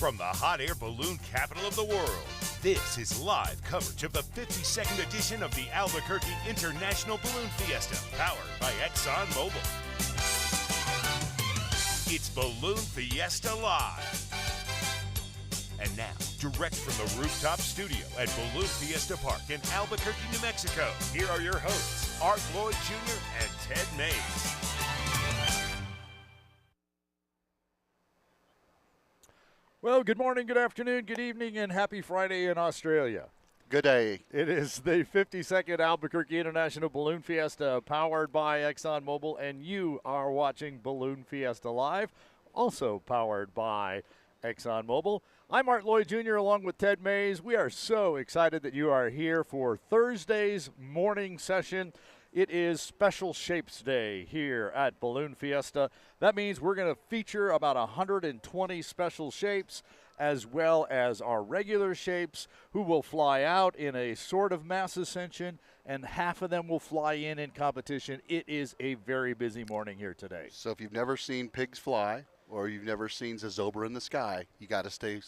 From the hot air balloon capital of the world, this is live coverage of the 52nd edition of the Albuquerque International Balloon Fiesta, powered by ExxonMobil. It's Balloon Fiesta Live. And now, direct from the rooftop studio at Balloon Fiesta Park in Albuquerque, New Mexico, here are your hosts, Art Lloyd Jr. and Ted Maes. Well, good morning, good afternoon, good evening, and happy Friday in Australia. Good day. It is the 52nd Albuquerque International Balloon Fiesta, powered by ExxonMobil, and you are watching Balloon Fiesta Live, also powered by ExxonMobil. I'm Art Lloyd Jr. along with Ted Maes. We are so excited that you are here for Thursday's morning session. It is Special Shapes Day here at Balloon Fiesta. That means we're going to feature about 120 special shapes as well as our regular shapes who will fly out in a sort of mass ascension, and half of them will fly in competition. It is a very busy morning here today. So if you've never seen pigs fly or you've never seen zebra in the sky, you got to stay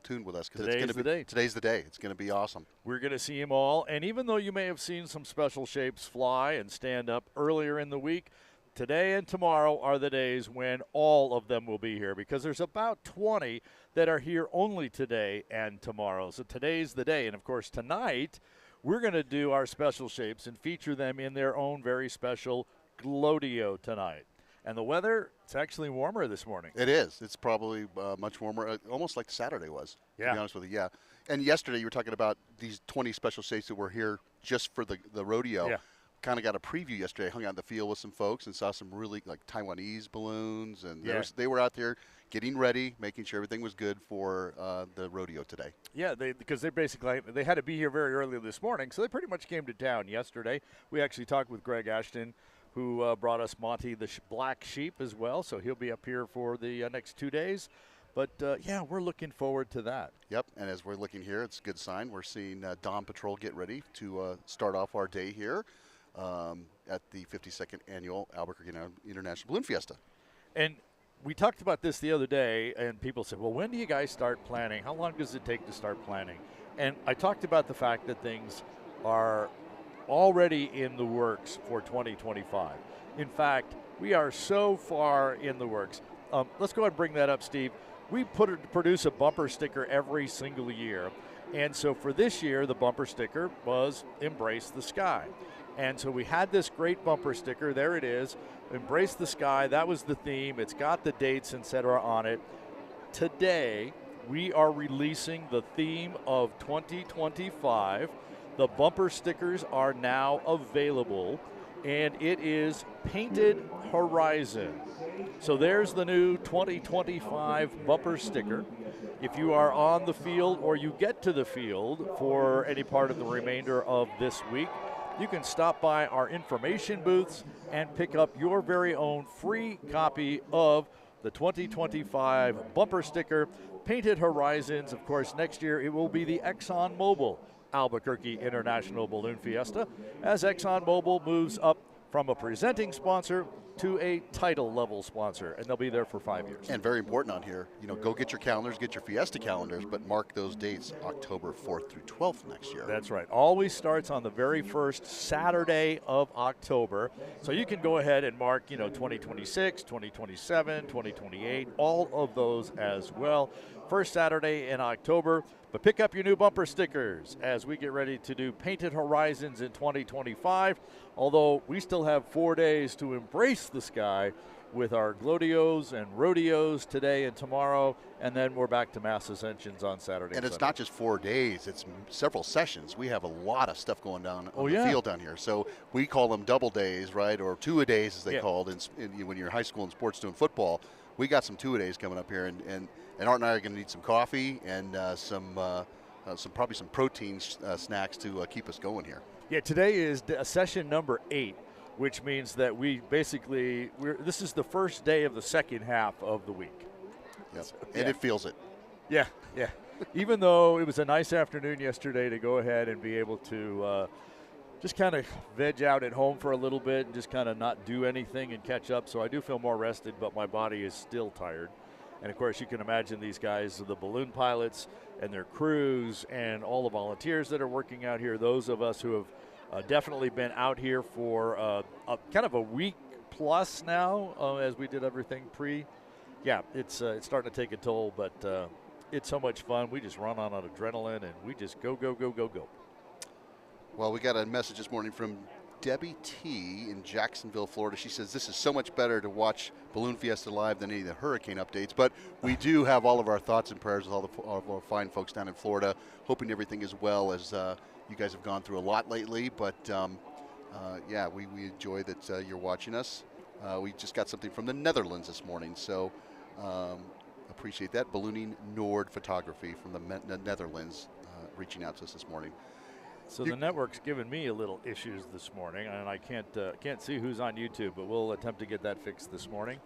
tuned with us, because Today's the day. Today's the day. It's going to be awesome. We're going to see them all, and even though you may have seen some special shapes fly and stand up earlier in the week, today and tomorrow are the days when all of them will be here, because there's about 20 that are here only today and tomorrow. So today's the day, and of course tonight we're going to do our special shapes and feature them in their own very special Rodeo tonight. And the weather, it's actually warmer this morning. It is. It's probably much warmer, almost like Saturday was, to be honest with you. Yeah. And yesterday you were talking about these 20 special shapes that were here just for the rodeo. Yeah. Kind of got a preview yesterday. Hung out in the field with some folks and saw some really like Taiwanese balloons. And they were out there getting ready, making sure everything was good for the rodeo today. Yeah, because they had to be here very early this morning, so they pretty much came to town yesterday. We actually talked with Greg Ashton, who brought us Monty the black sheep as well, so he'll be up here for the next 2 days. But, yeah, we're looking forward to that. Yep, and as we're looking here, it's a good sign. We're seeing Dawn Patrol get ready to start off our day here at the 52nd Annual Albuquerque International Balloon Fiesta. And we talked about this the other day, and people said, well, when do you guys start planning? How long does it take to start planning? And I talked about the fact that things are already in the works for 2025. In fact, we are so far in the works. Let's go ahead and bring that up, Steve. We produce a bumper sticker every single year. And so for this year, the bumper sticker was Embrace the Sky. And so we had this great bumper sticker. There it is, Embrace the Sky. That was the theme. It's got the dates, etc. on it. Today, we are releasing the theme of 2025. The bumper stickers are now available, and it is Painted Horizon. So there's the new 2025 bumper sticker. If you are on the field or you get to the field for any part of the remainder of this week, you can stop by our information booths and pick up your very own free copy of the 2025 bumper sticker, Painted Horizons. Of course, next year it will be the ExxonMobil Albuquerque International Balloon Fiesta, as ExxonMobil moves up from a presenting sponsor to a title level sponsor, and they'll be there for 5 years. And very important on here, go get your calendars, get your Fiesta calendars, but mark those dates October 4th through 12th next year. That's right. Always starts on the very first Saturday of October. So you can go ahead and mark, 2026, 2027, 2028, all of those as well. First Saturday in October. But pick up your new bumper stickers as we get ready to do Painted Horizons in 2025, although we still have 4 days to embrace the sky with our Rodeos and Rodeos today and tomorrow, and then we're back to mass ascensions on Saturday. And it's not just 4 days, it's several sessions. We have a lot of stuff going down on the field down here. So we call them double days, right, or two-a-days as they called when you're in high school and sports doing football. We got some two-a-days coming up here, and Art and I are going to need some coffee and probably some protein snacks to keep us going here. Yeah, today is session number 8, which means that this is the first day of the second half of the week. Yep. And it feels it. Yeah. Even though it was a nice afternoon yesterday to go ahead and be able to just kind of veg out at home for a little bit and just kind of not do anything and catch up. So I do feel more rested, but my body is still tired. And, of course, you can imagine these guys, the balloon pilots and their crews and all the volunteers that are working out here, those of us who have definitely been out here for kind of a week plus now as we did everything pre. Yeah, it's starting to take a toll, but it's so much fun. We just run on adrenaline, and we just go, go, go, go, go. Well, we got a message this morning from Debbie T. in Jacksonville, Florida. She says this is so much better to watch Balloon Fiesta live than any of the hurricane updates. But we do have all of our thoughts and prayers with all of our fine folks down in Florida, hoping everything is well, as you guys have gone through a lot lately. But, yeah, we enjoy that you're watching us. We just got something from the Netherlands this morning, so appreciate that. Ballooning Nord Photography from the Netherlands reaching out to us this morning. So the network's given me a little issues this morning, and I can't see who's on YouTube, but we'll attempt to get that fixed this morning.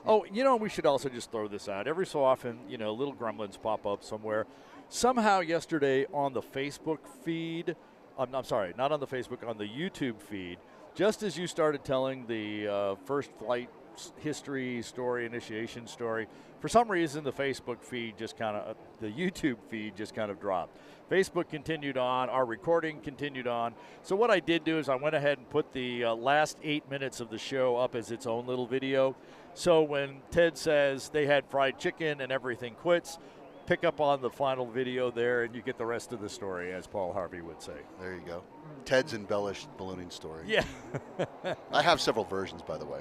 Oh, we should also just throw this out. Every so often, little gremlins pop up somewhere. Somehow yesterday on the Facebook feed, I'm sorry, not on the Facebook, on the YouTube feed, just as you started telling the first flight history story, initiation story, for some reason the Facebook feed just the YouTube feed just kind of dropped. Facebook continued on, our recording continued on. So what I did do is I went ahead and put the last 8 minutes of the show up as its own little video. So when Ted says they had fried chicken and everything quits, pick up on the final video there and you get the rest of the story, as Paul Harvey would say. There you go. Ted's embellished ballooning story. Yeah. I have several versions, by the way.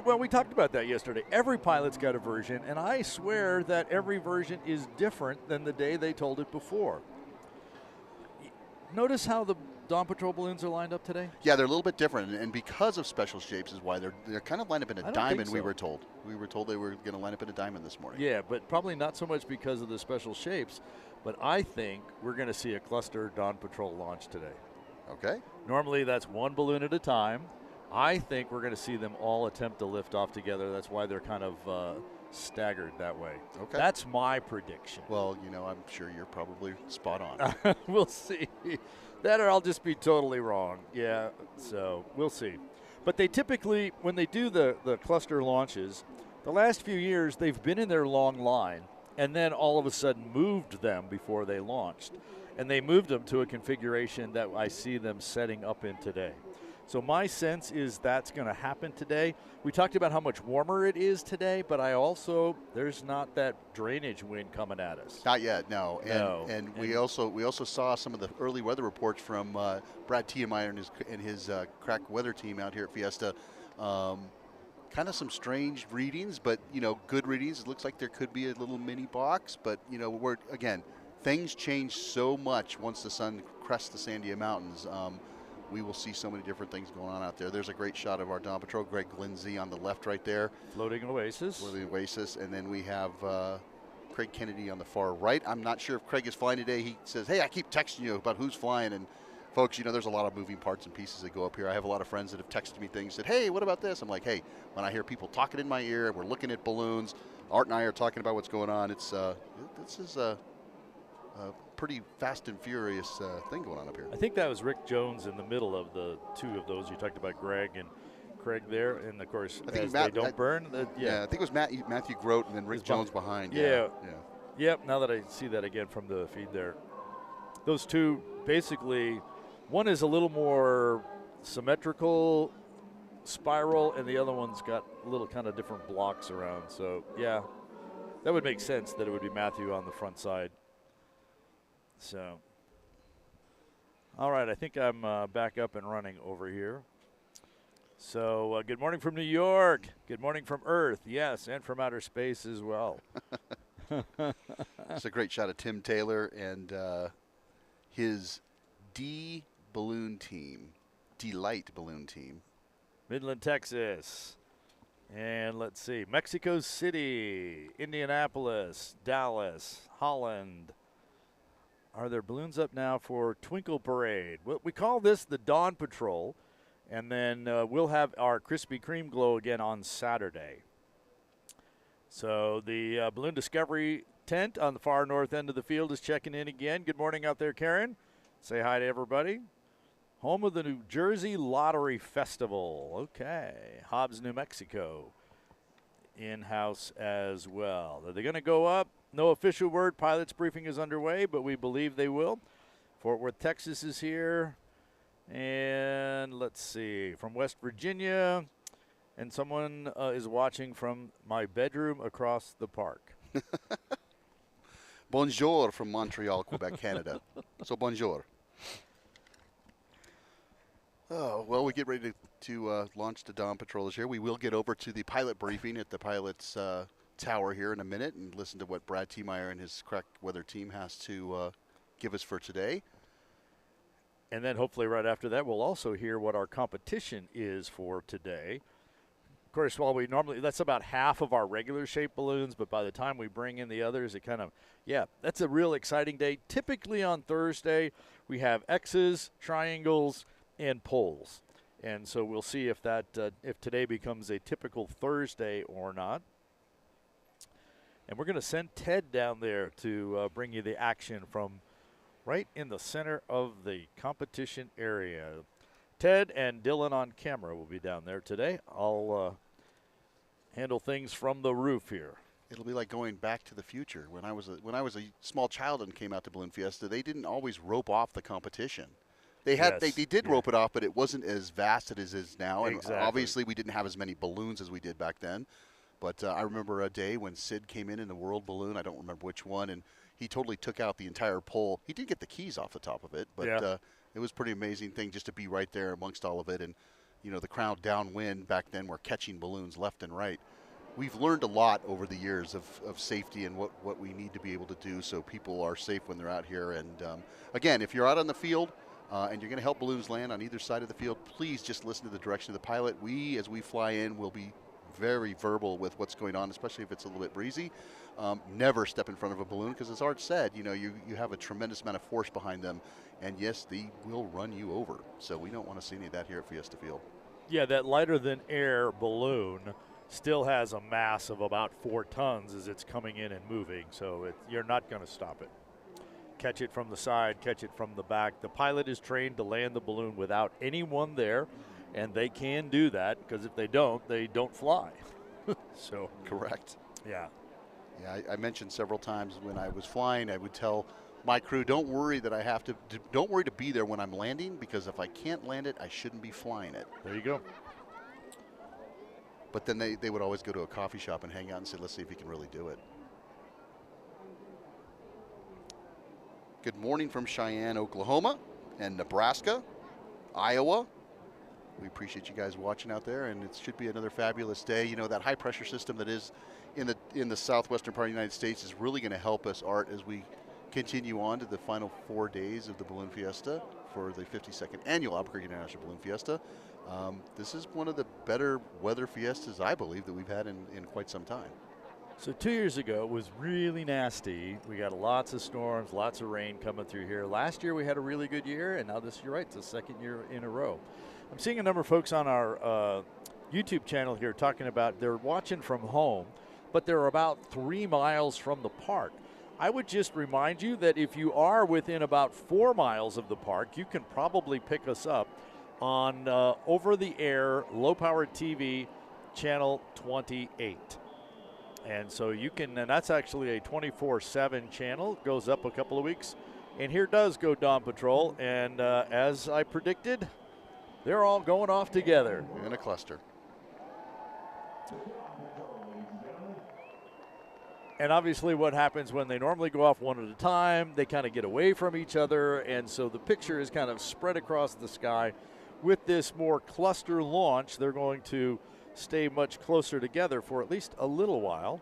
Well, we talked about that yesterday. Every pilot's got a version, and I swear that every version is different than the day they told it before. Notice how the Dawn Patrol balloons are lined up today? Yeah, they're a little bit different, and because of special shapes is why they're kind of lined up in a diamond, we were told. We were told they were going to line up in a diamond this morning. Yeah, but probably not so much because of the special shapes, but I think we're going to see a cluster Dawn Patrol launch today. Okay. Normally that's one balloon at a time. I think we're going to see them all attempt to lift off together. That's why they're kind of staggered that way. Okay. That's my prediction. Well, I'm sure you're probably spot on. We'll see. That or I'll just be totally wrong. Yeah, so we'll see. But they typically, when they do the cluster launches, the last few years they've been in their long line and then all of a sudden moved them before they launched. And they moved them to a configuration that I see them setting up in today. So my sense is that's going to happen today. We talked about how much warmer it is today, but there's not that drainage wind coming at us. Not yet, no. And we also saw some of the early weather reports from Brad Tiemeyer and his crack weather team out here at Fiesta. Kind of some strange readings, but good readings. It looks like there could be a little mini box, but things change so much once the sun crests the Sandia Mountains. We will see so many different things going on out there. There's a great shot of our Dawn Patrol, Greg Lindsay on the left right there. Floating Oasis. Floating Oasis. And then we have Craig Kennedy on the far right. I'm not sure if Craig is flying today. He says, hey, I keep texting you about who's flying. And folks, there's a lot of moving parts and pieces that go up here. I have a lot of friends that have texted me things, said, hey, what about this? I'm like, hey, when I hear people talking in my ear, we're looking at balloons, Art and I are talking about what's going on. This is a pretty fast and furious thing going on up here. I think that was Rick Jones in the middle of the two of those. You talked about Greg and Craig there, and of course, I think they don't burn. I think it was Matthew Grote and then Rick Jones behind. Yeah. Yep, now that I see that again from the feed there. Those two, basically, one is a little more symmetrical spiral, and the other one's got a little kind of different blocks around. So, yeah, that would make sense that it would be Matthew on the front side. So, all right, I think I'm back up and running over here. So, good morning from New York. Good morning from Earth, yes, and from outer space as well. It's a great shot of Tim Taylor and his Delight balloon team. Midland, Texas. And let's see, Mexico City, Indianapolis, Dallas, Holland. Are there balloons up now for Twinkle Parade? We call this the Dawn Patrol, and then we'll have our Krispy Kreme glow again on Saturday. So the Balloon Discovery tent on the far north end of the field is checking in again. Good morning out there, Karen. Say hi to everybody. Home of the New Jersey Lottery Festival. Okay, Hobbs, New Mexico. in-house as well. Are they going to go up? No official word. Pilot's briefing is underway, but we believe they will. Fort Worth, Texas is here. And let's see, from West Virginia. And someone is watching from my bedroom across the park. Bonjour from Montreal, Quebec, Canada. So bonjour. Oh, well, we get ready to launch the Dawn Patrollers here. We will get over to the pilot briefing at the pilot's tower here in a minute and listen to what Brad Tiemeyer and his crack weather team has to give us for today. And then hopefully right after that, we'll also hear what our competition is for today. Of course, while we normally, that's about half of our regular shaped balloons, but by the time we bring in the others, it kind of, yeah, that's a real exciting day. Typically on Thursday, we have X's, triangles, and poles. And so we'll see if that, if today becomes a typical Thursday or not. And we're going to send Ted down there to bring you the action from right in the center of the competition area. Ted and Dylan on camera will be down there today. I'll handle things from the roof here. It'll be like going back to the future. When I was a small child and came out to Balloon Fiesta, they didn't always rope off the competition. They had they did rope it off, but it wasn't as vast as it is now. Exactly. And obviously we didn't have as many balloons as we did back then. But I remember a day when Sid came in the World Balloon. I don't remember which one, and he totally took out the entire pole. He did get the keys off the top of it, but it was a pretty amazing thing just to be right there amongst all of it. And, you know, the crowd downwind back then were catching balloons left and right. We've learned a lot over the years of safety and what we need to be able to do so people are safe when they're out here. And, again, if you're out on the field and you're going to help balloons land on either side of the field, please just listen to the direction of the pilot. We, as we fly in, will be very verbal with what's going on, especially if it's a little bit breezy. Never step in front of a balloon because, as Art said, you know, you have a tremendous amount of force behind them, and yes, they will run you over. So we don't want to see any of that here at Fiesta Field. Yeah, that lighter than air balloon still has a mass of about 4 tons as it's coming in and moving, so you're not going to stop it. Catch it from the side, catch it from the back. The pilot is trained to land the balloon without anyone there, and they can do that because if they don't fly. So correct. Yeah. Yeah, I mentioned several times when I was flying, I would tell my crew, don't worry to be there when I'm landing, because if I can't land it, I shouldn't be flying it. There you go. But then they would always go to a coffee shop and hang out and say, let's see if he can really do it. Good morning from Cheyenne, Oklahoma, and Nebraska, Iowa. We appreciate you guys watching out there, and it should be another fabulous day. You know, that high pressure system that is in the southwestern part of the United States is really going to help us, Art, as we continue on to the final 4 days of the Balloon Fiesta for the 52nd annual Albuquerque International Balloon Fiesta. This is one of the better weather fiestas, I believe, that we've had in quite some time. So 2 years ago, it was really nasty. We got lots of storms, lots of rain coming through here. Last year, we had a really good year, and now this, you're right, it's the second year in a row. I'm seeing a number of folks on our YouTube channel here talking about they're watching from home, but they're about 3 miles from the park. I would just remind you that if you are within about 4 miles of the park, you can probably pick us up on over-the-air, low-powered TV, channel 28. And so you can, and that's actually a 24/7 channel. It goes up a couple of weeks. And here does go Dawn Patrol. And as I predicted, they're all going off together. In a cluster. And obviously what happens when they normally go off one at a time, they kind of get away from each other. And so the picture is kind of spread across the sky. With this more cluster launch, they're going to stay much closer together for at least a little while.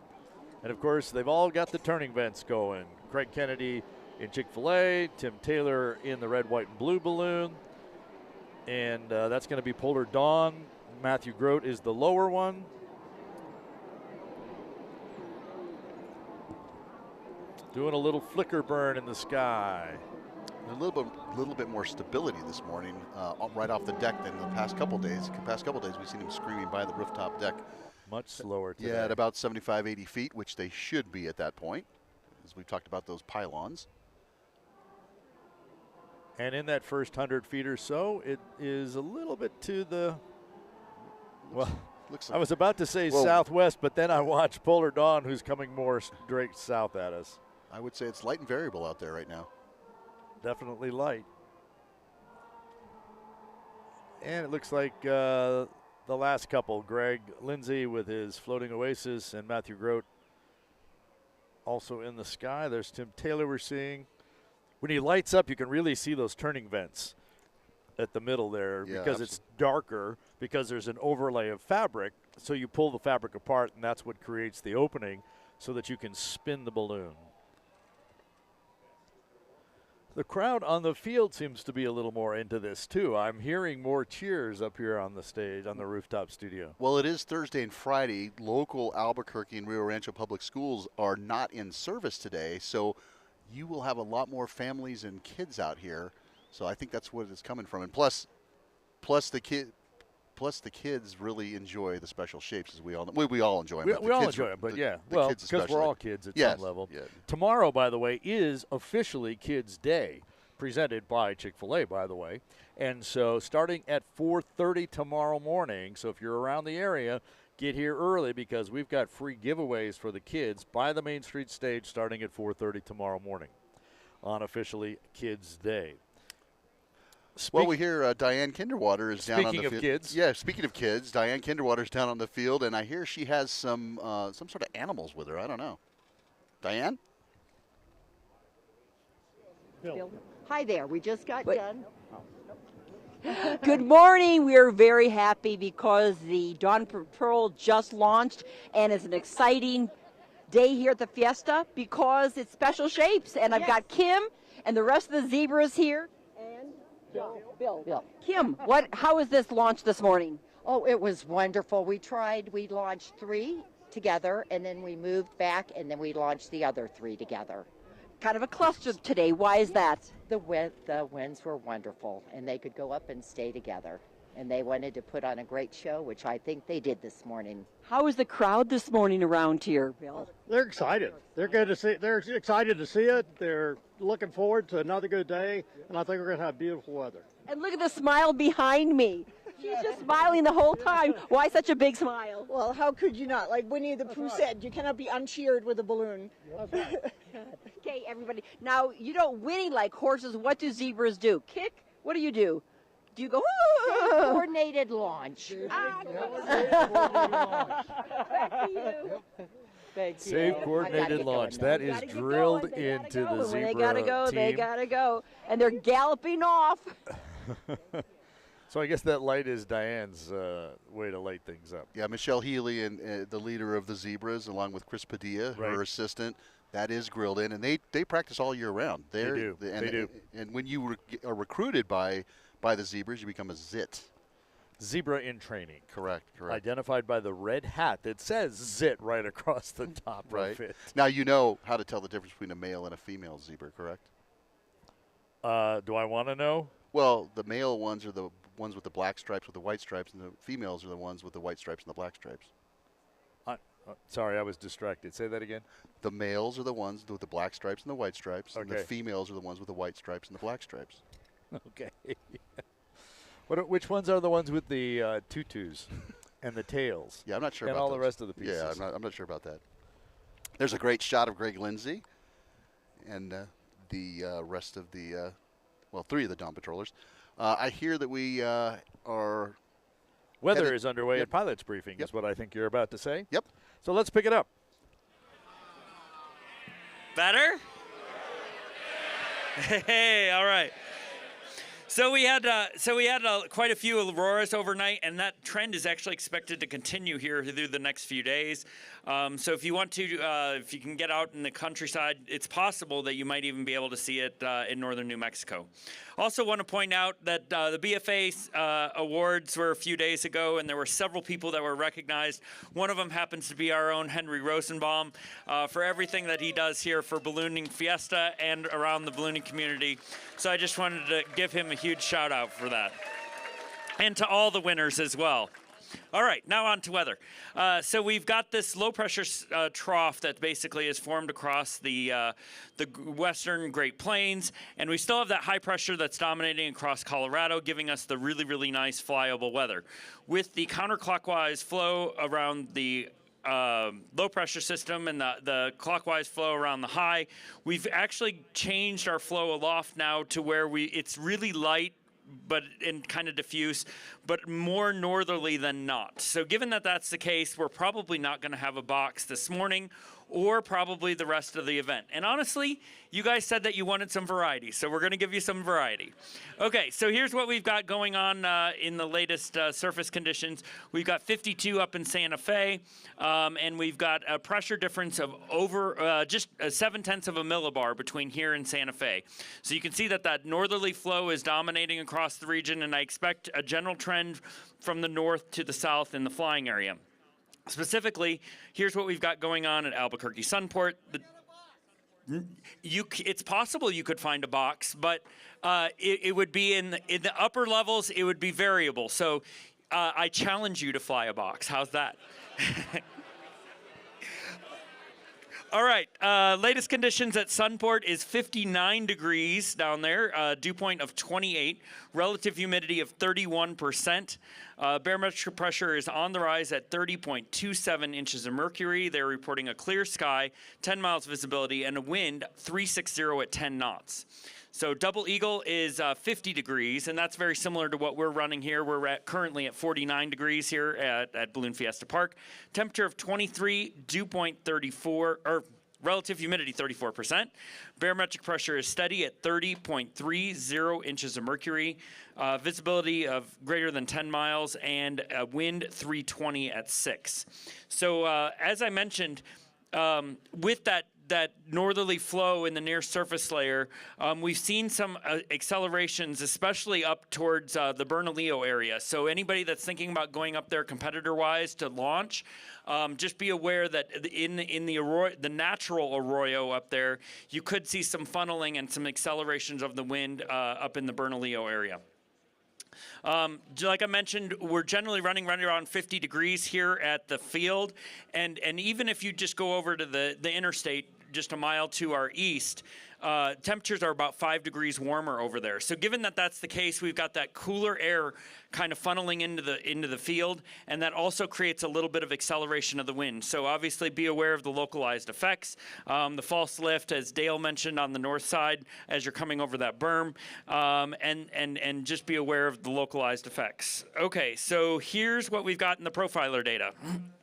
And of course, they've all got the turning vents going. Craig Kennedy in Chick-fil-A, Tim Taylor in the red, white, and blue balloon. And that's going to be Polar Dawn. Matthew Grote is the lower one. Doing a little flicker burn in the sky. A little bit more stability this morning, right off the deck than the past couple days. The past couple days, we've seen him screaming by the rooftop deck. Much slower today. Yeah, at about 75, 80 feet, which they should be at that point, as we've talked about those pylons. And in that first 100 feet or so, it is a little bit to the, well, looks I was about to say southwest, but then I watched Polar Dawn, who's coming more straight south at us. I would say it's light and variable out there right now. Definitely light. And it looks like the last couple, Greg Lindsay with his Floating Oasis and Matthew Grote also in the sky. There's Tim Taylor we're seeing. When he lights up, you can really see those turning vents at the middle there because it's darker, because there's an overlay of fabric. So you pull the fabric apart, and that's what creates the opening so that you can spin the balloon. The crowd on the field seems to be a little more into this, too. I'm hearing more cheers up here on the stage, on the rooftop studio. Well, it is Thursday and Friday. Local Albuquerque and Rio Rancho public schools are not in service today, so you will have a lot more families and kids out here. So I think that's what it's coming from. And plus the kids really enjoy the special shapes, as we all know. We all enjoy them. We all enjoy them, but well, because we're all kids at some level. Yeah. Tomorrow, by the way, is officially Kids Day, presented by Chick-fil-A, by the way. And so starting at 4:30 tomorrow morning, so if you're around the area, get here early because we've got free giveaways for the kids by the Main Street stage starting at 4:30 tomorrow morning on officially Kids Day. Well, we hear Diane Kinderwater is down on the field. Speaking of kids. Yeah, speaking of kids, Diane Kinderwater's down on the field, and I hear she has some sort of animals with her. I don't know. Diane? Bill. Hi there. We just got done. Good morning. We are very happy because the Dawn Patrol just launched, and it's an exciting day here at the Fiesta because it's special shapes. And I've got Kim and the rest of the zebras here. Bill. Kim, how was this launch this morning? Oh, it was wonderful. We launched 3 together, and then we moved back, and then we launched the other 3 together. Kind of a cluster today. Why is that? The winds were wonderful, and they could go up and stay together. And they wanted to put on a great show, which I think they did this morning. How was the crowd this morning around here, Bill? They're excited. They're good to see. They're excited to see it. They're looking forward to another good day, and I think we're going to have beautiful weather. And look at the smile behind me. She's just smiling the whole time. Why such a big smile? Well, how could you not? Like Winnie the Pooh said, you cannot be uncheered with a balloon. Okay, everybody. Now, you don't whinny like horses. What do zebras do? Kick? What do you do? Do you go, Coordinated launch. Thank you. Safe coordinated launch. That is drilled into the zebra They gotta go. team. They gotta go, and they're galloping off. So I guess that light is Diane's way to light things up. Yeah, Michelle Healy and the leader of the Zebras, along with Chris Padilla, her assistant, that is grilled in, and they practice all year round. They do. And when you are recruited by the Zebras, you become a ZIT. Zebra in training. Correct. Identified by the red hat that says ZIT right across the top of it. Now you know how to tell the difference between a male and a female zebra, correct? Do I want to know? Well, the male ones are the ones with the black stripes with the white stripes, and the females are the ones with the white stripes and the black stripes. Sorry, I was distracted. Say that again. The males are the ones with the black stripes and the white stripes, and the females are the ones with the white stripes and the black stripes. Okay. Which ones are the ones with the tutus and the tails? Yeah, I'm not sure about all the rest of the pieces. Yeah, I'm not sure about that. There's a great shot of Greg Lindsay and the rest of the, 3 of the Dawn Patrollers. I hear that we are... Weather is underway at pilot's briefing is what I think you're about to say. Yep. So let's pick it up. Better? Hey, all right. So we had quite a few auroras overnight, and that trend is actually expected to continue here through the next few days. So if you want to, if you can get out in the countryside, it's possible that you might even be able to see it in northern New Mexico. Also want to point out that the BFA awards were a few days ago, and there were several people that were recognized. One of them happens to be our own Henry Rosenbaum for everything that he does here for Ballooning Fiesta and around the ballooning community. So I just wanted to give him a huge shout out for that. And to all the winners as well. All right, now on to weather. So we've got this low pressure trough that basically is formed across the western Great Plains, and we still have that high pressure that's dominating across Colorado, giving us the really, really nice flyable weather. With the counterclockwise flow around the low pressure system and the clockwise flow around the high, we've actually changed our flow aloft now to where it's really light and kind of diffuse, but more northerly than not. So given that that's the case, we're probably not going to have a box this morning or probably the rest of the event. And honestly, you guys said that you wanted some variety, so we're going to give you some variety. Okay, so here's what we've got going on in the latest surface conditions. We've got 52 up in Santa Fe, and we've got a pressure difference of over just 0.7 of a millibar between here and Santa Fe. So you can see that that northerly flow is dominating across the region, and I expect a general trend from the north to the south in the flying area. Specifically, here's what we've got going on at Albuquerque Sunport. It's possible you could find a box, but it would be in the upper levels. It would be variable. So I challenge you to fly a box. How's that? All right, latest conditions at Sunport is 59 degrees down there, dew point of 28, relative humidity of 31%. Barometric pressure is on the rise at 30.27 inches of mercury. They're reporting a clear sky, 10 miles visibility, and a wind 360 at 10 knots. So Double Eagle is 50 degrees, and that's very similar to what we're running here. We're currently at 49 degrees here at Balloon Fiesta Park. Temperature of 23, dew point 34, or relative humidity 34%. Barometric pressure is steady at 30.30 inches of mercury. Visibility of greater than 10 miles, and wind 320 at 6. So as I mentioned, with that northerly flow in the near surface layer, we've seen some accelerations, especially up towards the Bernalillo area. So anybody that's thinking about going up there competitor-wise to launch, just be aware that in the natural arroyo up there, you could see some funneling and some accelerations of the wind up in the Bernalillo area. Like I mentioned, we're generally running right around 50 degrees here at the field, and even if you just go over to the interstate just a mile to our east, temperatures are about 5 degrees warmer over there. So given that that's the case, we've got that cooler air kind of funneling into the field, and that also creates a little bit of acceleration of the wind. So obviously be aware of the localized effects. The false lift, as Dale mentioned, on the north side as you're coming over that berm, and just be aware of the localized effects. Okay, so here's what we've got in the profiler data.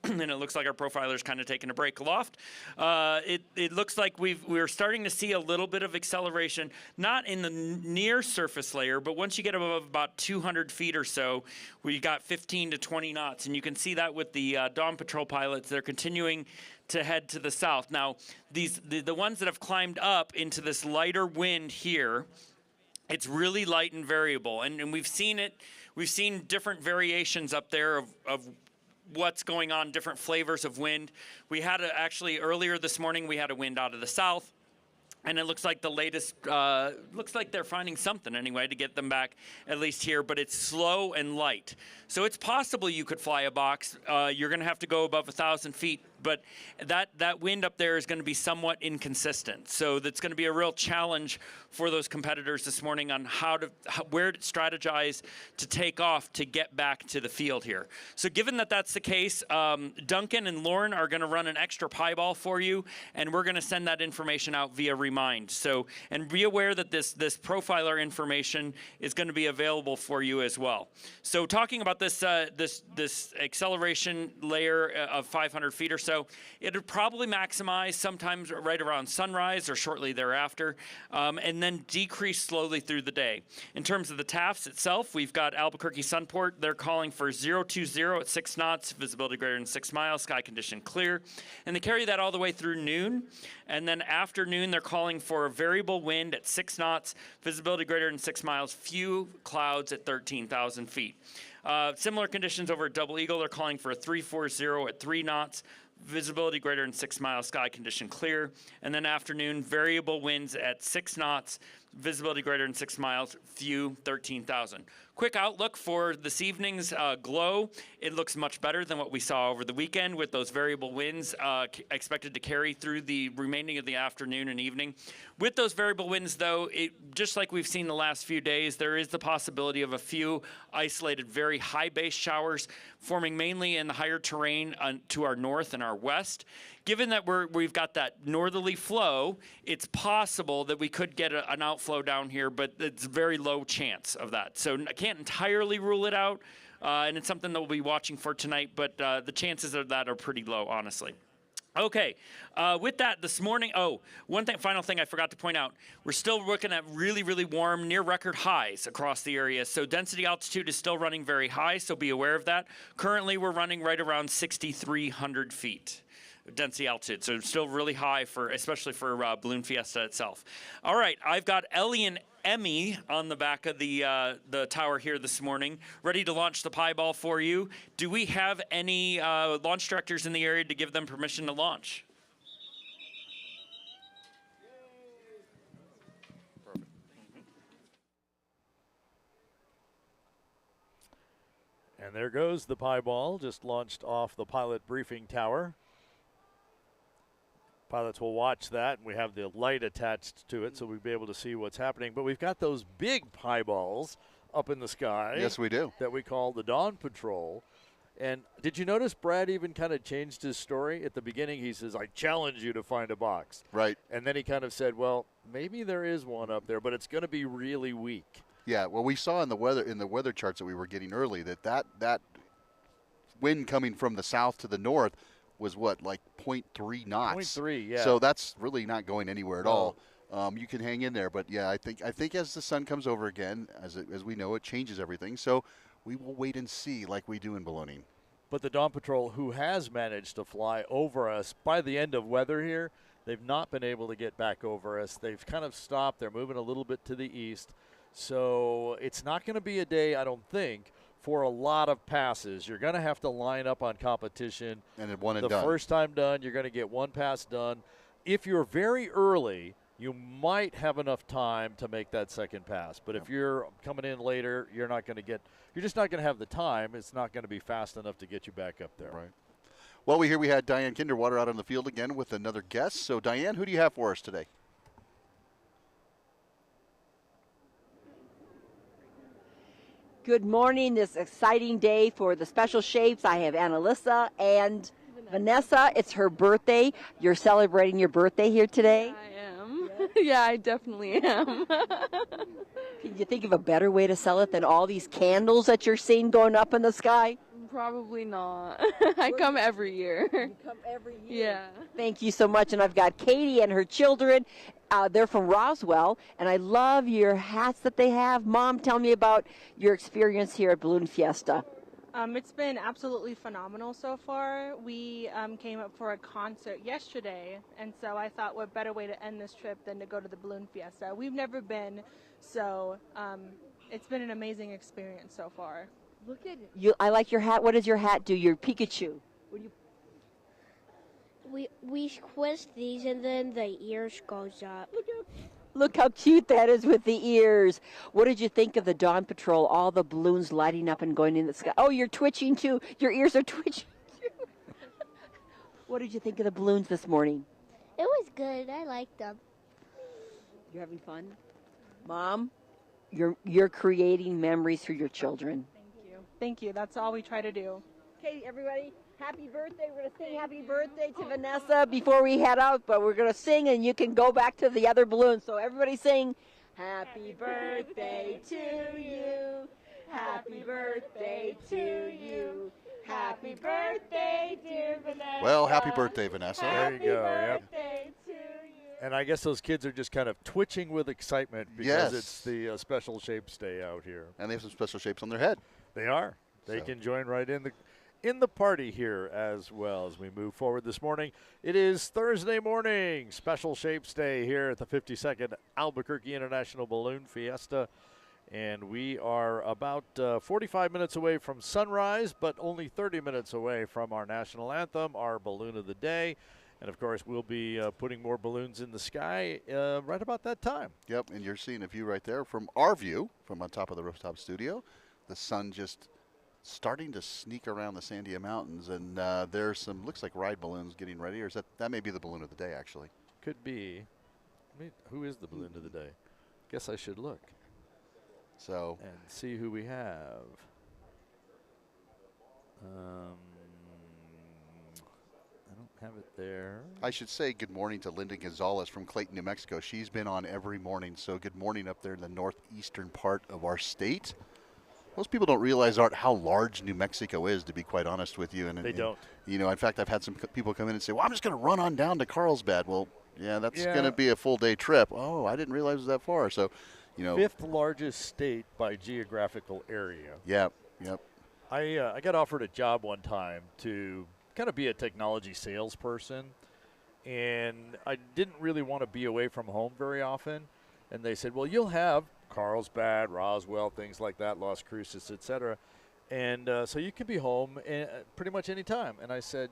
And it looks like our profiler's kind of taking a break aloft. It looks like we're starting to see a little bit of acceleration, not in the near surface layer, but once you get above about 200 feet or so, we got 15 to 20 knots. And you can see that with the Dawn Patrol pilots. They're continuing to head to the south. Now, the ones that have climbed up into this lighter wind here, it's really light and variable. And we've seen it. We've seen different variations up there of what's going on, different flavors of wind. We had actually earlier this morning, we had a wind out of the south. And it looks like the latest, looks like they're finding something anyway to get them back at least here, but it's slow and light. So it's possible you could fly a box. You're going to have to go above 1,000 feet, but that wind up there is going to be somewhat inconsistent. So that's going to be a real challenge for those competitors this morning on where to strategize to take off to get back to the field here. So given that that's the case, Duncan and Lauren are going to run an extra pieball for you, and we're going to send that information out via Remind. So, and be aware that this profiler information is going to be available for you as well. So talking about this acceleration layer of 500 feet or so, it would probably maximize sometimes right around sunrise or shortly thereafter, and then decrease slowly through the day. In terms of the TAFs itself, we've got Albuquerque Sunport. They're calling for 020 at 6 knots, visibility greater than 6 miles, sky condition clear. And they carry that all the way through noon. And then after noon, they're calling for a variable wind at 6 knots, visibility greater than 6 miles, few clouds at 13,000 feet. Similar conditions over at Double Eagle. They're calling for a 340 at 3 knots, visibility greater than 6 miles, sky condition clear. And then afternoon, variable winds at 6 knots, visibility greater than 6 miles, view 13,000. Quick outlook for this evening's glow. It looks much better than what we saw over the weekend with those variable winds expected to carry through the remaining of the afternoon and evening. With those variable winds, though, just like we've seen the last few days, there is the possibility of a few isolated, very high base showers forming mainly in the higher terrain to our north and our west. Given that we've got that northerly flow, it's possible that we could get an outflow down here, but it's a very low chance of that. So I can't entirely rule it out, and it's something that we'll be watching for tonight, but the chances of that are pretty low, honestly. Okay, with that this morning, final thing I forgot to point out. We're still looking at really, really warm, near record highs across the area. So density altitude is still running very high, so be aware of that. Currently, we're running right around 6,300 feet. Density altitude, so still really high especially for Balloon Fiesta itself. All right, I've got Ellie and Emmy on the back of the tower here this morning, ready to launch the pie ball for you. Do we have any launch directors in the area to give them permission to launch? Perfect. And there goes the pie ball, just launched off the pilot briefing tower. Pilots will watch that, and we have the light attached to it, so we'll be able to see what's happening. But we've got those big pie balls up in the sky. Yes, we do. That we call the Dawn Patrol. And did you notice Brad even kind of changed his story? At the beginning, he says, I challenge you to find a box. Right. And then he kind of said, well, maybe there is one up there, but it's going to be really weak. Yeah, well, we saw in the weather charts that we were getting early that wind coming from the south to the north was what, like 0.3 knots. 0.3, yeah. So that's really not going anywhere at all. You can hang in there, but yeah, I think as the sun comes over again, as we know, it changes everything. So we will wait and see, like we do in ballooning. But the Dawn Patrol, who has managed to fly over us by the end of weather here, they've not been able to get back over us. They've kind of stopped. They're moving a little bit to the east. So it's not going to be a day, I don't think, for a lot of passes. You're going to have to line up on competition. And then one and the done. First time done, you're going to get one pass done. If you're very early, you might have enough time to make that second pass. But if you're coming in later, you're just not going to have the time. It's not going to be fast enough to get you back up there. Right. Well, we had Diane Kinderwater out on the field again with another guest. So, Diane, who do you have for us today? Good morning. This exciting day for the special shapes. I have Annalisa and Vanessa. It's her birthday. You're celebrating your birthday here today? I am. Yeah, I definitely am. Can you think of a better way to sell it than all these candles that you're seeing going up in the sky? Probably not. I come every year. You come every year? Yeah. Thank you so much. And I've got Katie and her children. They're from Roswell, and I love your hats that they have. Mom, tell me about your experience here at Balloon Fiesta. It's been absolutely phenomenal so far. We came up for a concert yesterday, and so I thought what better way to end this trip than to go to the Balloon Fiesta. We've never been, so it's been an amazing experience so far. Look at you. I like your hat. What does your hat do? Your Pikachu. What do you? We squish these and then the ears goes up. Look how cute that is with the ears. What did you think of the Dawn Patrol? All the balloons lighting up and going in the sky. Oh, you're twitching too. Your ears are twitching too. What did you think of the balloons this morning? It was good. I liked them. You're having fun? Mom, you're creating memories for your children. Thank you. Thank you. That's all we try to do. Okay, everybody. Happy birthday. We're going to sing happy birthday to Vanessa before we head out, but we're going to sing and you can go back to the other balloons. So everybody sing, happy birthday to you. Happy birthday to you. Happy birthday, dear Vanessa. Well, happy birthday, Vanessa. There you go. Yep. Birthday to you. And I guess those kids are just kind of twitching with excitement because it's the special shapes day out here. And they have some special shapes on their head. They are. They can join right in the party here as well as we move forward this morning. It is Thursday morning, Special Shapes Day here at the 52nd Albuquerque International Balloon Fiesta. And we are about 45 minutes away from sunrise, but only 30 minutes away from our national anthem, our balloon of the day. And, of course, we'll be putting more balloons in the sky right about that time. Yep, and you're seeing a view right there from our view, from on top of the rooftop studio. The sun just starting to sneak around the Sandia Mountains, and there's some, looks like ride balloons getting ready. Or is that may be the balloon of the day, actually. Could be. I mean, who is the balloon of the day? Guess I should look. So. And see who we have. I don't have it there. I should say good morning to Linda Gonzalez from Clayton, New Mexico. She's been on every morning, so good morning up there in the northeastern part of our state. Most people don't realize, Art, how large New Mexico is, to be quite honest with you. And they don't. You know, in fact, I've had some people come in and say, well, I'm just going to run on down to Carlsbad. Well, yeah, that's going to be a full-day trip. Oh, I didn't realize it was that far. So, you know. 5th largest state by geographical area. Yep. I got offered a job one time to kind of be a technology salesperson, and I didn't really want to be away from home very often. And they said, well, you'll have Carlsbad, Roswell, things like that, Las Cruces, etc. And so you can be home pretty much any time. And I said,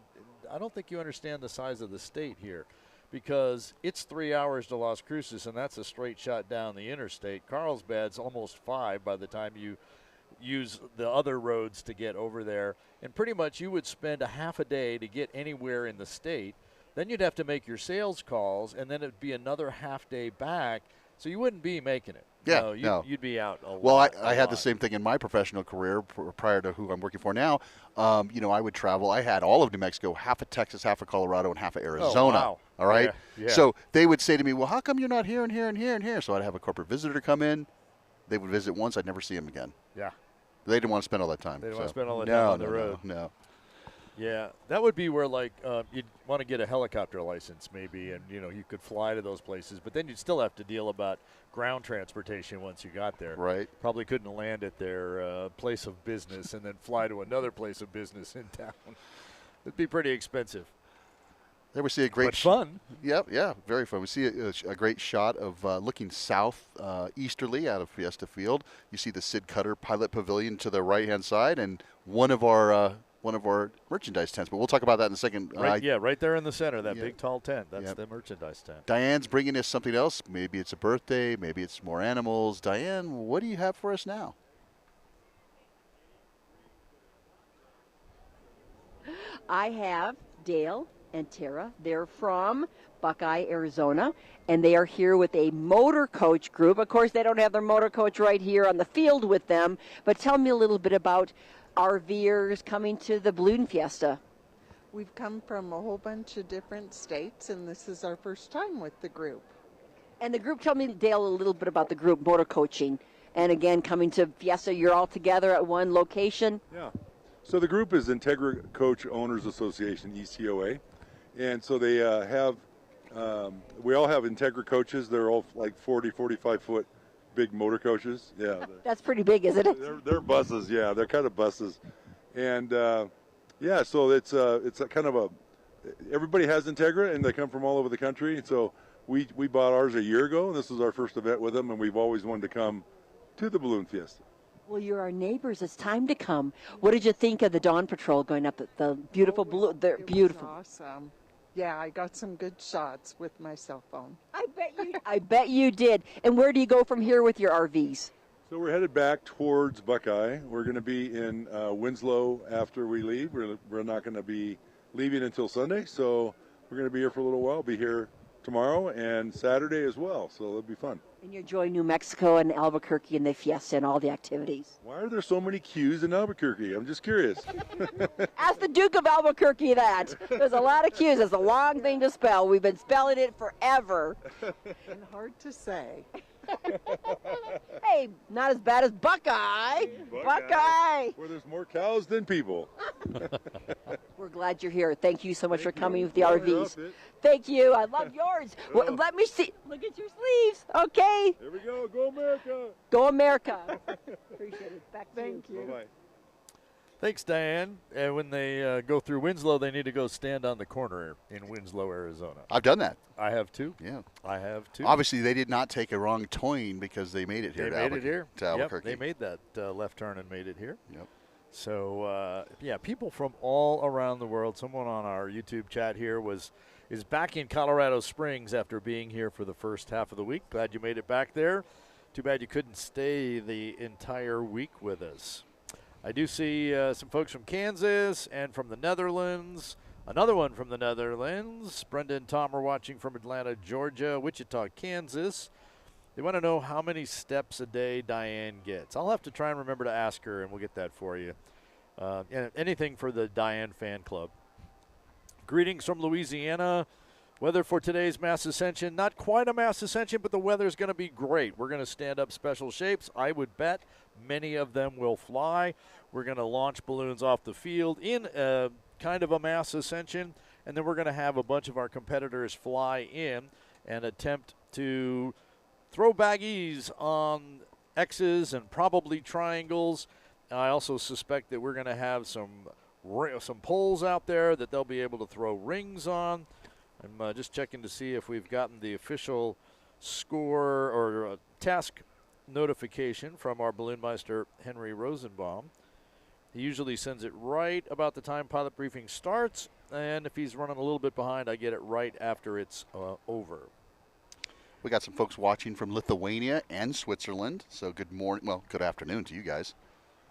I don't think you understand the size of the state here, because it's 3 hours to Las Cruces, and that's a straight shot down the interstate. Carlsbad's almost 5 by the time you use the other roads to get over there. And pretty much you would spend a half a day to get anywhere in the state. Then you'd have to make your sales calls, and then it'd be another half day back. So you wouldn't be making it. Yeah, no, you'd be out a lot. Well, I had the same thing in my professional career prior to who I'm working for now. You know, I would travel. I had all of New Mexico, half of Texas, half of Colorado, and half of Arizona. Oh, wow. All right? Yeah. So they would say to me, well, how come you're not here and here and here and here? So I'd have a corporate visitor come in. They would visit once. I'd never see them again. Yeah. They didn't want to spend all that time. They didn't want to spend all that time on the road. No. Yeah, that would be where, like, you'd want to get a helicopter license maybe, and, you know, you could fly to those places. But then you'd still have to deal about ground transportation once you got there. Right. Probably couldn't land at their place of business and then fly to another place of business in town. It'd be pretty expensive. There we see a great fun. Yep, yeah, very fun. We see a great shot of looking south easterly out of Fiesta Field. You see the Sid Cutter Pilot Pavilion to the right-hand side, and one of our merchandise tents. But we'll talk about that in a second. Right there in the center, that big tall tent. That's the merchandise tent. Diane's bringing us something else. Maybe it's a birthday. Maybe it's more animals. Diane, what do you have for us now? I have Dale and Tara. They're from Buckeye, Arizona, and they are here with a motor coach group. Of course, they don't have their motor coach right here on the field with them, but tell me a little bit about RVers coming to the Balloon Fiesta. We've come from a whole bunch of different states, and this is our first time with the group. And the group, tell me, Dale, a little bit about the group, motor coaching. And again, coming to Fiesta, you're all together at one location? Yeah. So the group is Integra Coach Owners Association, ECOA. And so they we all have Integra coaches. They're all like 40, 45-foot big motor coaches. Yeah. That's pretty big, isn't it? They're buses, yeah. They're kind of buses. And, so it's a kind of everybody has Integra, and they come from all over the country. So we bought ours a year ago, and this is our first event with them, and we've always wanted to come to the Balloon Fiesta. Well, you're our neighbors. It's time to come. What did you think of the Dawn Patrol going up at the beautiful balloon? They're beautiful. Awesome. Yeah, I got some good shots with my cell phone. I bet you did. And where do you go from here with your RVs? So we're headed back towards Buckeye. We're going to be in Winslow after we leave. We're not going to be leaving until Sunday, so we're going to be here for a little while. Be here tomorrow and Saturday as well, so it'll be fun. And you're enjoying New Mexico and Albuquerque and the Fiesta and all the activities. Why are there so many queues in Albuquerque? I'm just curious. Ask the Duke of Albuquerque that. There's a lot of queues. It's a long thing to spell. We've been spelling it forever. And hard to say. Hey, not as bad as Buckeye. Buckeye. Where there's more cows than people. We're glad you're here. Thank you so much for coming with the RVs. Thank you. I love yours. Well, let me see. Look at your sleeves. Okay. There we go. Go America. Go America. Appreciate it. Back to Thank you. Bye-bye. Thanks, Diane. And when they go through Winslow, they need to go stand on the corner in Winslow, Arizona. I've done that. I have too. Yeah. I have too. Obviously, they did not take a wrong turn because they made it here. They made it here. To Albuquerque. Yep, they made that left turn and made it here. Yep. So, people from all around the world. Someone on our YouTube chat here is back in Colorado Springs after being here for the first half of the week. Glad you made it back there. Too bad you couldn't stay the entire week with us. I do see some folks from Kansas and from the Netherlands. Another one from the Netherlands. Brenda and Tom are watching from Atlanta, Georgia, Wichita, Kansas. They want to know how many steps a day Diane gets. I'll have to try and remember to ask her, and we'll get that for you. Anything for the Diane fan club. Greetings from Louisiana. Weather for today's Mass Ascension. Not quite a Mass Ascension, but the weather's going to be great. We're going to stand up special shapes. I would bet many of them will fly. We're going to launch balloons off the field in kind of a Mass Ascension, and then we're going to have a bunch of our competitors fly in and attempt to throw baggies on X's and probably triangles. I also suspect that we're going to have some poles out there that they'll be able to throw rings on. I'm just checking to see if we've gotten the official score or task notification from our balloon meister, Henry Rosenbaum. He usually sends it right about the time pilot briefing starts, and if he's running a little bit behind, I get it right after it's over. We got some folks watching from Lithuania and Switzerland, so good morning. Well, good afternoon to you guys,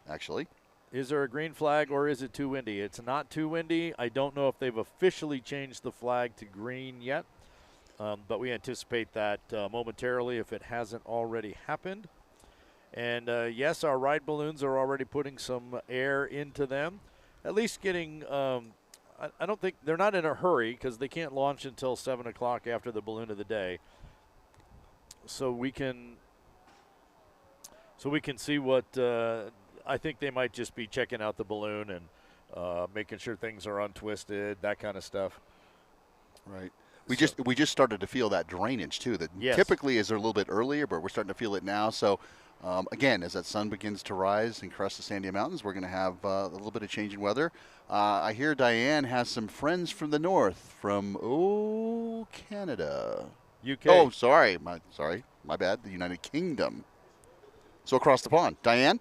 actually. Is there a green flag or is it too windy? It's not too windy. I don't know if they've officially changed the flag to green yet, but we anticipate that momentarily if it hasn't already happened. And yes, our ride balloons are already putting some air into them, at least getting, I don't think, they're not in a hurry because they can't launch until 7 o'clock after the balloon of the day. So we can see what, I think they might just be checking out the balloon and making sure things are untwisted, that kind of stuff. Right. We just started to feel that drainage too. That typically is a little bit earlier, but we're starting to feel it now. So again, as that sun begins to rise and crest the Sandia Mountains, we're going to have a little bit of change in weather. I hear Diane has some friends from the north, from Canada, UK. Oh, sorry, my bad. The United Kingdom. So across the pond, Diane.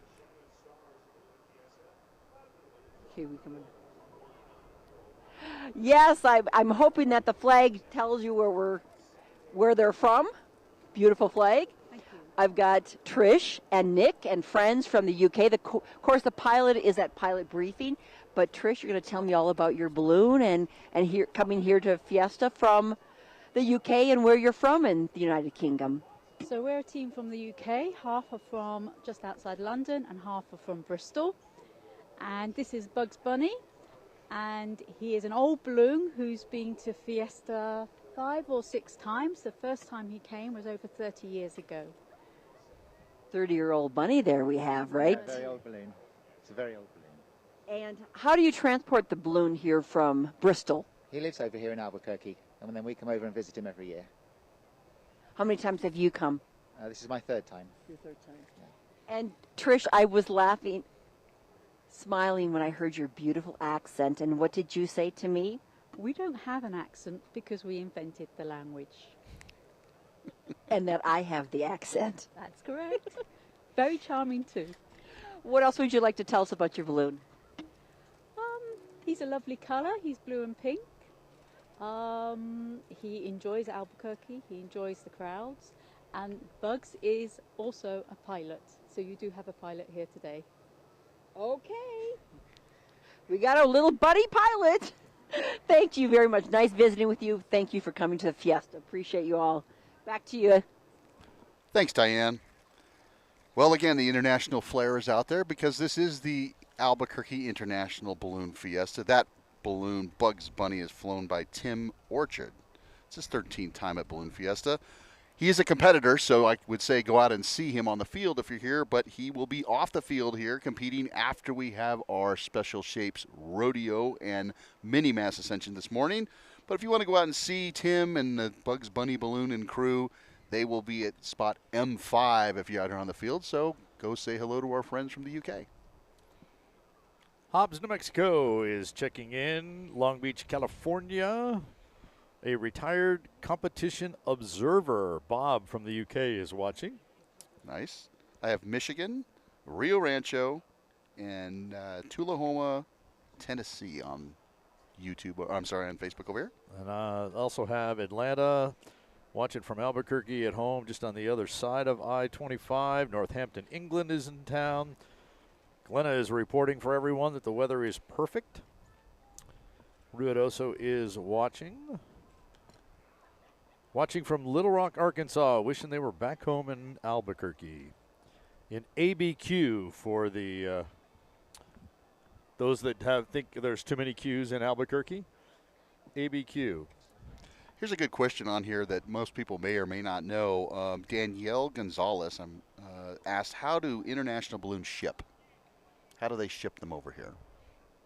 Here we come in. Yes, I'm hoping that the flag tells you where they're from. Beautiful flag. Thank you. I've got Trish and Nick and friends from the UK. Of course, the pilot is at pilot briefing. But Trish, you're going to tell me all about your balloon and coming here to Fiesta from the UK and where you're from in the United Kingdom. So we're a team from the UK. Half are from just outside London and half are from Bristol. And this is Bugs Bunny. And he is an old balloon who's been to Fiesta 5 or 6 times. The first time he came was over 30 years ago. 30-year-old bunny there we have, right? Yeah, very old balloon. It's a very old balloon. And how do you transport the balloon here from Bristol? He lives over here in Albuquerque, and then we come over and visit him every year. How many times have you come? This is my 3rd time. Your 3rd time. Yeah. And Trish, I was smiling when I heard your beautiful accent. And what did you say to me? We don't have an accent because we invented the language. And that I have the accent. That's correct. Very charming too. What else would you like to tell us about your balloon? He's a lovely colour. He's blue and pink. He enjoys Albuquerque. He enjoys the crowds. And Bugs is also a pilot. So you do have a pilot here today. Okay. We got our little buddy pilot. Thank you very much. Nice visiting with you. Thank you for coming to the Fiesta. Appreciate you all. Back to you. Thanks, Diane. Well, again, the international flair is out there because this is the Albuquerque International Balloon Fiesta. That balloon, Bugs Bunny, is flown by Tim Orchard. It's his 13th time at Balloon Fiesta. He is a competitor, so I would say go out and see him on the field if you're here, but he will be off the field here competing after we have our Special Shapes Rodeo and Mini Mass Ascension this morning. But if you want to go out and see Tim and the Bugs Bunny balloon and crew, they will be at spot M5 if you're out here on the field, so go say hello to our friends from the UK. Hobbs, New Mexico is checking in. Long Beach, California. A retired competition observer, Bob from the UK, is watching. Nice. I have Michigan, Rio Rancho, and Tullahoma, Tennessee on YouTube. I'm sorry, on Facebook over here. And I also have Atlanta, watching from Albuquerque at home, just on the other side of I-25. Northampton, England is in town. Glenna is reporting for everyone that the weather is perfect. Ruidoso is watching. Watching from Little Rock, Arkansas, wishing they were back home in Albuquerque. In ABQ for the those that think there's too many Qs in Albuquerque. ABQ. Here's a good question on here that most people may or may not know. Danielle Gonzalez asked, how do international balloons ship? How do they ship them over here?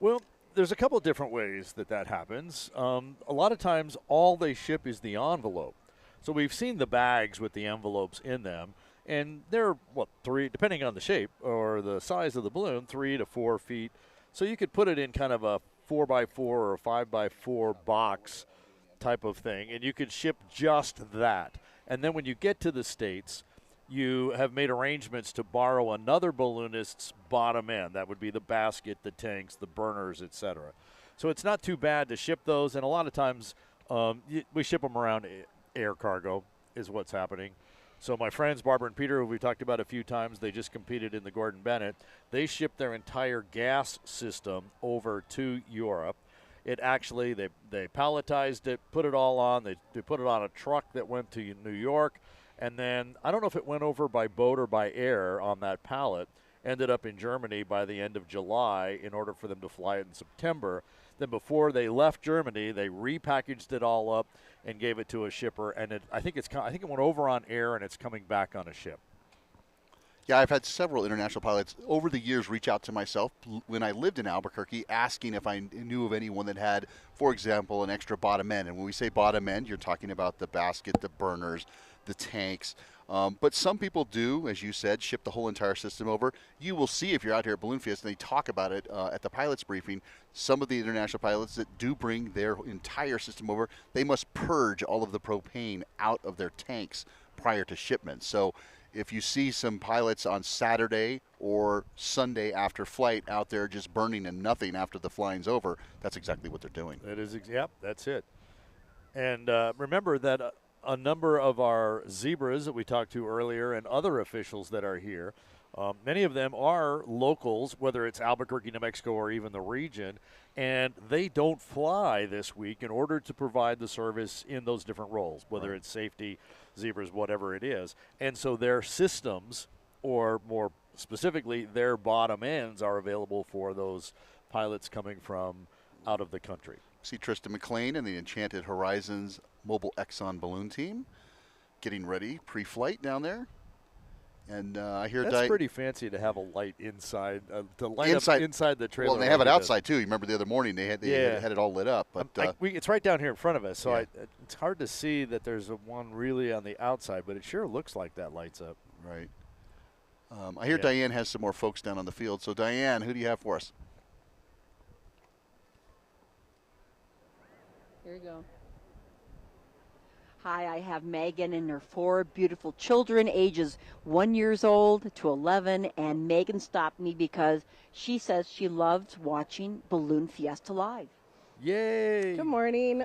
Well, there's a couple of different ways that happens. A lot of times all they ship is the envelope. So we've seen the bags with the envelopes in them, and they're, three, depending on the shape or the size of the balloon, 3 to 4 feet. So you could put it in kind of a 4x4 or a 5x4 box type of thing, and you could ship just that. And then when you get to the States, you have made arrangements to borrow another balloonist's bottom end. That would be the basket, the tanks, the burners, etc. So it's not too bad to ship those, and a lot of times we ship them around air cargo is what's happening. So my friends, Barbara and Peter, who we've talked about a few times, they just competed in the Gordon Bennett. They shipped their entire gas system over to Europe. It actually, they palletized it, put it all on. They put it on a truck that went to New York. And then, I don't know if it went over by boat or by air on that pallet, ended up in Germany by the end of July in order for them to fly it in September. Then before they left Germany, they repackaged it all up and gave it to a shipper. And I think it went over on air, and it's coming back on a ship. Yeah, I've had several international pilots over the years reach out to myself when I lived in Albuquerque, asking if I knew of anyone that had, for example, an extra bottom end. And when we say bottom end, you're talking about the basket, the burners, the tanks. But some people do, as you said, ship the whole entire system over. You will see if you're out here at Balloon Fiesta, and they talk about it at the pilots briefing. Some of the international pilots that do bring their entire system over, they must purge all of the propane out of their tanks prior to shipment. So if you see some pilots on Saturday or Sunday after flight out there just burning and nothing after the flying's over, that's exactly what they're doing. That is, yep, that's it. And remember that a number of our zebras that we talked to earlier and other officials that are here, many of them are locals, whether it's Albuquerque, New Mexico, or even the region, and they don't fly this week in order to provide the service in those different roles, whether it's safety, zebras, whatever it is. And so their systems, or more specifically, their bottom ends are available for those pilots coming from out of the country. See Tristan McLean and the Enchanted Horizons Mobile Exxon balloon team getting ready pre-flight down there. And I hear that's pretty fancy to have a light inside, to light inside, up inside the trailer. Well, they have it outside too. You remember the other morning they had it all lit up. But it's right down here in front of us, so it's hard to see that there's one really on the outside, but it sure looks like that lights up. Right. I hear Diane has some more folks down on the field. So Diane, who do you have for us? Here you go. Hi, I have Megan and her 4 beautiful children, ages 1 year old to 11, and Megan stopped me because she says she loves watching Balloon Fiesta live. Yay! Good morning.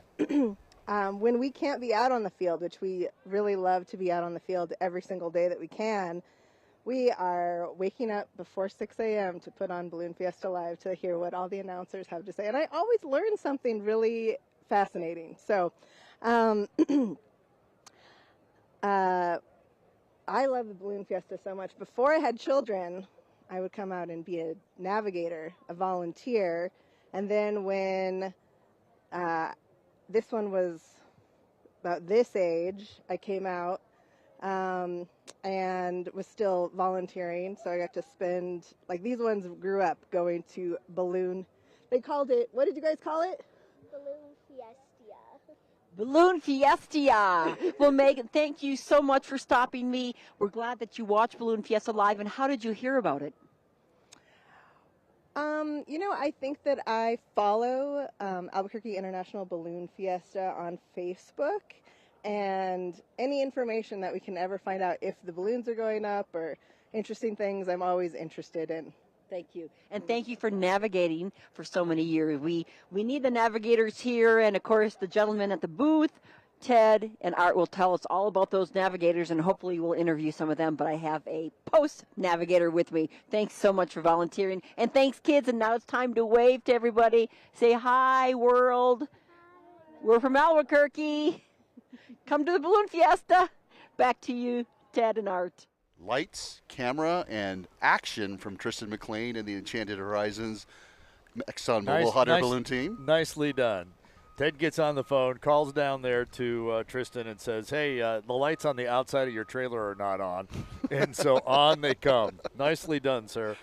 When we can't be out on the field, which we really love to be out on the field every single day that we can, we are waking up before 6 a.m. to put on Balloon Fiesta Live to hear what all the announcers have to say. And I always learn something really fascinating. So I love the Balloon Fiesta so much. Before I had children, I would come out and be a navigator, a volunteer. And then when this one was about this age, I came out and was still volunteering. So I got to spend, like these ones grew up going to balloon. They called it, what did you guys call it? Balloon Fiesta. Balloon Fiesta. Well, Megan, thank you so much for stopping me. We're glad that you watched Balloon Fiesta live. And how did you hear about it? I think that I follow Albuquerque International Balloon Fiesta on Facebook, and any information that we can ever find out if the balloons are going up or interesting things, I'm always interested in. Thank you. And thank you for navigating for so many years. We need the navigators here, and of course the gentleman at the booth, Ted and Art, will tell us all about those navigators, and hopefully we'll interview some of them. But I have a post navigator with me. Thanks so much for volunteering. And thanks, kids. And now it's time to wave to everybody. Say hi, world. We're from Albuquerque. Come to the Balloon Fiesta. Back to you, Ted and Art. Lights, camera, and action from Tristan McLean and the Enchanted Horizons ExxonMobil hot air balloon team. Nicely done. Ted gets on the phone, calls down there to Tristan and says, hey, the lights on the outside of your trailer are not on. And so on they come. Nicely done, sir.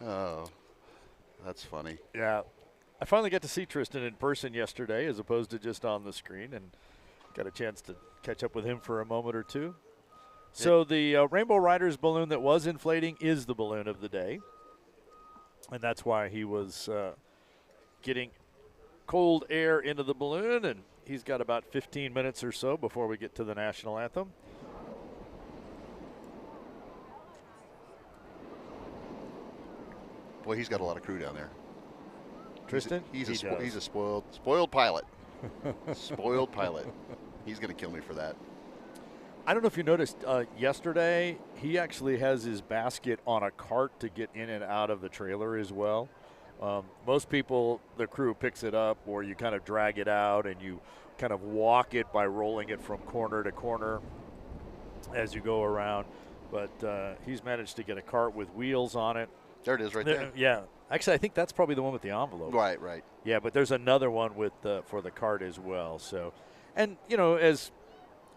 Oh, that's funny. Yeah. I finally got to see Tristan in person yesterday as opposed to just on the screen, and got a chance to catch up with him for a moment or two. So the Rainbow Riders balloon that was inflating is the balloon of the day, and that's why he was getting cold air into the balloon, and he's got about 15 minutes or so before we get to the national anthem. Boy, he's got a lot of crew down there. Tristan? He's a spoiled pilot. Spoiled pilot. He's going to kill me for that. I don't know if you noticed yesterday, he actually has his basket on a cart to get in and out of the trailer as well. Most people, the crew picks it up, or you kind of drag it out and you kind of walk it by rolling it from corner to corner as you go around. But he's managed to get a cart with wheels on it. There it is right there. Yeah. Actually, I think that's probably the one with the envelope. Right. Yeah, but there's another one with for the cart as well. So, and, as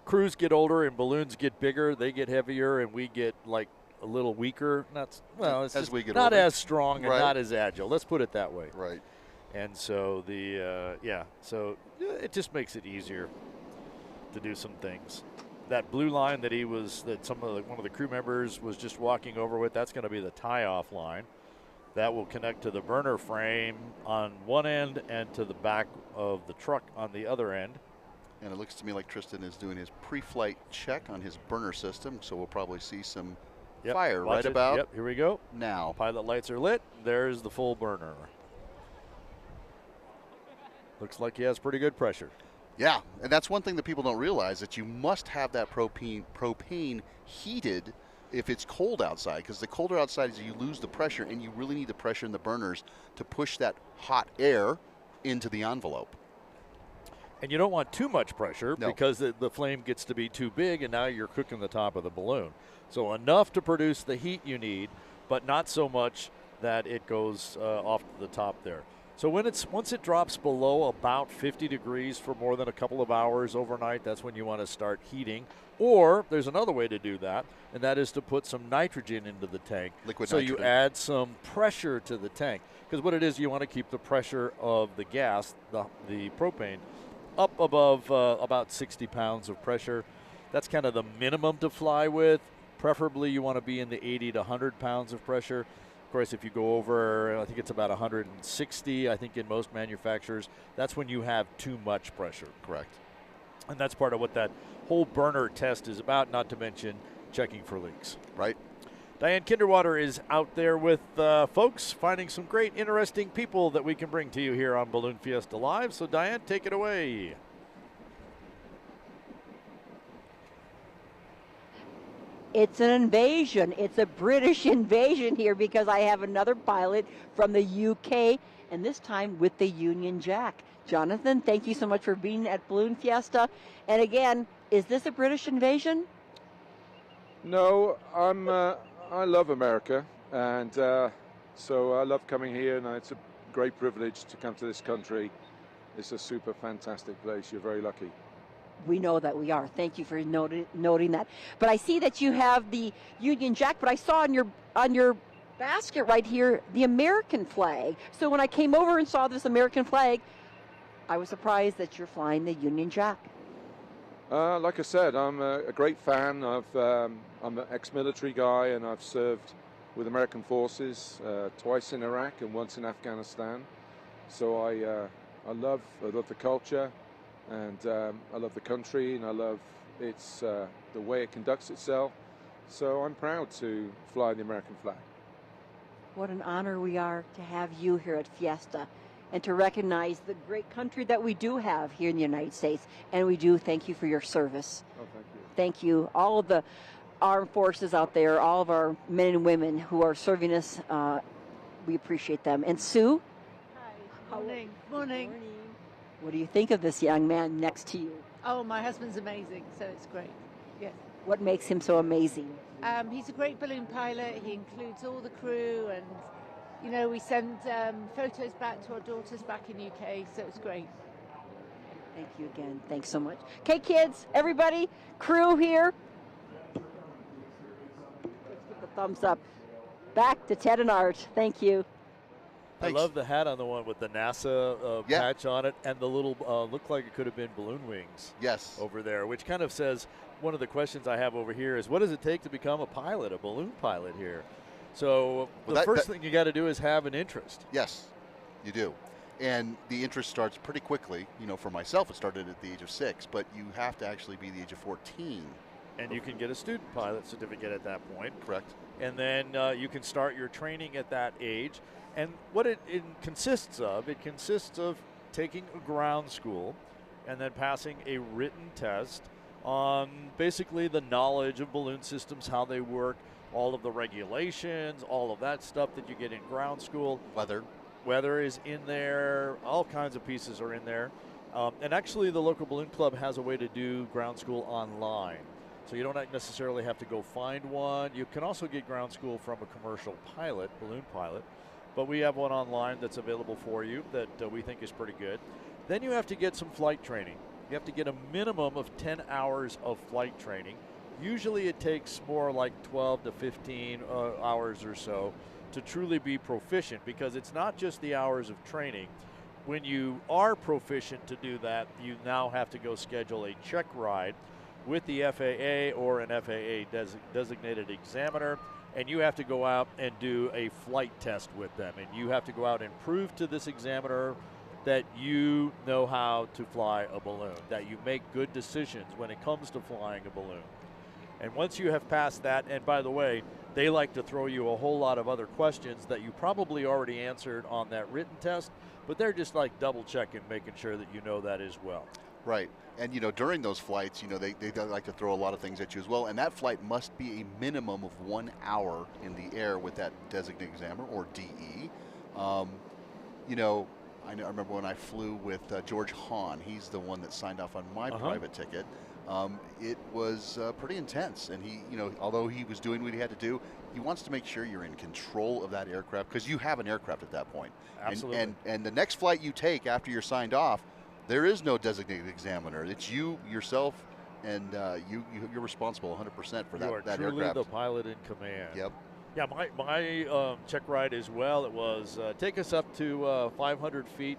crews get older and balloons get bigger, they get heavier, and we get like a little weaker. It's as we get not older. As strong and not as agile. Let's put it that way. Right. And so so it just makes it easier to do some things. That blue line that one of the crew members was just walking over with, that's going to be the tie-off line. That will connect to the burner frame on one end and to the back of the truck on the other end. And it looks to me like Tristan is doing his pre-flight check on his burner system, so we'll probably see some fire right about Yep, here we go. Now. Pilot lights are lit. There's the full burner. Looks like he has pretty good pressure. Yeah, and that's one thing that people don't realize, that you must have that propane heated if it's cold outside, because the colder outside is you lose the pressure, and you really need the pressure in the burners to push that hot air into the envelope. And you don't want too much pressure because the flame gets to be too big, and now you're cooking the top of the balloon. So enough to produce the heat you need, but not so much that it goes off to the top there. So once it drops below about 50 degrees for more than a couple of hours overnight, that's when you want to start heating. Or there's another way to do that, and that is to put some nitrogen into the tank. Liquid nitrogen. You add some pressure to the tank. Because what it is, you want to keep the pressure of the gas, the propane, up above about 60 pounds of pressure. That's kind of the minimum to fly with. Preferably you want to be in the 80 to 100 pounds of pressure. Of course, if you go over, I think it's about 160, I think in most manufacturers, that's when you have too much pressure. Correct. And that's part of what that whole burner test is about, not to mention checking for leaks. Right. Diane Kinderwater is out there with folks, finding some great, interesting people that we can bring to you here on Balloon Fiesta Live. So, Diane, take it away. It's an invasion. It's a British invasion here, because I have another pilot from the UK, and this time with the Union Jack. Jonathan, thank you so much for being at Balloon Fiesta. And again, is this a British invasion? No, I love America, and so I love coming here, and it's a great privilege to come to this country. It's a super fantastic place. You're very lucky. We know that we are. Thank you for noting that. But I see that you have the Union Jack, but I saw on your basket right here the American flag. So when I came over and saw this American flag, I was surprised that you're flying the Union Jack. Like I said, I'm a great fan. I'm an ex-military guy, and I've served with American forces, twice in Iraq and once in Afghanistan. So I love the culture, and I love the country, and I love the way it conducts itself. So I'm proud to fly the American flag. What an honor we are to have you here at Fiesta and to recognize the great country that we do have here in the United States. And we do thank you for your service. Oh, thank you. Thank you. All of the armed forces out there, all of our men and women who are serving us, we appreciate them. And Sue? Hi. Morning. Morning. What do you think of this young man next to you? Oh, my husband's amazing, so it's great. Yes. What makes him so amazing? He's a great balloon pilot. He includes all the crew, and you know, we send photos back to our daughters back in UK, so it's great. Thank you again. Thanks so much. Okay, kids, everybody, crew here. Let's give the thumbs up. Back to Ted and Art. Thank you. I love the hat on the one with the NASA patch on it and the little, looked like it could have been balloon wings. Yes. Over there, which kind of says, one of the questions I have over here is, what does it take to become a pilot, a balloon pilot here? So the first thing you got to do is have an interest. Yes, you do. And the interest starts pretty quickly. You know, for myself, it started at the age of 6, but you have to actually be the age of 14. And you can get a student pilot certificate at that point. Correct. And then you can start your training at that age. And what it consists of taking a ground school and then passing a written test on basically the knowledge of balloon systems, how they work, all of the regulations, all of that stuff that you get in ground school. Weather is in there. All kinds of pieces are in there. And actually, the local balloon club has a way to do ground school online. So you don't necessarily have to go find one. You can also get ground school from a commercial pilot, balloon pilot. But we have one online that's available for you that we think is pretty good. Then you have to get some flight training. You have to get a minimum of 10 hours of flight training. Usually it takes more like 12 to 15 hours or so to truly be proficient, because it's not just the hours of training. When you are proficient to do that, you now have to go schedule a check ride with the FAA or an FAA designated examiner, and you have to go out and do a flight test with them. And you have to go out and prove to this examiner that you know how to fly a balloon, that you make good decisions when it comes to flying a balloon. And once you have passed that, and by the way, they like to throw you a whole lot of other questions that you probably already answered on that written test, but they're just like double checking, making sure that you know that as well. Right. And, you know, during those flights, you know, they like to throw a lot of things at you as well. And that flight must be a minimum of 1 hour in the air with that designated examiner, or DE. You know, I remember when I flew with George Hahn. He's the one that signed off on my private ticket. It was pretty intense. And he, you know, although he was doing what he had to do, he wants to make sure you're in control of that aircraft, because you have an aircraft at that point. Absolutely. And the next flight you take after you're signed off, there is no designated examiner. It's you, yourself, and you're responsible 100% for that You are that truly aircraft. the pilot in command. Yep. Yeah, my check ride as well, it was take us up to 500 feet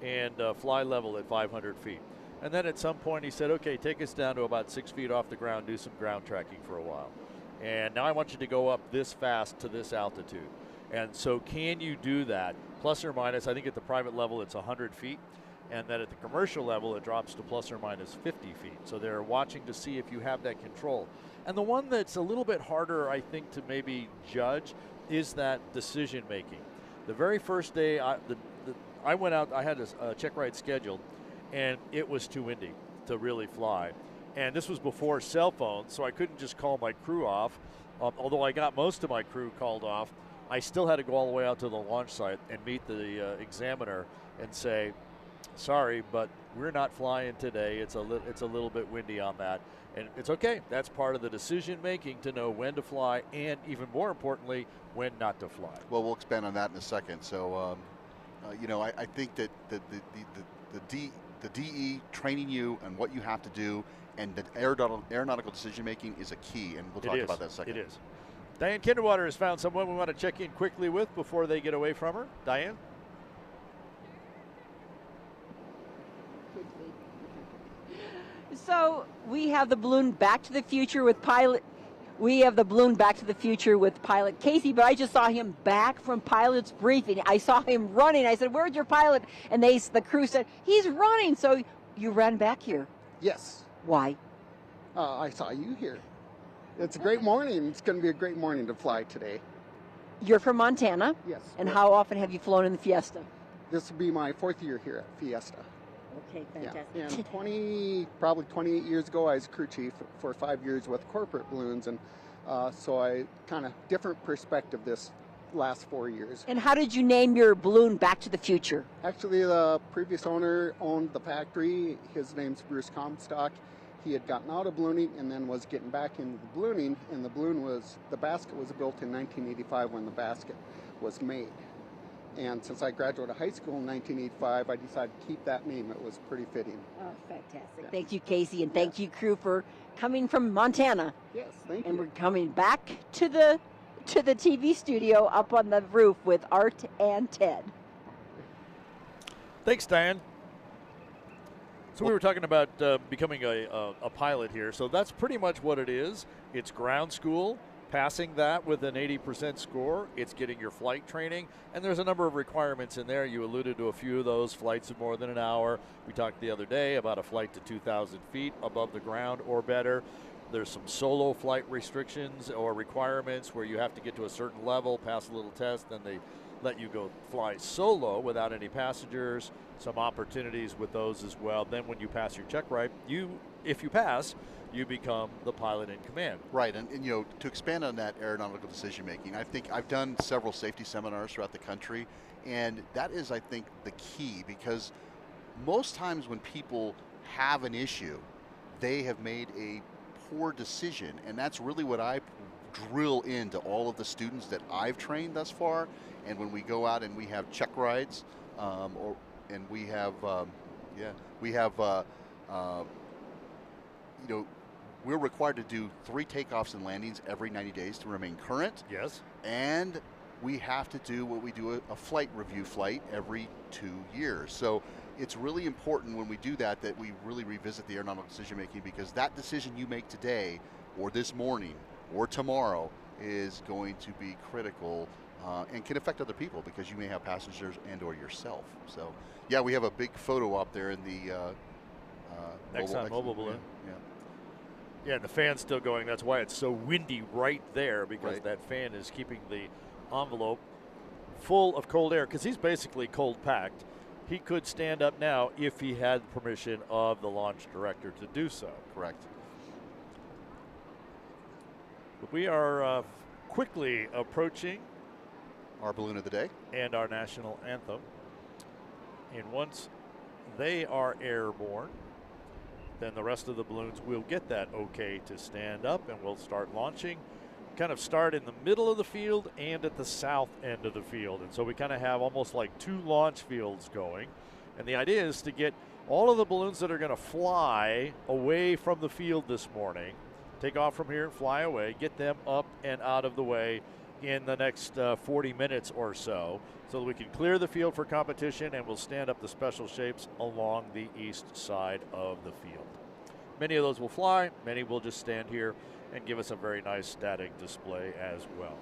and fly level at 500 feet. And then at some point he said, okay, take us down to about 6 feet off the ground, do some ground tracking for a while. And now I want you to go up this fast to this altitude. And so can you do that? Plus or minus, I think at the private level it's 100 feet. And then at the commercial level, it drops to plus or minus 50 feet. So they're watching to see if you have that control. And the one that's a little bit harder, I think, to maybe judge is that decision making. The very first day I went out, I had a check ride scheduled, and it was too windy to really fly. And this was before cell phones, so I couldn't just call my crew off. Although I got most of my crew called off, I still had to go all the way out to the launch site and meet the examiner and say, sorry, but we're not flying today. It's a little bit windy on that. And it's okay. That's part of the decision making, to know when to fly, and even more importantly, when not to fly. Well, we'll expand on that in a second. So, you know, I think that the DE training you and what you have to do, and the aeronautical decision making is a key, and we'll talk about that in a second. It is. Diane Kinderwater has found someone we want to check in quickly with before they get away from her. Diane? So we have the balloon Back to the Future with pilot We have the balloon Back to the Future with pilot Casey, but I just saw him back from pilot's briefing. I saw him running. I said, "Where's your pilot?" And the crew said, "He's running." So you ran back here. Yes. Why? I saw you here. It's a great morning. It's going to be a great morning to fly today. You're from Montana? Yes. And how often have you flown in the Fiesta? This will be my 4th year here at Fiesta. Okay, fantastic. Yeah. And probably 28 years ago, I was crew chief for 5 years with corporate balloons, and so I kind of different perspective this last 4 years. And how did you name your balloon Back to the Future? Actually, the previous owner owned the factory. His name's Bruce Comstock. He had gotten out of ballooning and then was getting back into the ballooning, and the basket was built in 1985 when the basket was made. And since I graduated high school in 1985, I decided to keep that name. It was pretty fitting. Oh, fantastic. Yeah. Thank you, Casey, and thank you, crew, for coming from Montana. Yes, thank you. And we're coming back to the TV studio up on the roof with Art and Ted. Thanks, Diane. So we were talking about becoming a pilot here. So that's pretty much what it is. It's ground school, passing that with an 80% score. It's getting your flight training. And there's a number of requirements in there. You alluded to a few of those, flights of more than an hour. We talked the other day about a flight to 2,000 feet above the ground or better. There's some solo flight restrictions or requirements where you have to get to a certain level, pass a little test, then they let you go fly solo without any passengers. Some opportunities with those as well. Then when you pass your check ride, if you pass, you become the pilot in command. Right, and to expand on that aeronautical decision making, I think I've done several safety seminars throughout the country, and that is, I think, the key, because most times when people have an issue, they have made a poor decision, and that's really what I drill into all of the students that I've trained thus far. And when we go out and we have check rides, we're required to do 3 takeoffs and landings every 90 days to remain current. Yes. And we have to do what we do a flight review flight every 2 years. So it's really important when we do that we really revisit the aeronautical decision making, because that decision you make today or this morning or tomorrow is going to be critical and can affect other people, because you may have passengers and or yourself. So yeah, we have a big photo up there in the Exxon Mobil balloon. Yeah, and the fan's still going. That's why it's so windy right there, because that fan is keeping the envelope full of cold air, because he's basically cold packed. He could stand up now if he had permission of the launch director to do so. Correct. But we are quickly approaching our balloon of the day and our national anthem. And once they are airborne, then the rest of the balloons will get that okay to stand up, and we'll start launching. Kind of start in the middle of the field and at the south end of the field. And so we kind of have almost like 2 launch fields going. And the idea is to get all of the balloons that are going to fly away from the field this morning, take off from here and fly away, get them up and out of the way in the next 40 minutes or so that we can clear the field for competition, and we'll stand up the special shapes along the east side of the field. Many of those will fly, many will just stand here and give us a very nice static display as well.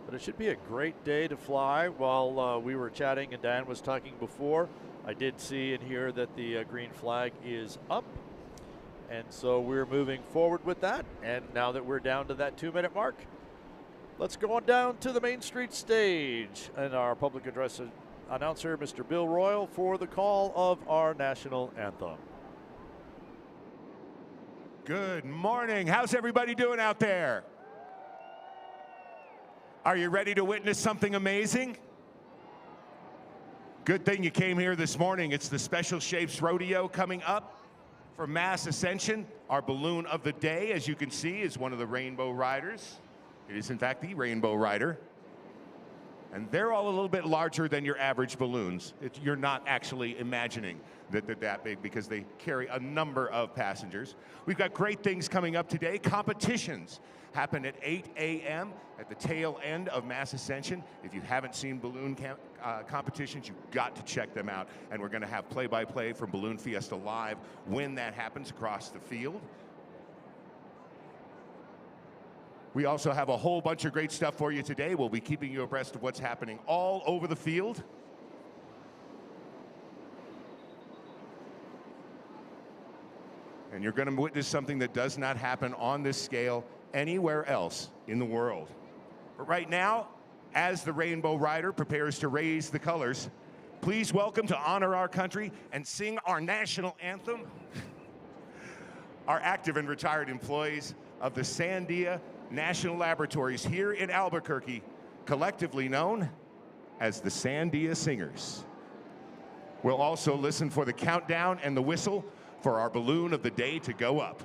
But it should be a great day to fly. While we were chatting and Dan was talking before, I did see and hear that the green flag is up. And so we're moving forward with that. And now that we're down to that 2-minute mark, let's go on down to the Main Street stage. And our public address announcer, Mr. Bill Royal, for the call of our national anthem. Good morning. How's everybody doing out there? Are you ready to witness something amazing? Good thing you came here this morning. It's the Special Shapes Rodeo coming up for Mass Ascension. Our balloon of the day, as you can see, is one of the Rainbow Riders. It is, in fact, the Rainbow Rider. And they're all a little bit larger than your average balloons. You're not actually imagining that they're that big because they carry a number of passengers. We've got great things coming up today. Competitions happen at 8 a.m. at the tail end of Mass Ascension. If you haven't seen balloon competitions, you've got to check them out. And we're going to have play-by-play from Balloon Fiesta Live when that happens across the field. We also have a whole bunch of great stuff for you today. We'll be keeping you abreast of what's happening all over the field. And you're going to witness something that does not happen on this scale anywhere else in the world. But right now, as the Rainbow Rider prepares to raise the colors, please welcome to honor our country and sing our national anthem, our active and retired employees of the Sandia National Laboratories here in Albuquerque, collectively known as the Sandia Singers. We'll also listen for the countdown and the whistle for our balloon of the day to go up.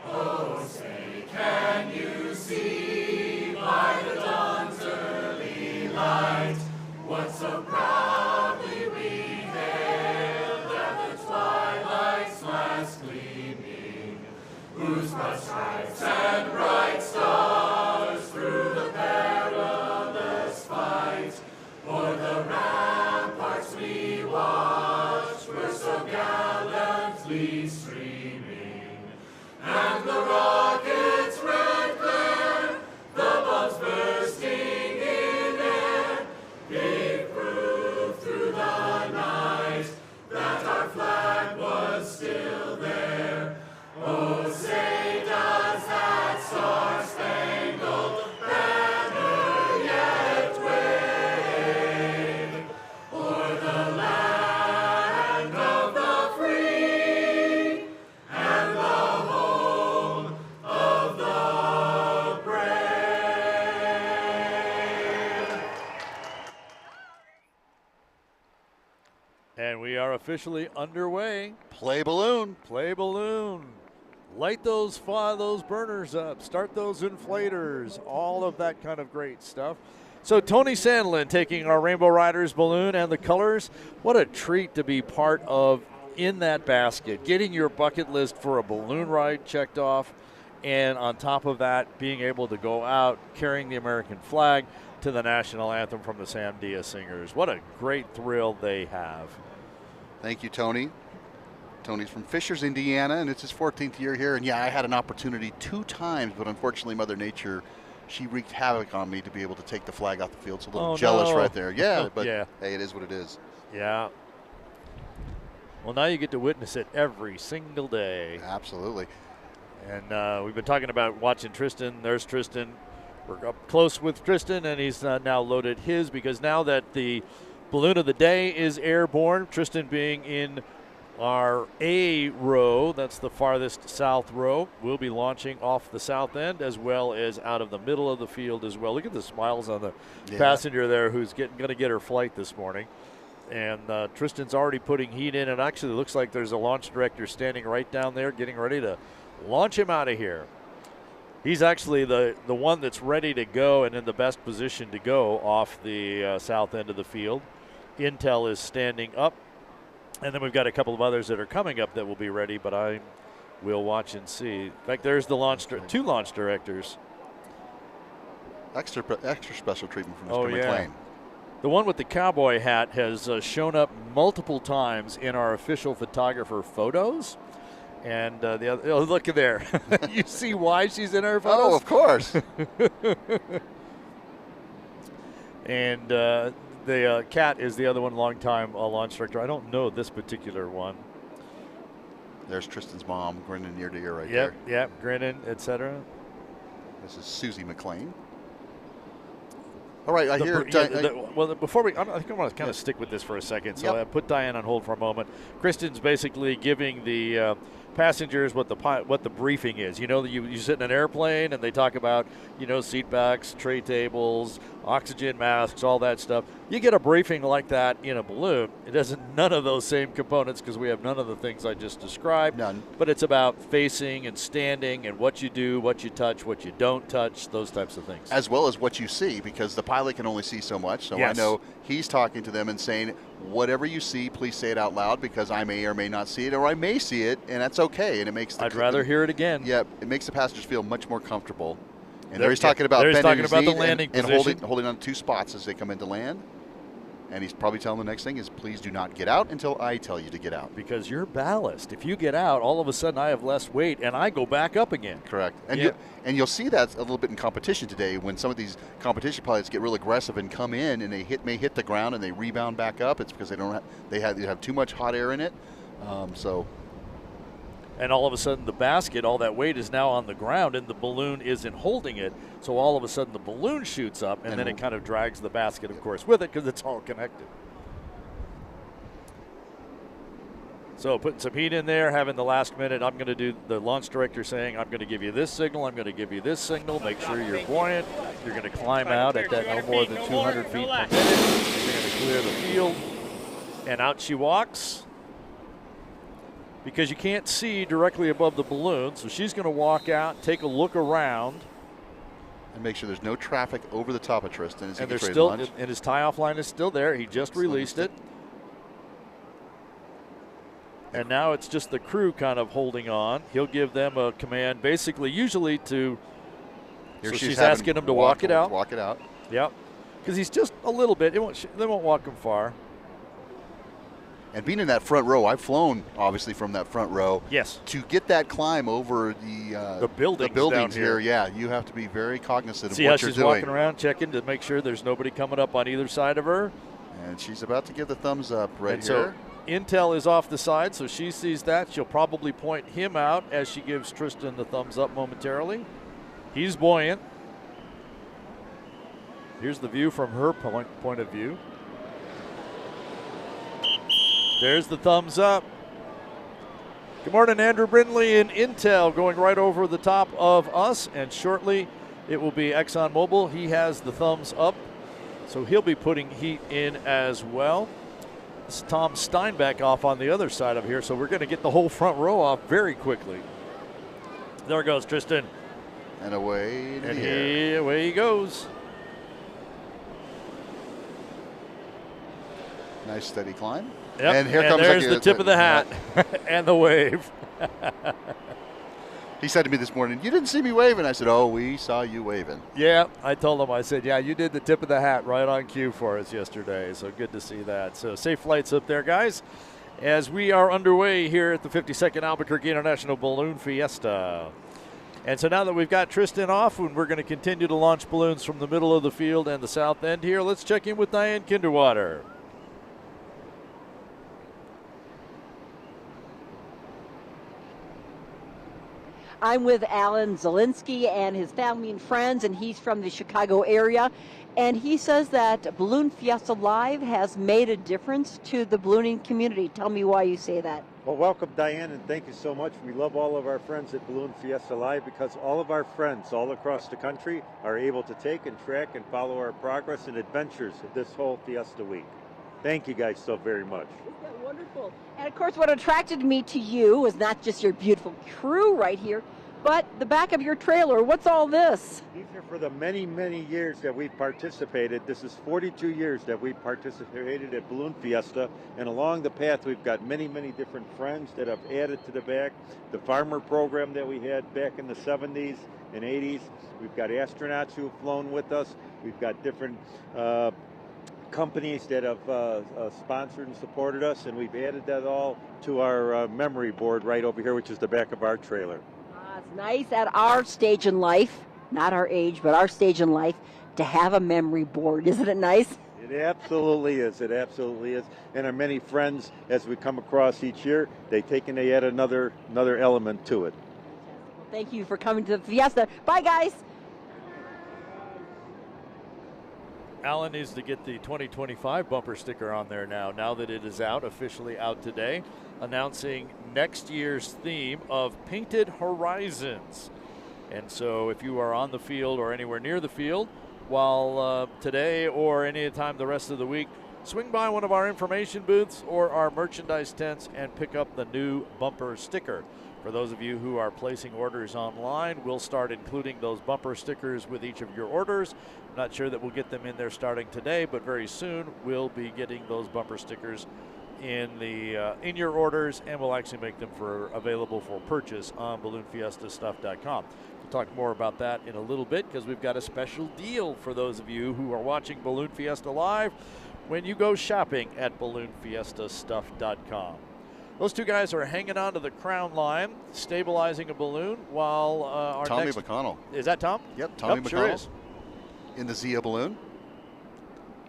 Oh, say, can you see by the dawn's early light what so proudly we hailed at the twilight's last gleaming, whose broad stripes and bright stars through the perilous fight o'er the ramparts we watched were so gallantly streaming, and the rockets' red glare, the bombs bursting in air, gave proof through the night that our flag was still there. Oh, say does that star-spangled banner yet wave o'er the land of the free and the home of the brave? And we are officially underway. Play balloon. Play balloon. Light those burners up. Start those inflators. All of that kind of great stuff. So Tony Sandlin taking our Rainbow Riders balloon and the colors. What a treat to be part of in that basket. Getting your bucket list for a balloon ride checked off. And on top of that, being able to go out carrying the American flag to the national anthem from the Sandia Singers. What a great thrill they have. Thank you, Tony. Tony's from Fishers, Indiana, and it's his 14th year here. And yeah, I had an opportunity 2 times, but unfortunately Mother Nature, she wreaked havoc on me to be able to take the flag off the field. So a little jealous right there. Yeah, but yeah. Hey, it is what it is. Yeah. Well, now you get to witness it every single day. Absolutely. And we've been talking about watching Tristan. There's Tristan. We're up close with Tristan, and he's now loaded his, because now that the balloon of the day is airborne, Tristan being in our A row, that's the farthest south row, will be launching off the south end as well as out of the middle of the field as well. Look at the smiles on the passenger there who's going to get her flight this morning. And Tristan's already putting heat in. It actually looks like there's a launch director standing right down there getting ready to launch him out of here. He's actually the one that's ready to go and in the best position to go off the south end of the field. Intel is standing up. And then we've got a couple of others that are coming up that will be ready, but I will watch and see. In fact, there's the two launch directors. Extra special treatment from Mr. McLean. The one with the cowboy hat has shown up multiple times in our official photographer photos. And the other, oh, look at there. You see why she's in our photos? Oh, of course. And the cat is the other one, longtime launch director. I don't know this particular one. There's Tristan's mom grinning ear to ear right there. Yep, grinning, etc. This is Susie McLean. All right, I hear. Before we, I think I want to kind of stick with this for a second. So I put Diane on hold for a moment. Kristen's basically giving the passengers what the briefing is. You know, you sit in an airplane and they talk about, you know, seat backs, tray tables, oxygen masks, all that stuff. You get a briefing like that in a balloon. It doesn't none of those same components because we have none of the things I just described. None. But it's about facing and standing and what you do, what you touch, what you don't touch, those types of things. As well as what you see, because the pilot can only see so much. So Yes. I know he's talking to them and saying, whatever you see, please say it out loud, because I may or may not see it, or I may see it, and that's okay. And it makes I'd rather hear it again. Yeah, it makes the passengers feel much more comfortable. And There he's talking about there he's bending talking his about the knee landing and position. holding on to 2 spots as they come into land. And he's probably telling the next thing is, please do not get out until I tell you to get out. Because you're ballast. If you get out, all of a sudden I have less weight and I go back up again. Correct. And Yeah. you'll see that a little bit in competition today when some of these competition pilots get real aggressive and come in and they may hit the ground and they rebound back up. It's because they have too much hot air in it. And all of a sudden the basket, all that weight is now on the ground and the balloon isn't holding it. So all of a sudden the balloon shoots up and then it kind of drags the basket, of course, with it because it's all connected. So putting some heat in there, having the last minute, I'm going to do the launch director saying, I'm going to give you this signal, I'm going to give you this signal, make sure you're buoyant. You're going to climb out at that no more than 200 feet per minute. You're going to clear the field. And out she walks. Because you can't see directly above the balloon, so she's going to walk out, take a look around. And make sure there's no traffic over the top of Tristan. And there's still, and his tie-off line is still there. He just released it. And now it's just the crew kind of holding on. He'll give them a command, basically, usually to. Here so she's asking him to walk it out. Walk it out. Yep. Because he's just a little bit. They won't walk him far. And being in that front row, I've flown obviously from that front row. Yes. To get that climb over the buildings here, yeah, you have to be very cognizant of what you're doing. See how she's walking around, checking to make sure there's nobody coming up on either side of her. And she's about to give the thumbs up right and here. So Intel is off the side, so she sees that. She'll probably point him out as she gives Tristan the thumbs up momentarily. He's buoyant. Here's the view from her point of view. There's the thumbs up. Good morning, Andrew Brindley and Intel going right over the top of us, and shortly it will be ExxonMobil. He has the thumbs up, so he'll be putting heat in as well. This is Tom Steinbeck off on the other side of here, so we're going to get the whole front row off very quickly. There goes Tristan. And away to and the air. Away he goes. Nice steady climb. Yep. And here comes there's the tip of the hat and the wave. He said to me this morning, "You didn't see me waving." I said, "Oh, we saw you waving." Yeah, I told him, I said, yeah, you did the tip of the hat right on cue for us yesterday. So good to see that. So safe flights up there, guys, as we are underway here at the 52nd Albuquerque International Balloon Fiesta. And so now that we've got Tristan off, and we're going to continue to launch balloons from the middle of the field and the south end here, let's check in with Diane Kinderwater. I'm with Alan Zielinski and his family and friends, and he's from the Chicago area. And he says that Balloon Fiesta Live has made a difference to the ballooning community. Tell me why you say that. Well, welcome, Diane, and thank you so much. We love all of our friends at Balloon Fiesta Live because all of our friends all across the country are able to take and track and follow our progress and adventures this whole Fiesta week. Thank you guys so very much. Isn't that wonderful? And of course, what attracted me to you was not just your beautiful crew right here, but the back of your trailer. What's all this? These are for the many, many years that we've participated. This is 42 years that we've participated at Balloon Fiesta, and along the path we've got many, many different friends that have added to the back. The farmer program that we had back in the 70s and 80s. We've got astronauts who have flown with us. We've got different companies that have sponsored and supported us, and we've added that all to our memory board right over here, which is the back of our trailer. It's nice at our stage in life, not our age, but our stage in life, to have a memory board. Isn't it nice? It absolutely is. It absolutely is. And our many friends, as we come across each year, they take and they add another element to it. Well, thank you for coming to the Fiesta. Bye, guys. Alan needs to get the 2025 bumper sticker on there now that it is out, officially out today, announcing next year's theme of Painted Horizons. And so if you are on the field or anywhere near the field, while today or any time the rest of the week, swing by one of our information booths or our merchandise tents and pick up the new bumper sticker. For those of you who are placing orders online, we'll start including those bumper stickers with each of your orders. I'm not sure that we'll get them in there starting today, but very soon we'll be getting those bumper stickers in your orders, and we'll actually make them available for purchase on balloonfiestastuff.com. We'll talk more about that in a little bit because we've got a special deal for those of you who are watching Balloon Fiesta live when you go shopping at balloonfiestastuff.com. Those two guys are hanging onto the crown line, stabilizing a balloon while our Tommy McConnell. Is that Tom? Yep, Tommy McConnell. Sure is. In the Zia balloon.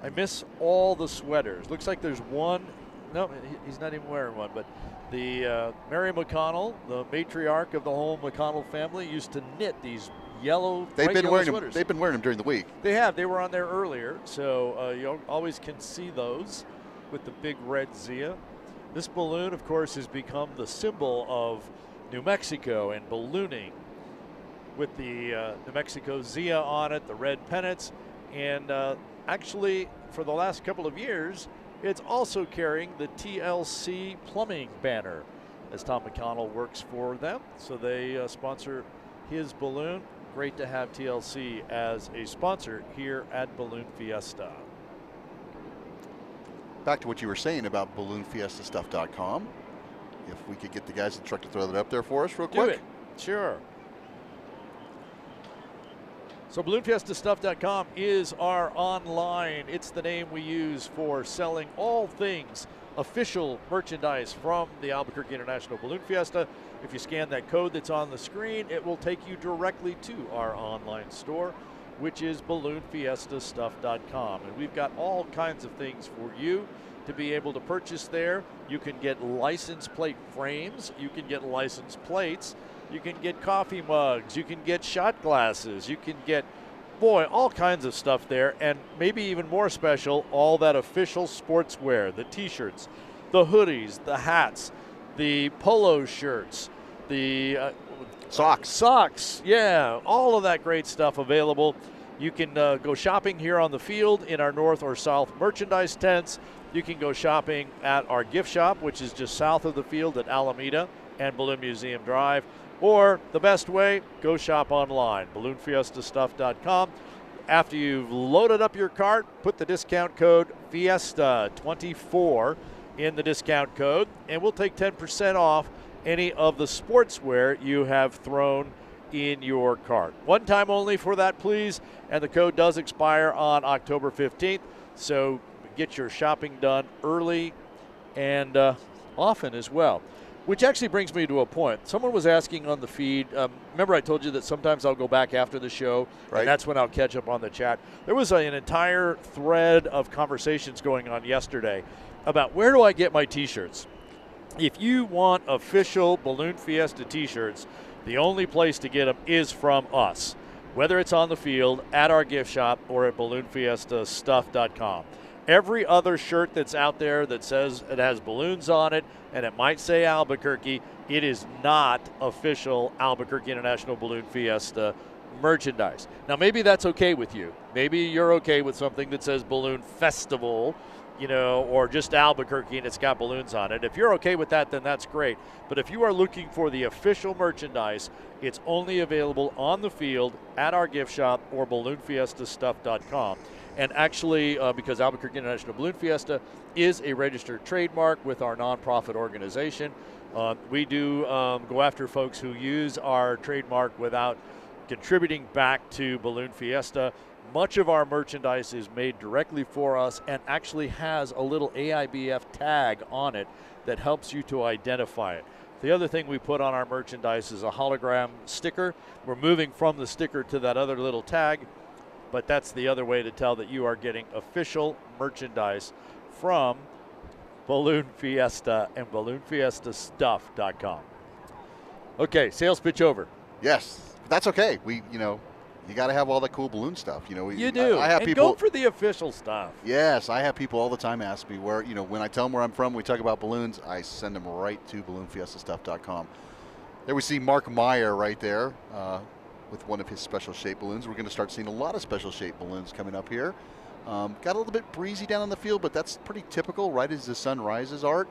I miss all the sweaters. Looks like there's one. No, he's not even wearing one, but the Mary McConnell, the matriarch of the whole McConnell family, used to knit these They've been wearing sweaters. They've been wearing them during the week. They have. They were on there earlier, so you always can see those with the big red Zia. This balloon, of course, has become the symbol of New Mexico and ballooning with the New Mexico Zia on it, the red pennants, and actually for the last couple of years, it's also carrying the TLC plumbing banner as Tom McConnell works for them. So they sponsor his balloon. Great to have TLC as a sponsor here at Balloon Fiesta. Back to what you were saying about balloonfiestastuff.com. If we could get the guys in the truck to throw that up there for us real quick. Do it. Sure. So balloonfiestastuff.com is our online. It's the name we use for selling all things official merchandise from the Albuquerque International Balloon Fiesta. If you scan that code that's on the screen, it will take you directly to our online store, which is balloonfiestastuff.com. And we've got all kinds of things for you to be able to purchase there. You can get license plate frames. You can get license plates. You can get coffee mugs. You can get shot glasses. You can get, all kinds of stuff there. And maybe even more special, all that official sportswear, the T-shirts, the hoodies, the hats, the polo shirts, the Socks, yeah, all of that great stuff available. You can go shopping here on the field in our north or south merchandise tents. You can go shopping at our gift shop, which is just south of the field at Alameda and Balloon Museum Drive. Or the best way, go shop online, balloonfiestastuff.com. After you've loaded up your cart, put the discount code FIESTA24 in the discount code, and we'll take 10% off any of the sportswear you have thrown in your cart. One time only for that, please, and the code does expire on October 15th, so get your shopping done early and often as well. Which actually brings me to a point. Someone was asking on the feed, remember I told you that sometimes I'll go back after the show, right, and that's when I'll catch up on the chat. There was an entire thread of conversations going on yesterday about where do I get my T-shirts. If you want official Balloon Fiesta T-shirts, the only place to get them is from us, whether it's on the field, at our gift shop, or at balloonfiestastuff.com. Every other shirt that's out there that says it has balloons on it and it might say Albuquerque, it is not official Albuquerque International Balloon Fiesta merchandise. Now, maybe that's okay with you. Maybe you're okay with something that says Balloon Festival, or just Albuquerque and it's got balloons on it. If you're okay with that, then that's great. But if you are looking for the official merchandise, it's only available on the field, at our gift shop, or balloonfiestastuff.com. And actually, because Albuquerque International Balloon Fiesta is a registered trademark with our nonprofit organization, we do go after folks who use our trademark without contributing back to Balloon Fiesta. Much of our merchandise is made directly for us and actually has a little AIBF tag on it that helps you to identify it. The other thing we put on our merchandise is a hologram sticker. We're moving from the sticker to that other little tag, but that's the other way to tell that you are getting official merchandise from Balloon Fiesta and balloonfiestastuff.com. Okay, sales pitch over. Yes, that's okay. You got to have all that cool balloon stuff. You know, You do. I have and people go for the official stuff. Yes, I have people all the time ask me where, you know, when I tell them where I'm from, we talk about balloons, I send them right to balloonfiestastuff.com. There we see Mark Meyer right there with one of his special shape balloons. We're going to start seeing a lot of special shape balloons coming up here. Got a little bit breezy down on the field, but that's pretty typical right as the sun rises, Art.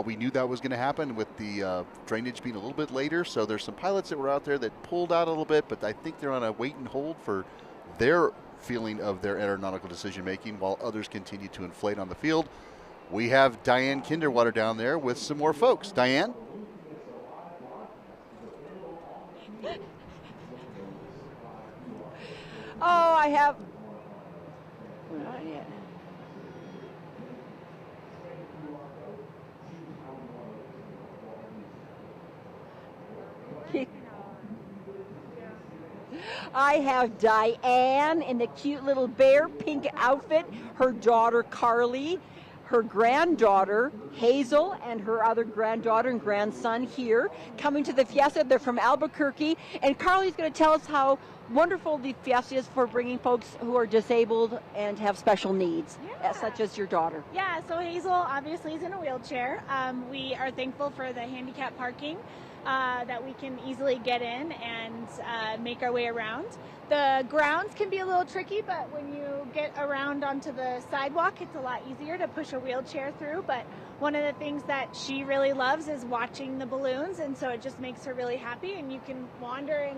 We knew that was going to happen with the drainage being a little bit later, so there's some pilots that were out there that pulled out a little bit, but I think they're on a wait and hold for their feeling of their aeronautical decision making while others continue to inflate on the field. We have Diane Kinderwater down there with some more folks. Diane? Oh, I have. Not yet. I have Diane in the cute little bear pink outfit, her daughter Carly, her granddaughter Hazel, and her other granddaughter and grandson here coming to the Fiesta. They're from Albuquerque, and Carly's going to tell us how wonderful the Fiesta is for bringing folks who are disabled and have special needs, such as your daughter. Yeah, so Hazel obviously is in a wheelchair. We are thankful for the handicap parking that we can easily get in and make our way around. The grounds can be a little tricky, but when you get around onto the sidewalk, it's a lot easier to push a wheelchair through. But one of the things that she really loves is watching the balloons, and so it just makes her really happy, and you can wander and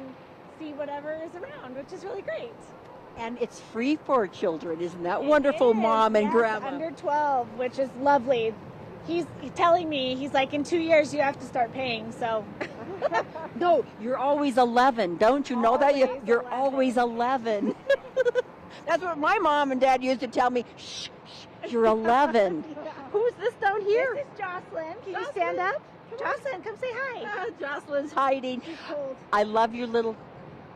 see whatever is around, which is really great. And it's free for children, isn't that wonderful, Mom and Grandma? Under 12, which is lovely. He's telling me, he's like, in 2 years you have to start paying, so. No, you're always 11. Don't you know that? You're always 11. That's what my mom and dad used to tell me. Shh, shh, you're 11. Who's this down here? This is Jocelyn. Can you stand up? Jocelyn, come say hi. Jocelyn's hiding. I love your little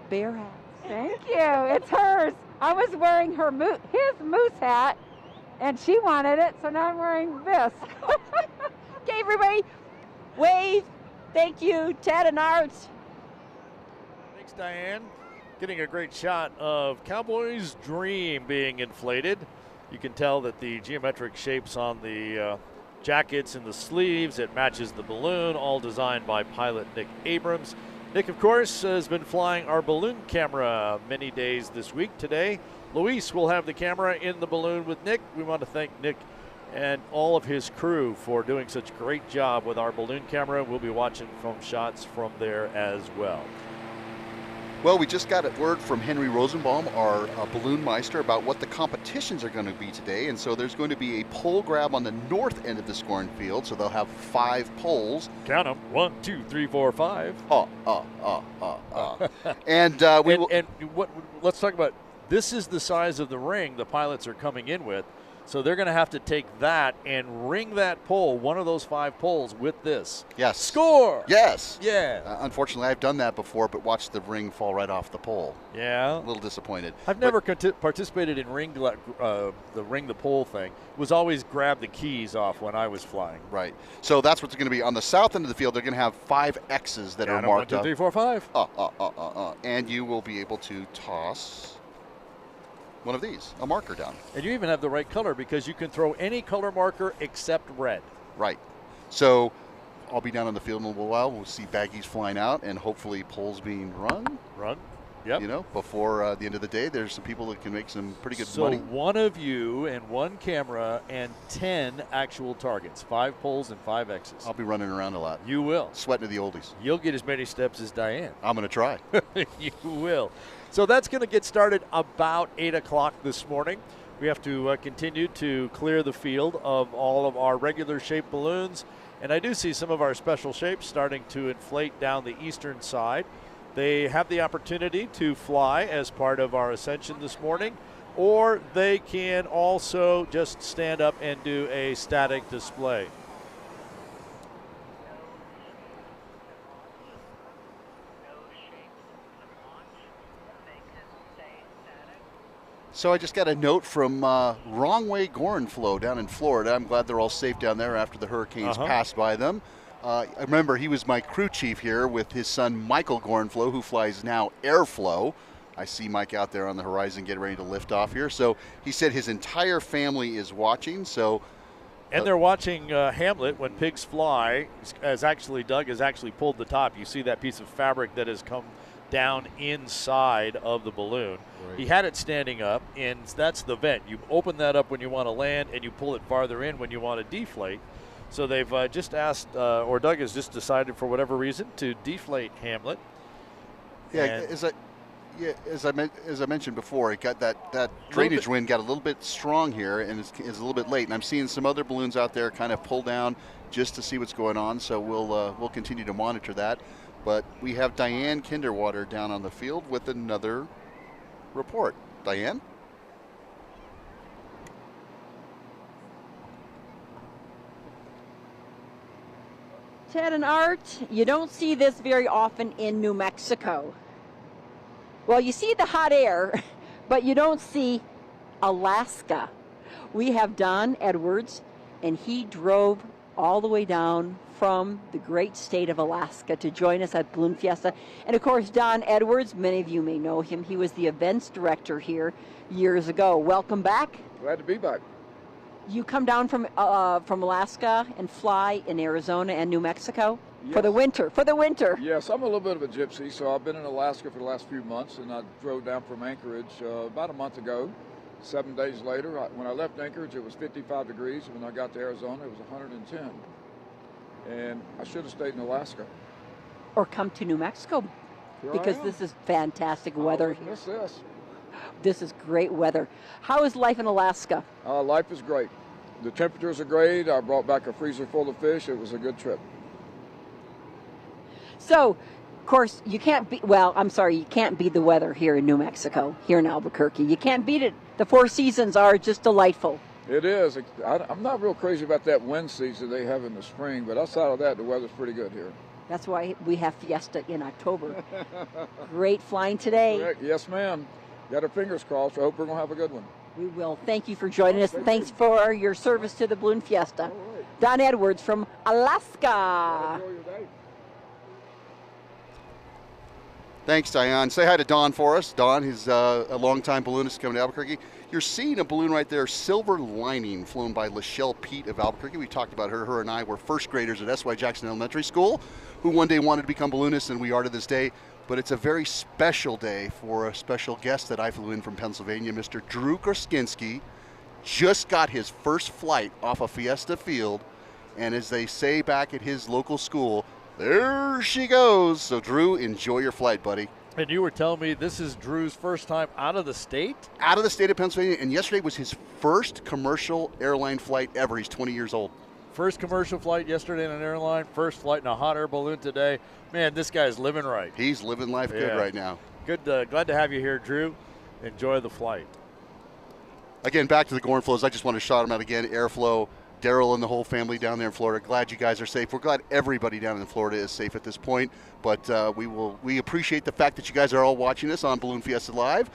bear hat. Thank you. It's hers. I was wearing his moose hat, and she wanted it, so now I'm wearing this. Okay, everybody, wave. Thank you, Ted and Art. Thanks, Diane. Getting a great shot of Cowboy's Dream being inflated. You can tell that the geometric shapes on the jackets and the sleeves, it matches the balloon, all designed by pilot Nick Abrams. Nick, of course, has been flying our balloon camera many days this week. Today, Luis will have the camera in the balloon with Nick. We want to thank Nick and all of his crew for doing such a great job with our balloon camera. We'll be watching from shots from there as well. Well, we just got a word from Henry Rosenbaum, our balloon meister, about what the competitions are going to be today. And so there's going to be a pole grab on the north end of the scoring field. So they'll have 5 poles. Count them. 1, 2, 3, 4, 5. And let's talk about, this is the size of the ring the pilots are coming in with. So they're going to have to take that and ring that pole, one of those 5 poles, with this. Yes. Score! Yes. Yeah. Unfortunately, I've done that before, but watched the ring fall right off the pole. Yeah. A little disappointed. I've never participated in the ring the pole thing. It was always grab the keys off when I was flying. Right. So that's what's going to be. On the south end of the field, they're going to have 5 X's that are marked 1, 2, 3, 4, 5. And you will be able to toss one of these, a marker down. And you even have the right color because you can throw any color marker except red. Right. So I'll be down on the field in a little while. We'll see baggies flying out and hopefully poles being run. Yep. You know, before the end of the day, there's some people that can make some pretty good so money. So one of you and 1 camera and 10 actual targets, 5 poles and 5 X's. I'll be running around a lot. You will. Sweating to the oldies. You'll get as many steps as Diane. I'm going to try. You will. So that's going to get started about 8 o'clock this morning. We have to continue to clear the field of all of our regular shaped balloons. And I do see some of our special shapes starting to inflate down the eastern side. They have the opportunity to fly as part of our ascension this morning, or they can also just stand up and do a static display. So I just got a note from Wrong Way Gorenflow down in Florida. I'm glad they're all safe down there after the hurricanes passed by them. I remember he was my crew chief here with his son Michael Gorenflow, who flies now Airflow. I see Mike out there on the horizon getting ready to lift off here. So he said his entire family is watching. So, and they're watching Hamlet When Pigs Fly. Doug has actually pulled the top. You see that piece of fabric that has come down inside of the balloon. Right. He had it standing up, and that's the vent. You open that up when you want to land, and you pull it farther in when you want to deflate. So they've just asked, or Doug has just decided for whatever reason to deflate Hamlet. Yeah, as I mentioned before, it got that drainage wind got a little bit strong here, and is a little bit late. And I'm seeing some other balloons out there kind of pull down just to see what's going on. So we'll continue to monitor that. But we have Diane Kinderwater down on the field with another report. Diane? Ted and Art, you don't see this very often in New Mexico. Well, you see the hot air, but you don't see Alaska. We have Don Edwards, and he drove all the way down from the great state of Alaska to join us at Balloon Fiesta. And of course, Don Edwards, many of you may know him. He was the events director here years ago. Welcome back. Glad to be back. You come down from Alaska and fly in Arizona and New Mexico for the winter. Yes, I'm a little bit of a gypsy, so I've been in Alaska for the last few months, and I drove down from Anchorage about a month ago. 7 days later, when I left Anchorage, it was 55 degrees. When I got to Arizona, it was 110. And I should have stayed in Alaska. Or come to New Mexico, because this is fantastic weather. Miss this. This is great weather. How is life in Alaska? Life is great. The temperatures are great. I brought back a freezer full of fish. It was a good trip. So, of course, you can't beat the weather here in New Mexico, here in Albuquerque. You can't beat it. The 4 seasons are just delightful. It is. I'm not real crazy about that wind season they have in the spring, but outside of that, the weather's pretty good here. That's why we have Fiesta in October. Great flying today. Correct. Yes, ma'am. Got our fingers crossed. I hope we're going to have a good one. We will. Thank you for joining us. Thanks for your service to the Balloon Fiesta. Right. Don Edwards from Alaska. Enjoy your day. Thanks, Diane. Say hi to Don for us. Don, he's a longtime balloonist coming to Albuquerque. You're seeing a balloon right there, Silver Lining, flown by Lachelle Pete of Albuquerque. We talked about her. Her and I were first graders at S.Y. Jackson Elementary School, who one day wanted to become balloonists, and we are to this day. But it's a very special day for a special guest that I flew in from Pennsylvania. Mr. Drew Korskinski just got his first flight off of Fiesta Field, and as they say back at his local school, there she goes. So, Drew, enjoy your flight, buddy. And you were telling me this is Drew's first time out of the state? Out of the state of Pennsylvania, and yesterday was his first commercial airline flight ever. He's 20 years old. First commercial flight yesterday in an airline, first flight in a hot air balloon today. Man, this guy's living right. He's living life good right now. Good, glad to have you here, Drew. Enjoy the flight. Again, back to the Gornflows. I just want to shout them out again. Airflow, Daryl and the whole family down there in Florida. Glad you guys are safe. We're glad everybody down in Florida is safe at this point. But we appreciate the fact that you guys are all watching us on Balloon Fiesta Live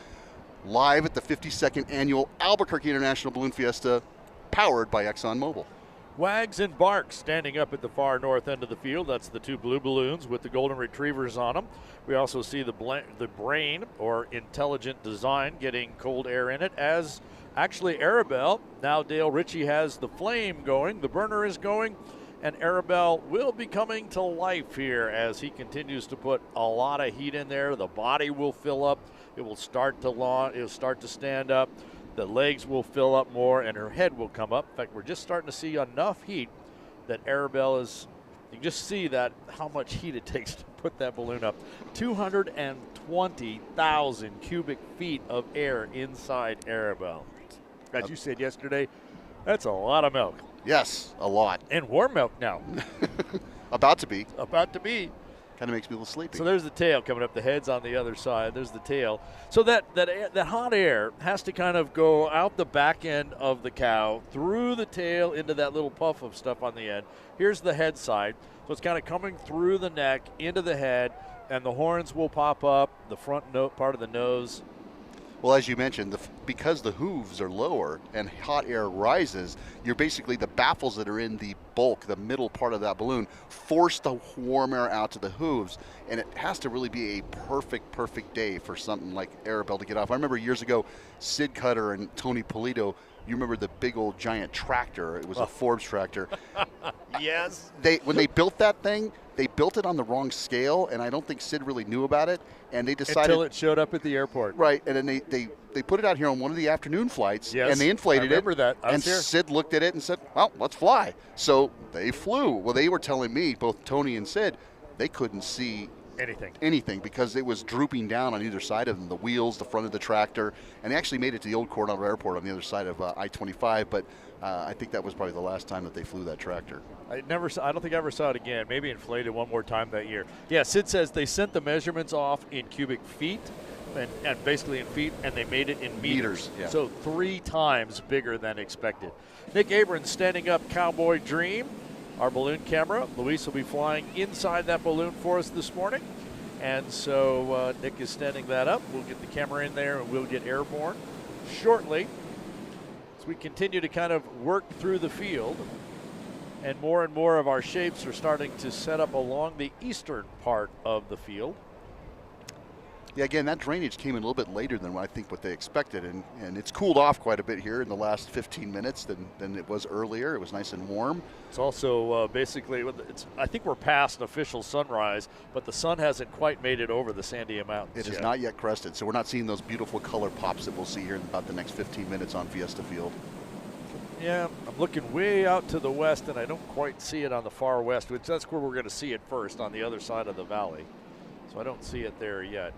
at the 52nd annual Albuquerque International Balloon Fiesta, powered by ExxonMobil. Wags and Barks standing up at the far north end of the field. That's the 2 blue balloons with the golden retrievers on them. We also see the brain, or intelligent design, getting cold air in it, as actually Arabelle. Now Dale Ritchie has the flame going. The burner is going, and Arabelle will be coming to life here as he continues to put a lot of heat in there. The body will fill up. It will start to launch. It will start to stand up. The legs will fill up more, and her head will come up. In fact, we're just starting to see enough heat that Arabelle is, you can just see that how much heat it takes to put that balloon up. 220,000 cubic feet of air inside Arabelle. As you said yesterday, that's a lot of milk. Yes, a lot. And warm milk now. About to be. About to be. Kind of makes me a little sleepy. So there's the tail coming up. The head's on the other side. There's the tail. So that hot air has to kind of go out the back end of the cow, through the tail into that little puff of stuff on the end. Here's the head side. So it's kind of coming through the neck into the head, and the horns will pop up, the front part of the nose. Well, as you mentioned, because the hooves are lower and hot air rises, you're basically the baffles that are in the bulk, the middle part of that balloon, force the warm air out to the hooves, and it has to really be a perfect day for something like Arabelle to get off. I remember years ago, Sid Cutter and Tony Polito, you remember the big old giant tractor. It was a Forbes tractor. Yes. When they built that thing, they built it on the wrong scale, and I don't think Sid really knew about it. And they decided until it showed up at the airport. Right, and then they put it out here on one of the afternoon flights, yes, and they inflated I remember that. And Sid looked at it and said, "Well, let's fly." So they flew. Well, they were telling me, both Tony and Sid, they couldn't see anything because it was drooping down on either side of them, the wheels, the front of the tractor, and they actually made it to the old Coronado Airport on the other side of I-25, but I think that was probably the last time that they flew that tractor. I don't think I ever saw it again. Maybe inflated one more time that year. Yeah, Sid says they sent the measurements off in cubic feet and basically in feet, and they made it in meters. Yeah. So 3 times bigger than expected. Nick Abrams standing up Cowboy Dream, our balloon camera. Luis will be flying inside that balloon for us this morning. And so Nick is standing that up. We'll get the camera in there and we'll get airborne shortly as we continue to kind of work through the field. And more of our shapes are starting to set up along the eastern part of the field. Yeah, again, that drainage came in a little bit later than what they expected, and it's cooled off quite a bit here in the last 15 minutes than it was earlier. It was nice and warm. It's also basically, I think we're past official sunrise, but the sun hasn't quite made it over the Sandia Mountains. It is not yet crested, so we're not seeing those beautiful color pops that we'll see here in about the next 15 minutes on Fiesta Field. Yeah, I'm looking way out to the west, and I don't quite see it on the far west, which that's where we're going to see it first, on the other side of the valley. So I don't see it there yet.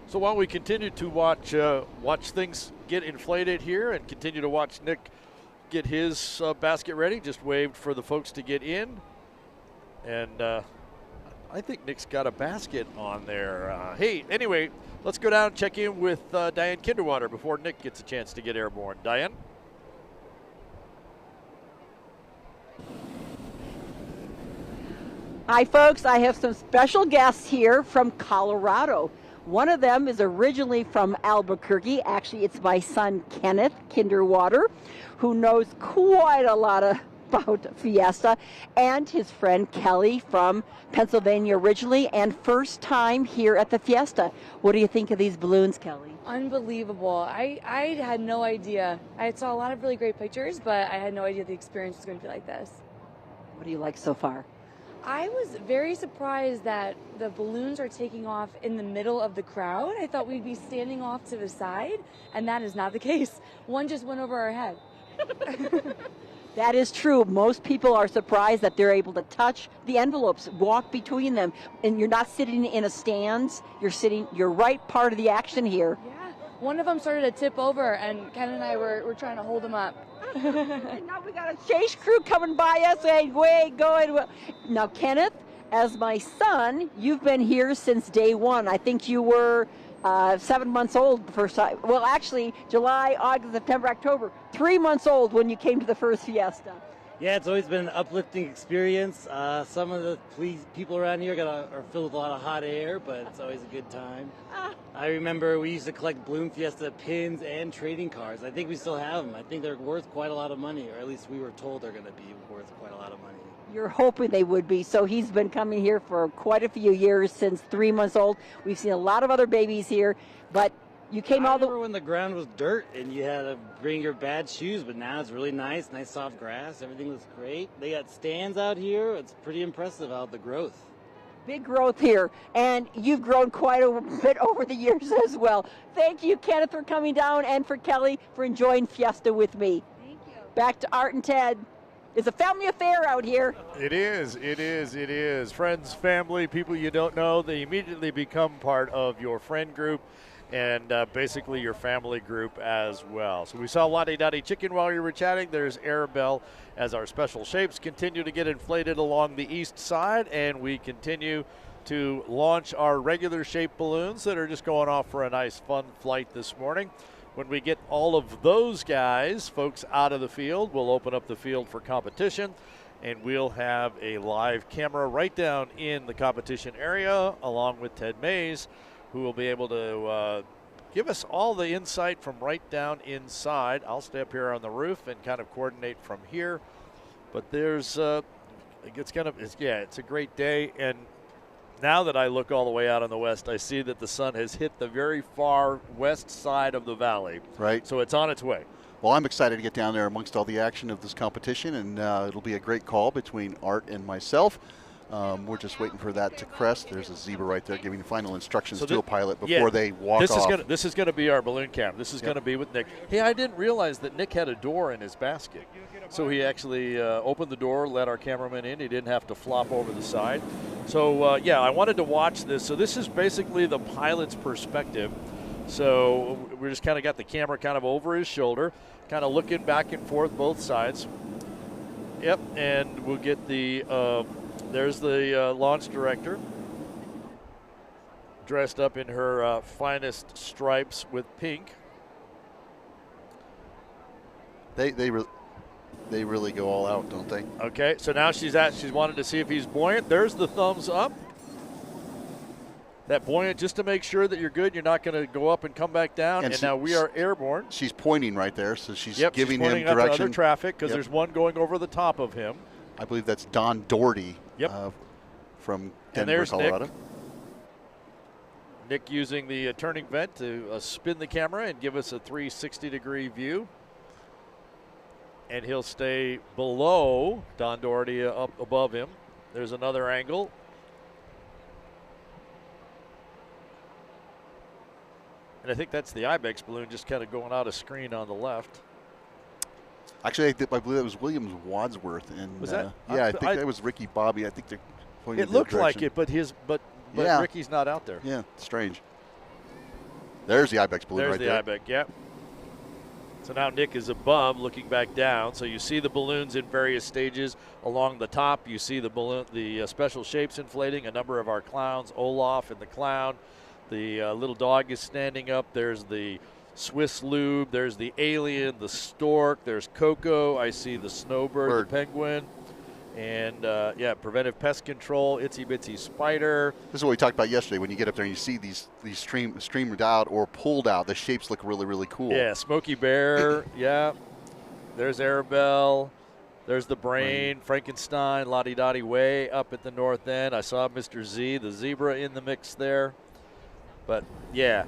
So while we continue to watch things get inflated here and continue to watch Nick get his basket ready, just waved for the folks to get in. And I think Nick's got a basket on there. Hey, anyway, let's go down and check in with Diane Kinderwater before Nick gets a chance to get airborne. Diane? Hi, folks. I have some special guests here from Colorado. One of them is originally from Albuquerque. Actually, it's my son, Kenneth Kinderwater, who knows quite a lot about Fiesta, and his friend Kelly from Pennsylvania originally, and first time here at the Fiesta. What do you think of these balloons, Kelly? Unbelievable. I had no idea. I saw a lot of really great pictures, but I had no idea the experience was going to be like this. What do you like so far? I was very surprised that the balloons are taking off in the middle of the crowd. I thought we'd be standing off to the side, and that is not the case. One just went over our head. That is true. Most people are surprised that they're able to touch the envelopes, walk between them, and you're not sitting in a stand. You're right part of the action here. Yeah. One of them started to tip over, and Ken and I were trying to hold him up. And now we got a chase crew coming by us saying, "Way going." Now, Kenneth, as my son, you've been here since day one. I think you were 7 months old the first time. Well, actually, July, August, September, October. 3 months old when you came to the first Fiesta. Yeah, it's always been an uplifting experience. Some of the people around here are filled with a lot of hot air, but it's always a good time. I remember we used to collect Balloon Fiesta pins and trading cards. I think we still have them. I think they're worth quite a lot of money, or at least we were told they're going to be worth quite a lot of money. You're hoping they would be. So he's been coming here for quite a few years, since 3 months old. We've seen a lot of other babies here, but you came I remember when the ground was dirt and you had to bring your bad shoes, but now it's really nice soft grass. Everything looks great. They got stands out here. It's pretty impressive out the growth. Big growth here, and you've grown quite a bit over the years as well. Thank you, Kenneth, for coming down, and for Kelly for enjoying Fiesta with me. Thank you. Back to Art and Ted. It's a family affair out here. It is. Friends, family, people you don't know, they immediately become part of your friend group and basically your family group as well. So we saw Lottie Dottie Chicken while you were chatting. There's Arabelle as our special shapes continue to get inflated along the east side, and we continue to launch our regular shape balloons that are just going off for a nice fun flight this morning. When we get all of those guys, folks, out of the field, we'll open up the field for competition. and we'll have a live camera right down in the competition area along with Ted Maes, who will be able to give us all the insight from right down inside. I'll stay up here on the roof and kind of coordinate from here. But there's, it's a great day. And now that I look all the way out on the west, I see that the sun has hit the very far west side of the valley. Right. So it's on its way. Well, I'm excited to get down there amongst all the action of this competition, and it'll be a great call between Art and myself. We're just waiting for that to crest. There's a zebra right there giving final instructions to a pilot before they walk off. This is going to be our balloon camera. This is going to be with Nick. Hey, I didn't realize that Nick had a door in his basket. So he actually opened the door, let our cameraman in. He didn't have to flop over the side. So, I wanted to watch this. So this is basically the pilot's perspective. So we just kind of got the camera kind of over his shoulder, kind of looking back and forth both sides. Yep, and we'll get the, there's the launch director dressed up in her finest stripes with pink. They really go all out, don't they? Okay, so now she's wanted to see if he's buoyant. There's the thumbs up. That buoyant, just to make sure that you're good. You're not going to go up and come back down. And now we are airborne. She's pointing right there, so she's giving she's him direction. Up to other traffic because there's one going over the top of him. I believe that's Don Doherty from Denver, Colorado. Nick using the turning vent to spin the camera and give us a 360-degree view. And he'll stay below Don Doherty, up above him. There's another angle. And I think that's the Ibex balloon just kind of going out of screen on the left. Actually, I believe that was Williams Wadsworth. And, was that? I think that was Ricky Bobby. I think they're pointing it looked like it, but Ricky's not out there. Yeah, strange. There's the Ibex balloon right there. There's the Ibex, yeah. So now Nick is above, looking back down. So you see the balloons in various stages along the top. You see the balloon, the special shapes inflating. A number of our clowns, Olaf and the clown. The little dog is standing up. There's the Swiss lube. There's the alien, the stork. There's Coco. I see the snowbird, the penguin. And, preventive pest control, itsy bitsy spider. This is what we talked about yesterday. When you get up there and you see these streamed out or pulled out, the shapes look really, really cool. Yeah, Smokey Bear, yeah. There's Arabelle. There's the brain, Frankenstein, Lottie Dottie way up at the north end. I saw Mr. Z, the zebra in the mix there. But, yeah.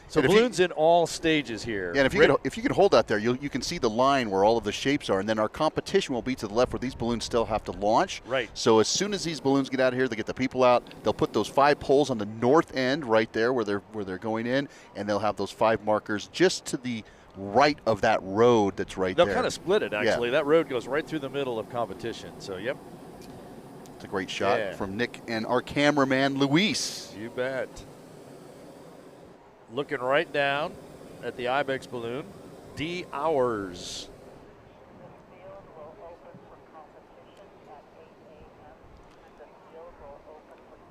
So balloons in all stages here. Yeah, and if you could hold out there, you can see the line where all of the shapes are, and then our competition will be to the left where these balloons still have to launch. Right. So as soon as these balloons get out of here, they get the people out. They'll put those 5 poles on the north end right there where they're going in, and they'll have those 5 markers just to the right of that road that's right there. They'll kind of split it, actually. Yeah. That road goes right through the middle of competition. So, yep. It's a great shot from Nick and our cameraman, Luis. You bet. Looking right down at the Ibex balloon, D Hours.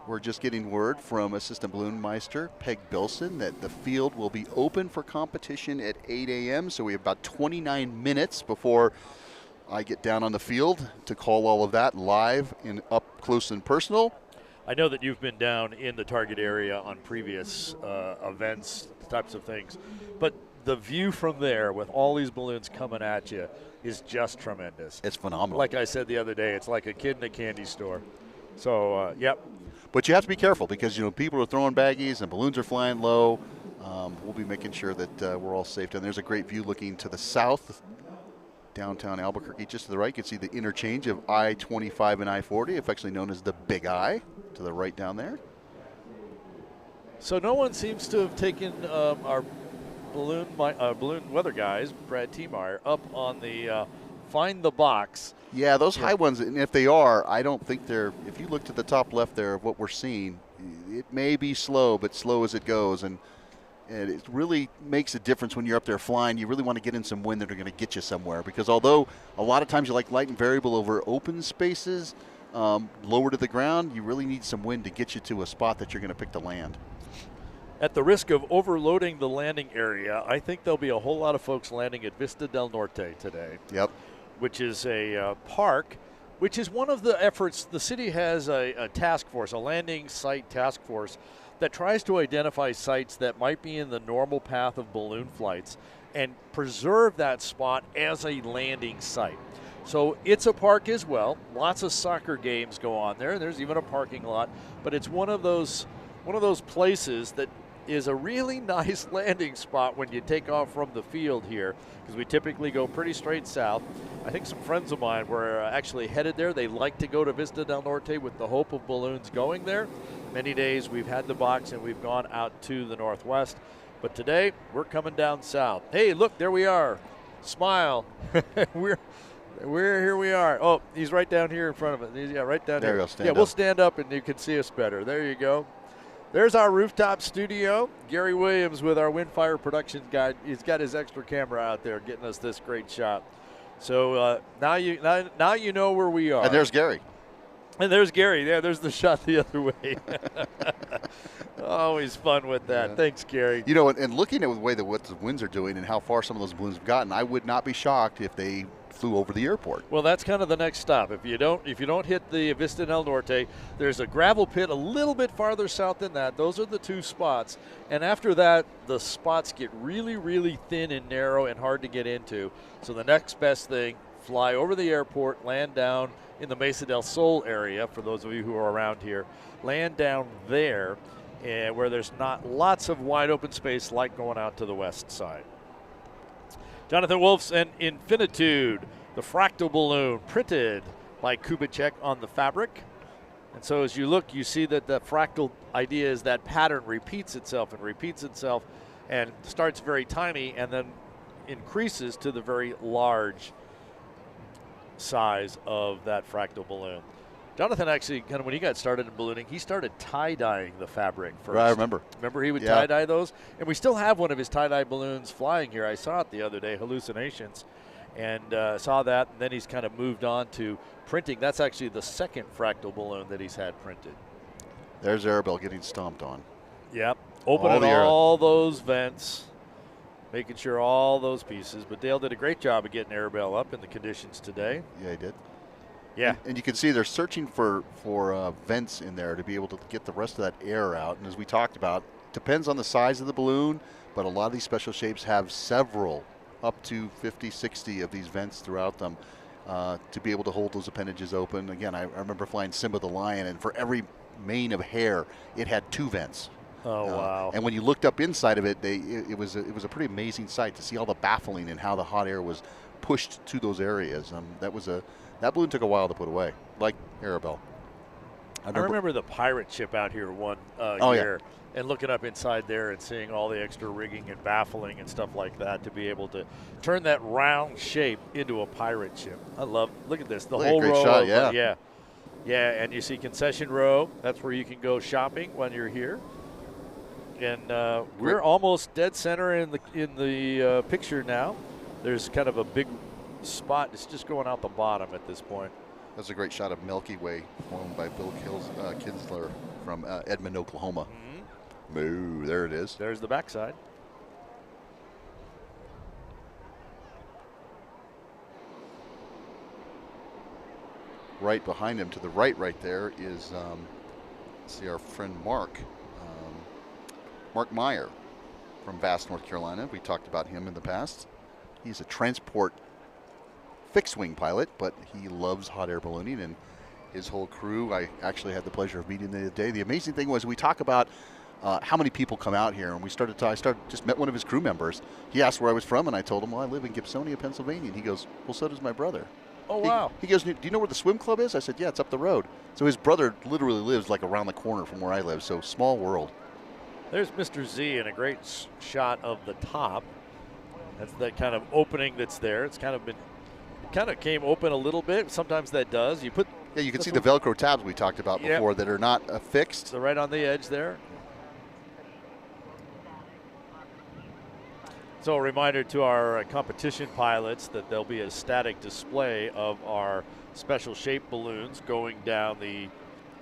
We're just getting word from Assistant Balloon Meister Peg Bilson that the field will be open for competition at 8 a.m. So we have about 29 minutes before I get down on the field to call all of that live and up close and personal. I know that you've been down in the target area on previous events, types of things, but the view from there with all these balloons coming at you is just tremendous. It's phenomenal. Like I said the other day, it's like a kid in a candy store. So, yep. But you have to be careful because, people are throwing baggies and balloons are flying low. We'll be making sure that we're all safe. And there's a great view looking to the south, downtown Albuquerque. Just to the right, you can see the interchange of I-25 and I-40, affectionately known as the Big I. To the right down there. So no one seems to have taken our balloon weather guys, Brad Tiemeyer, up on the find the box. Yeah, those high ones, and if they are, I don't think they're, if you look to the top left there of what we're seeing, it may be slow, but slow as it goes. And it really makes a difference when you're up there flying. You really want to get in some wind that are going to get you somewhere. Because although a lot of times you like light and variable over open spaces, lower to the ground, you really need some wind to get you to a spot that you're going to pick to land. At the risk of overloading the landing area, I think there'll be a whole lot of folks landing at Vista del Norte today. Yep. Which is a park which is one of the efforts. The city has a task force, a landing site task force, that tries to identify sites that might be in the normal path of balloon flights and preserve that spot as a landing site. So it's a park as well. Lots of soccer games go on there. There's even a parking lot, but it's one of those places that is a really nice landing spot when you take off from the field here, because we typically go pretty straight south. I think some friends of mine were actually headed there. They like to go to Vista del Norte with the hope of balloons going there. Many days we've had the box and we've gone out to the northwest, but today we're coming down south. Hey, look, there we are. Smile. We're here. We are. Oh, he's right down here in front of us. Yeah, right down there. Here. We'll stand we'll up. stand up and you can see us better. There you go. There's our rooftop studio. Gary Williams with our Windfire production guy. He's got his extra camera out there getting us this great shot. So now you know where we are. And there's Gary. And there's Gary. Yeah, there's the shot the other way. Always fun with that. Yeah. Thanks, Gary. You know, and looking at the way that what the winds are doing and how far some of those balloons have gotten, I would not be shocked if they flew over the airport. Well, that's kind of the next stop. If you don't hit the Vista del Norte, there's a gravel pit a little bit farther south than that. Those are the two spots. And after that, the spots get really, really thin and narrow and hard to get into. So the next best thing, fly over the airport, land down in the Mesa del Sol area, for those of you who are around here. Land down there where there's not lots of wide open space like going out to the west side. Jonathan Wolf's and Infinitude, the fractal balloon printed by Kubitschek on the fabric. And so as you look, you see that the fractal idea is that pattern repeats itself and starts very tiny and then increases to the very large size of that fractal balloon. Jonathan actually, kind of when he got started in ballooning, he started tie-dyeing the fabric first. Right, I remember. Remember he would tie-dye those? And we still have one of his tie-dye balloons flying here. I saw it the other day, Hallucinations, and saw that. And then he's kind of moved on to printing. That's actually the second fractal balloon that he's had printed. There's Arabelle getting stomped on. Yep. Opening all those vents, making sure all those pieces. But Dale did a great job of getting Arabelle up in the conditions today. Yeah, he did. Yeah. And you can see they're searching for vents in there to be able to get the rest of that air out. And as we talked about, depends on the size of the balloon, but a lot of these special shapes have several, up to 50, 60 of these vents throughout them to be able to hold those appendages open. Again, I remember flying Simba the Lion, and for every mane of hair, it had 2 vents. Oh, wow. And when you looked up inside of it, it was a pretty amazing sight to see all the baffling and how the hot air was pushed to those areas. That balloon took a while to put away, like Arabelle. I remember the pirate ship out here one year and looking up inside there and seeing all the extra rigging and baffling and stuff like that to be able to turn that round shape into a pirate ship. Look at this, the whole great row. Shot, yeah, and you see concession row. That's where you can go shopping when you're here. And we're almost dead center in the picture now. There's kind of a big spot. It's just going out the bottom at this point. That's a great shot of Milky Way flown by Bill Kinsler from Edmond, Oklahoma. Moo, there it is. There's the backside. Right behind him, to the right there, is see our friend Mark Meyer from Bass, North Carolina. We talked about him in the past. He's a transport fixed-wing pilot, but he loves hot air ballooning, and his whole crew, I actually had the pleasure of meeting the other day. The amazing thing was we talk about how many people come out here, and I just met one of his crew members. He asked where I was from, and I told him, well, I live in Gibsonia, Pennsylvania. And he goes, well, so does my brother. Oh, wow. He goes, do you know where the swim club is? I said, yeah, it's up the road. So his brother literally lives like around the corner from where I live, so small world. There's Mr. Z in a great shot of the top. That's that kind of opening that's there. It's kind of came open a little bit. Sometimes that does. You can see the Velcro tabs we talked about before that are not fixed. So right on the edge there. So a reminder to our competition pilots that there'll be a static display of our special shaped balloons going down the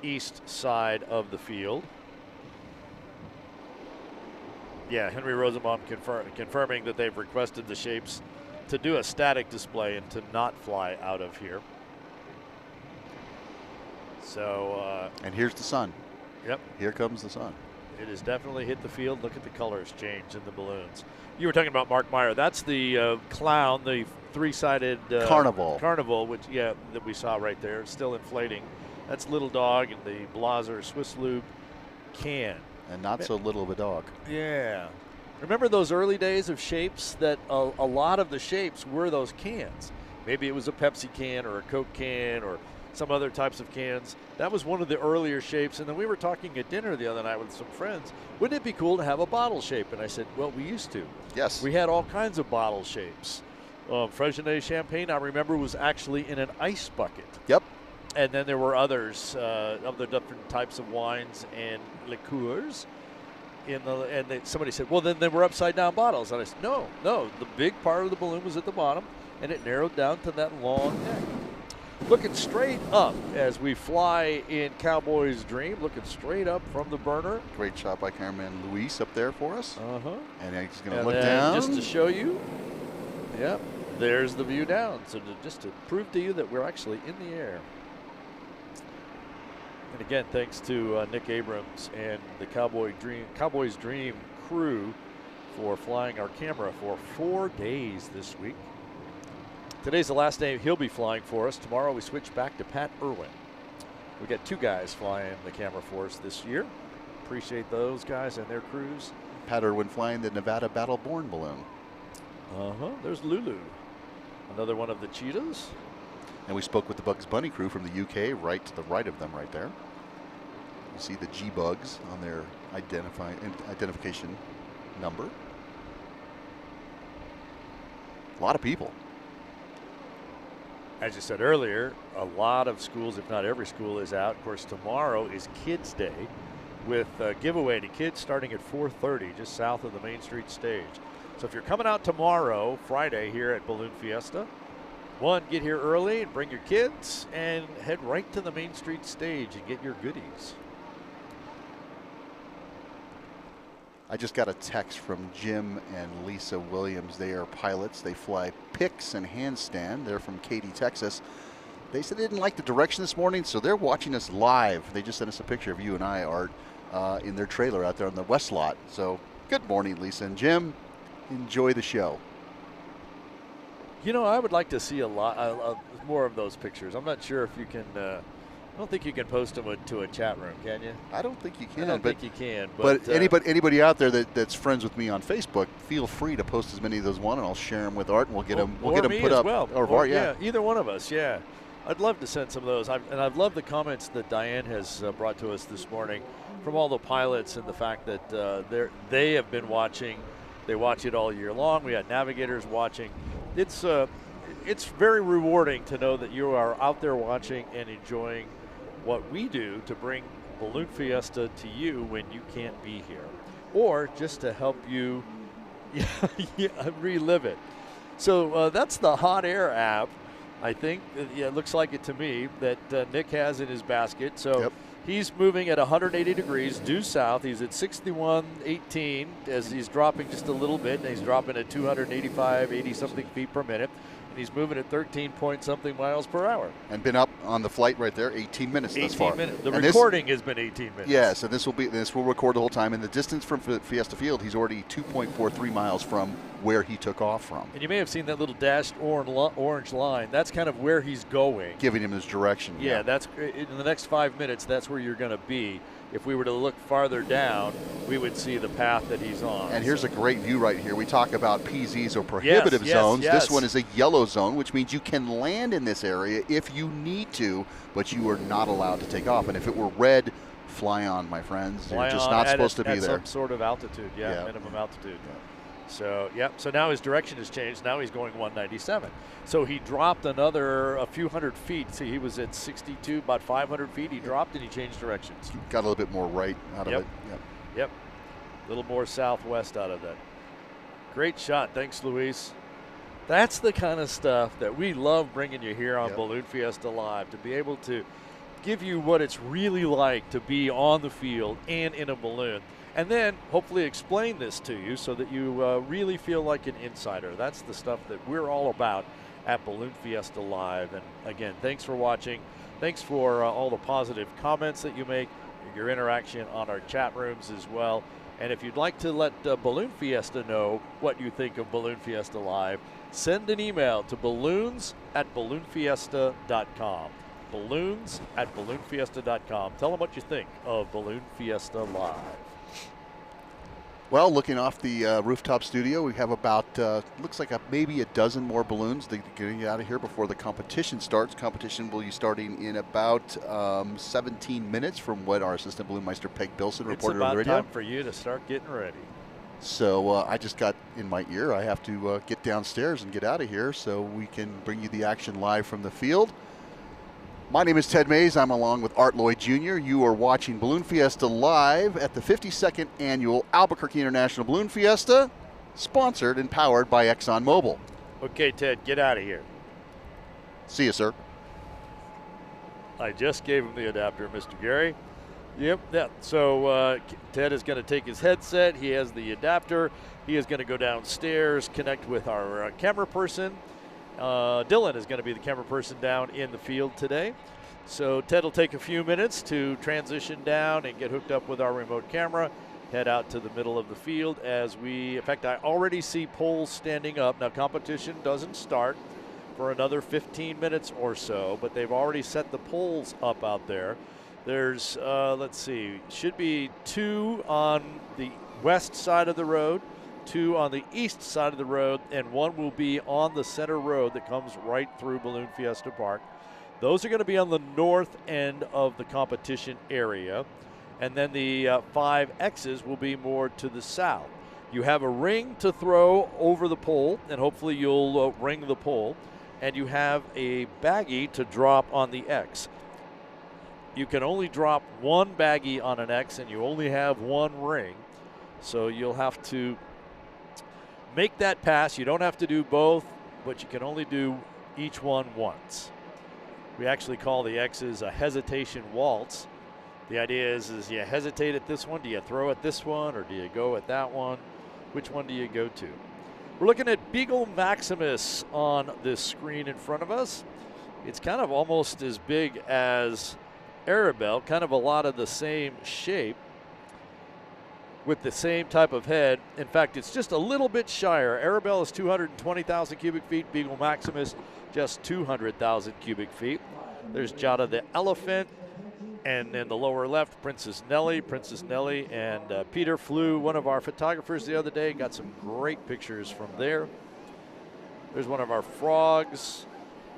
east side of the field. Yeah, Henry Rosenbaum confirming that they've requested the shapes to do a static display and to not fly out of here. So. And here's the sun. Yep. Here comes the sun. It has definitely hit the field. Look at the colors change in the balloons. You were talking about Mark Meyer. That's the clown, the three-sided carnival, which that we saw right there, still inflating. That's Little Dog and the Blaser Swiss Lube can. And not so little of a dog. Yeah. Remember those early days of shapes that a lot of the shapes were those cans. Maybe it was a Pepsi can or a Coke can or some other types of cans. That was one of the earlier shapes. And then we were talking at dinner the other night with some friends. Wouldn't it be cool to have a bottle shape? And I said, well, we used to. Yes. We had all kinds of bottle shapes. Freixenet champagne, I remember, was actually in an ice bucket. Yep. And then there were others of the different types of wines and liqueurs. Somebody said, well, then they were upside down bottles. And I said, no, the big part of the balloon was at the bottom, and it narrowed down to that long neck. Looking straight up as we fly in Cowboy's Dream, looking straight up from the burner. Great shot by cameraman Luis up there for us. Uh-huh. And he's going to look down. Just to show you, yep, there's the view down. So just to prove to you that we're actually in the air. And again, thanks to Nick Abrams and the Cowboy's Dream crew for flying our camera for 4 days this week. Today's the last day he'll be flying for us. Tomorrow we switch back to Pat Irwin. We got 2 guys flying the camera for us this year. Appreciate those guys and their crews. Pat Irwin flying the Nevada Battleborn balloon. There's Lulu, another one of the cheetahs. And we spoke with the Bugs Bunny crew from the UK, right to the right of them right there. You see the G-Bugs on their identification number. A lot of people. As you said earlier, a lot of schools, if not every school, is out. Of course, tomorrow is Kids Day with a giveaway to kids starting at 4:30 just south of the Main Street stage. So if you're coming out tomorrow, Friday, here at Balloon Fiesta, get here early and bring your kids and head right to the Main Street stage and get your goodies. I just got a text from Jim and Lisa Williams. They are pilots. They fly Pix and Handstand. They're from Katy, Texas. They said they didn't like the direction this morning, so they're watching us live. They just sent us a picture of you and I, Art, in their trailer out there on the west lot. So good morning, Lisa and Jim. Enjoy the show. You know, I would like to see a lot more of those pictures. I'm not sure if you can. I don't think you can post them to a chat room, can you? I don't think you can. I don't think you can. But anybody out there that's friends with me on Facebook, feel free to post as many of those and I'll share them with Art, and we'll get them put up. Well. Or Art, yeah. Either one of us, yeah. I'd love to send some of those. I've loved the comments that Diane has brought to us this morning from all the pilots and the fact that they have been watching. They watch it all year long. We had navigators watching. It's very rewarding to know that you are out there watching and enjoying what we do to bring Balloon Fiesta to you when you can't be here, or just to help you relive it. So that's the Hot Air app, I think. It looks like it to me, that Nick has in his basket. So he's moving at 180 degrees due south. He's at 61.18 as he's dropping just a little bit, and he's dropping at 285, 80-something feet per minute. And he's moving at 13-point-something miles per hour. And been up on the flight right there 18 minutes thus far. 18 minutes. The recording has been 18 minutes. Yeah, so this will record the whole time. And the distance from Fiesta Field, he's already 2.43 miles from where he took off from. And you may have seen that little dashed orange line. That's kind of where he's going. Giving him his direction. Yeah, that's in the next 5 minutes, that's where you're going to be. If we were to look farther down, we would see the path that he's on. And here's a great view right here. We talk about PZs or prohibitive zones. Yes. This one is a yellow zone, which means you can land in this area if you need to, but you are not allowed to take off. And if it were red, fly on, my friends. You're just not supposed to be there. At some sort of altitude, minimum altitude. So, so now his direction has changed. Now he's going 197. So he dropped a few hundred feet. See, he was at 62, about 500 feet. He dropped and he changed directions. Got a little bit more right out of it. Yep. A little more southwest out of that. Great shot. Thanks, Luis. That's the kind of stuff that we love bringing you here on Balloon Fiesta Live, to be able to give you what it's really like to be on the field and in a balloon. And then hopefully explain this to you so that you really feel like an insider. That's the stuff that we're all about at Balloon Fiesta Live. And again, thanks for watching. Thanks for all the positive comments that you make, your interaction on our chat rooms as well. And if you'd like to let Balloon Fiesta know what you think of Balloon Fiesta Live, send an email to balloons@balloonfiesta.com. balloons@balloonfiesta.com. Tell them what you think of Balloon Fiesta Live. Well, looking off the rooftop studio, we have about, looks like maybe a dozen more balloons to get you out of here before the competition starts. Competition will be starting in about 17 minutes from what our assistant balloon meister Peg Bilson reported on the radio. It's about time for you to start getting ready. So I just got in my ear. I have to get downstairs and get out of here so we can bring you the action live from the field. My name is Ted Maes. I'm along with Art Lloyd Jr. You are watching Balloon Fiesta live at the 52nd Annual Albuquerque International Balloon Fiesta, sponsored and powered by ExxonMobil. Okay, Ted, get out of here. See you, sir. I just gave him the adapter, Mr. Gary. Yep, yeah. So Ted is going to take his headset. He has the adapter. He is going to go downstairs, connect with our camera person. Dylan is going to be the camera person down in the field today. So Ted will take a few minutes to transition down and get hooked up with our remote camera, head out to the middle of the field as in fact, I already see poles standing up. Now, competition doesn't start for another 15 minutes or so, but they've already set the poles up out there. There's, let's see, should be 2 on the west side of the road, 2 on the east side of the road, and 1 will be on the center road that comes right through Balloon Fiesta Park. Those are going to be on the north end of the competition area, and then the 5 X's will be more to the south. You have a ring to throw over the pole, and hopefully you'll ring the pole, and you have a baggie to drop on the X. You can only drop 1 baggie on an X, and you only have 1 ring, so you'll have to make that pass. You don't have to do both, but you can only do each one once. We actually call the X's a hesitation waltz. The idea is you hesitate at this one, do you throw at this one, or do you go at that one? Which one do you go to? We're looking at Beagle Maximus on this screen in front of us. It's kind of almost as big as Arabelle, kind of a lot of the same shape, with the same type of head. In fact, it's just a little bit shyer. Arabelle is 220,000 cubic feet. Beagle Maximus, just 200,000 cubic feet. There's Jada the elephant. And in the lower left, Princess Nellie. Princess Nellie and Peter flew one of our photographers the other day. Got some great pictures from there. There's one of our frogs.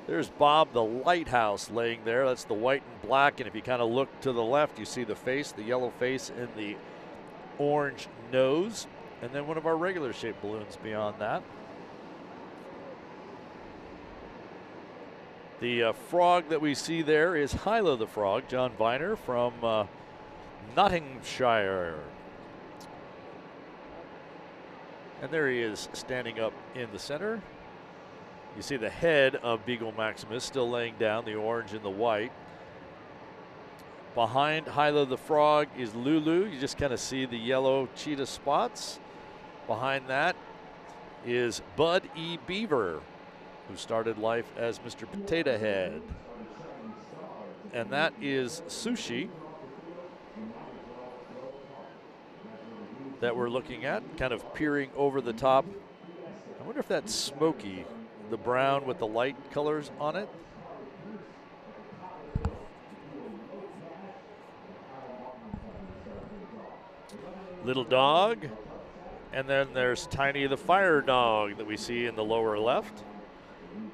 There's Bob the lighthouse laying there. That's the white and black. And if you kind of look to the left, you see the face, the yellow face and the orange nose, and then one of our regular shaped balloons beyond that. The frog that we see there is Hyla the frog, John Viner from Nottinghamshire. And there he is standing up in the center. You see the head of Beagle Maximus still laying down, the orange and the white. Behind Hyla the frog is Lulu. You just kind of see the yellow cheetah spots. Behind that is Bud E. Beaver, who started life as Mr. Potato Head. And that is Sushi that we're looking at, kind of peering over the top. I wonder if that's Smokey, the brown with the light colors on it. Little dog, and then there's Tiny the fire dog that we see in the lower left.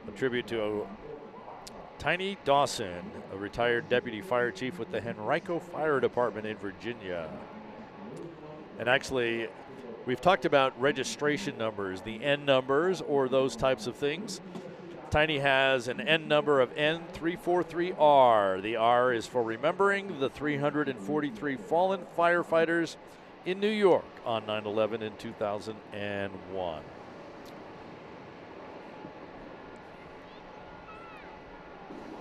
A tribute to Tiny Dawson, a retired deputy fire chief with the Henrico Fire Department in Virginia. And actually, we've talked about registration numbers, the N numbers or those types of things. Tiny has an N number of N343R. The R is for remembering the 343 fallen firefighters in New York on 9/11 in 2001.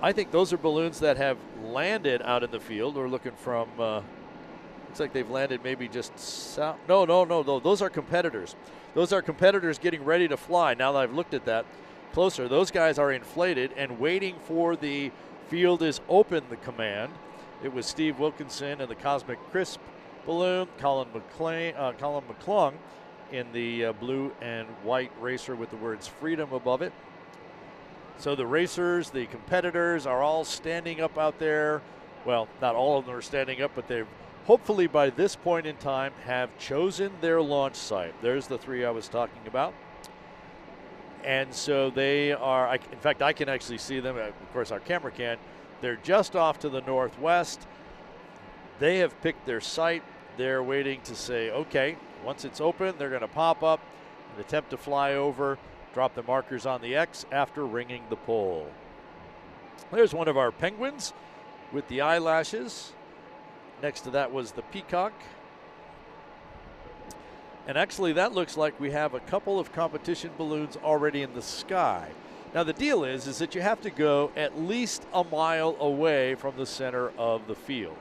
I think those are balloons that have landed out in the field. We're looking from, looks like they've landed maybe just south. No, those are competitors. Those are competitors getting ready to fly. Now that I've looked at that closer, those guys are inflated and waiting for the Field is open, the command. It was Steve Wilkinson and the Cosmic Crisp balloon, Colin McClung in the blue and white racer with the words freedom above it. So the racers, the competitors are all standing up out there. Well, not all of them are standing up, but they've hopefully by this point in time have chosen their launch site. There's the three I was talking about. And so they are, in fact, I can actually see them. Of course, our camera can. They're just off to the northwest. They have picked their site. They're waiting to say, okay, once it's open, they're going to pop up and attempt to fly over, drop the markers on the X after ringing the pole. There's one of our penguins with the eyelashes. Next to that was the peacock. And actually, that looks like we have a couple of competition balloons already in the sky. Now, the deal is that you have to go at least a mile away from the center of the field.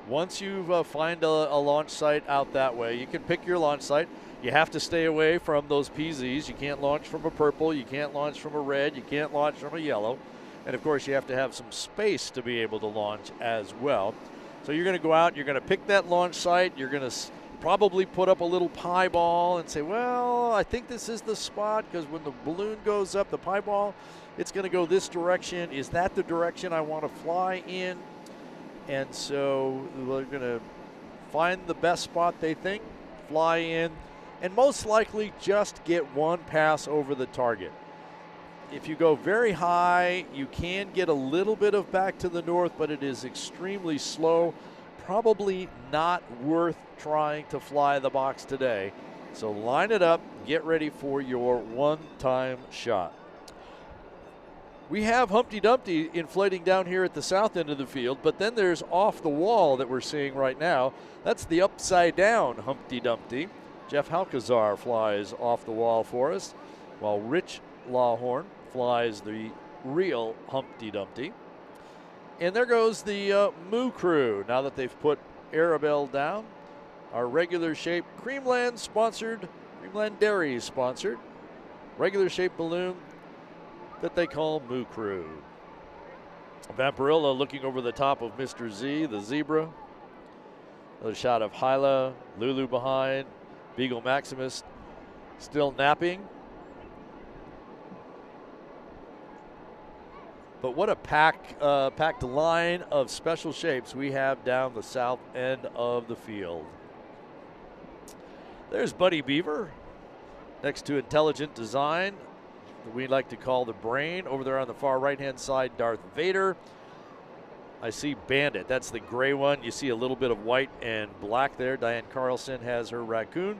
Once you find a launch site out that way, you can pick your launch site. You have to stay away from those PZs. You can't launch from a purple. You can't launch from a red. You can't launch from a yellow. And, of course, you have to have some space to be able to launch as well. So you're going to go out. You're going to pick that launch site. You're going to probably put up a little pie ball and say, well, I think this is the spot because when the balloon goes up, the pie ball, it's going to go this direction. Is that the direction I want to fly in? And so we're going to find the best spot they think, fly in, and most likely just get one pass over the target. If you go very high, you can get a little bit of back to the north, but it is extremely slow. Probably not worth trying to fly the box today. So line it up, get ready for your one-time shot. We have Humpty Dumpty inflating down here at the south end of the field, but then there's off the wall that we're seeing right now. That's the upside down Humpty Dumpty. Jeff Halkazar flies off the wall for us, while Rich Lawhorn flies the real Humpty Dumpty. And there goes the Moo crew. Now that they've put Arabelle down, our regular shape Creamland sponsored, Creamland Dairy sponsored, regular shape balloon that they call Moo Crew. Vampirilla looking over the top of Mr. Z, the zebra. Another shot of Hyla, Lulu behind, Beagle Maximus still napping. But what a packed line of special shapes we have down the south end of the field. There's Buddy Beaver next to Intelligent Design, that we like to call the brain. Over there on the far right-hand side, Darth Vader. I see Bandit. That's the gray one. You see a little bit of white and black there. Diane Carlson has her raccoon.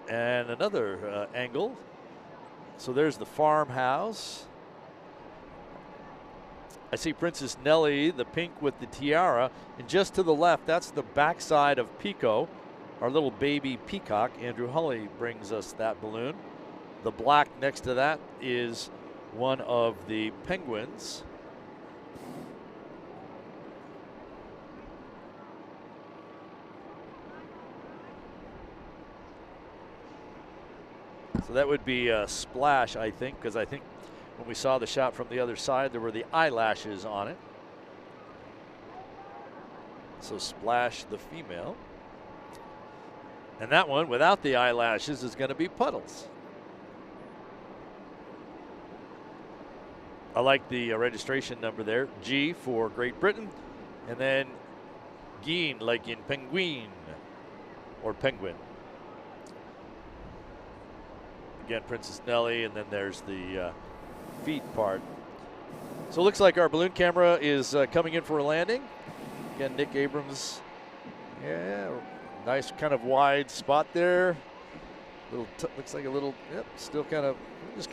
And another angle. So there's the farmhouse. I see Princess Nellie, the pink with the tiara. And just to the left, that's the backside of Pico, our little baby peacock. Andrew Hulley brings us that balloon. The black next to that is one of the penguins. So that would be a Splash, I think, because I think when we saw the shot from the other side, there were the eyelashes on it. So Splash, the female. And that one, without the eyelashes, is going to be Puddles. I like the registration number there, G for Great Britain, and then Geen, like in penguin or penguin. Again, Princess Nellie, and then there's the feet part. So it looks like our balloon camera is coming in for a landing. Again, Nick Abrams. Yeah, nice kind of wide spot there. Looks like a little, yep, still kind of, just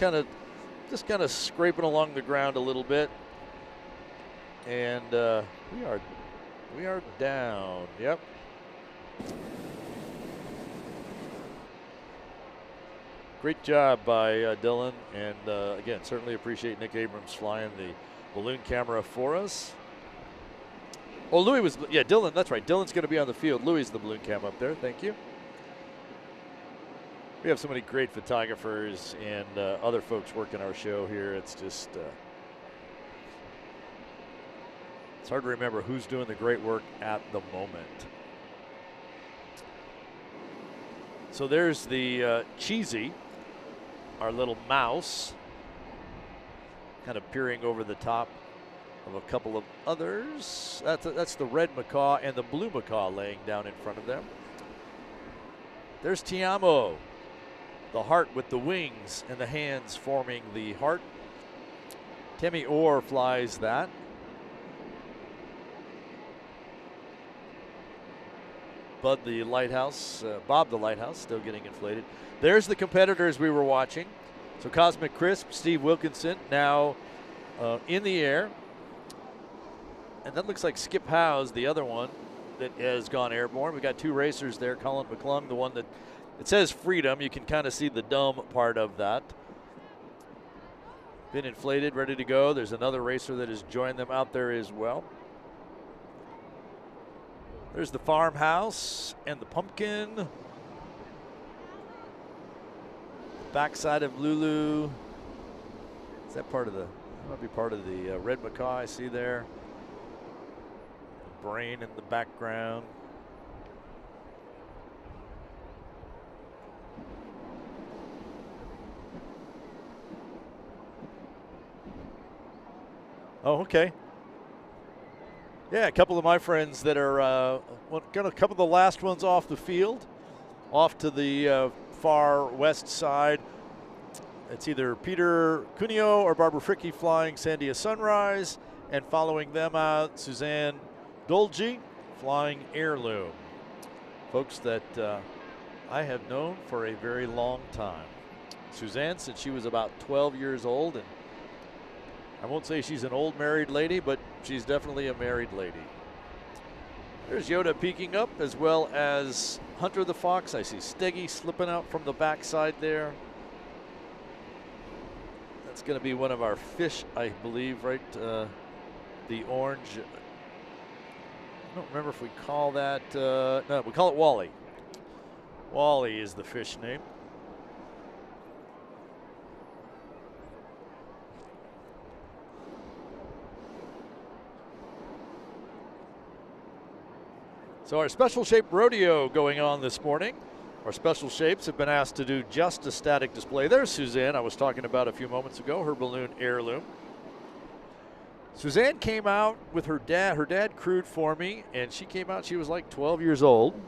kind of scraping along the ground a little bit. And we are down. Yep. Great job by Dylan, and again, certainly appreciate Nick Abrams flying the balloon camera for us. Oh, Louis was, Dylan, that's right. Dylan's going to be on the field. Louis is the balloon cam up there. Thank you. We have so many great photographers and other folks working our show here. It's just, it's hard to remember who's doing the great work at the moment. So there's the Cheesy, our little mouse, kind of peering over the top of a couple of others. That's the red macaw and the blue macaw laying down in front of them. There's Tiamo, the heart with the wings and the hands forming the heart. Timmy Orr flies that. Bob the Lighthouse, still getting inflated. There's the competitors we were watching. So Cosmic Crisp, Steve Wilkinson, now in the air. And that looks like Skip Howes, the other one that has gone airborne. We got two racers there. Colin McClung, the one that it says Freedom. You can kind of see the dumb part of that. Been inflated, ready to go. There's another racer that has joined them out there as well. There's the farmhouse and the pumpkin. The backside of Lulu. Is that part of the, might be part of the red macaw I see there. The brain in the background. Oh, okay. Yeah, a couple of my friends that are got a couple of the last ones off the field, off to the far west side. It's either Peter Cuneo or Barbara Fricke flying Sandia Sunrise, and following them out, Suzanne Dolgi flying Heirloom. Folks that I have known for a very long time. Suzanne since she was about 12 years old, and I won't say she's an old married lady, but she's definitely a married lady. There's Yoda peeking up, as well as Hunter the Fox. I see Steggy slipping out from the backside there. That's going to be one of our fish, I believe, right? The orange. I don't remember if we call that. No, we call it Wally. Wally is the fish name. So our special shape rodeo going on this morning. Our special shapes have been asked to do just a static display. There's Suzanne I was talking about a few moments ago, her balloon Heirloom. Suzanne came out with her dad. Her dad crewed for me, and she came out, she was like 12 years old.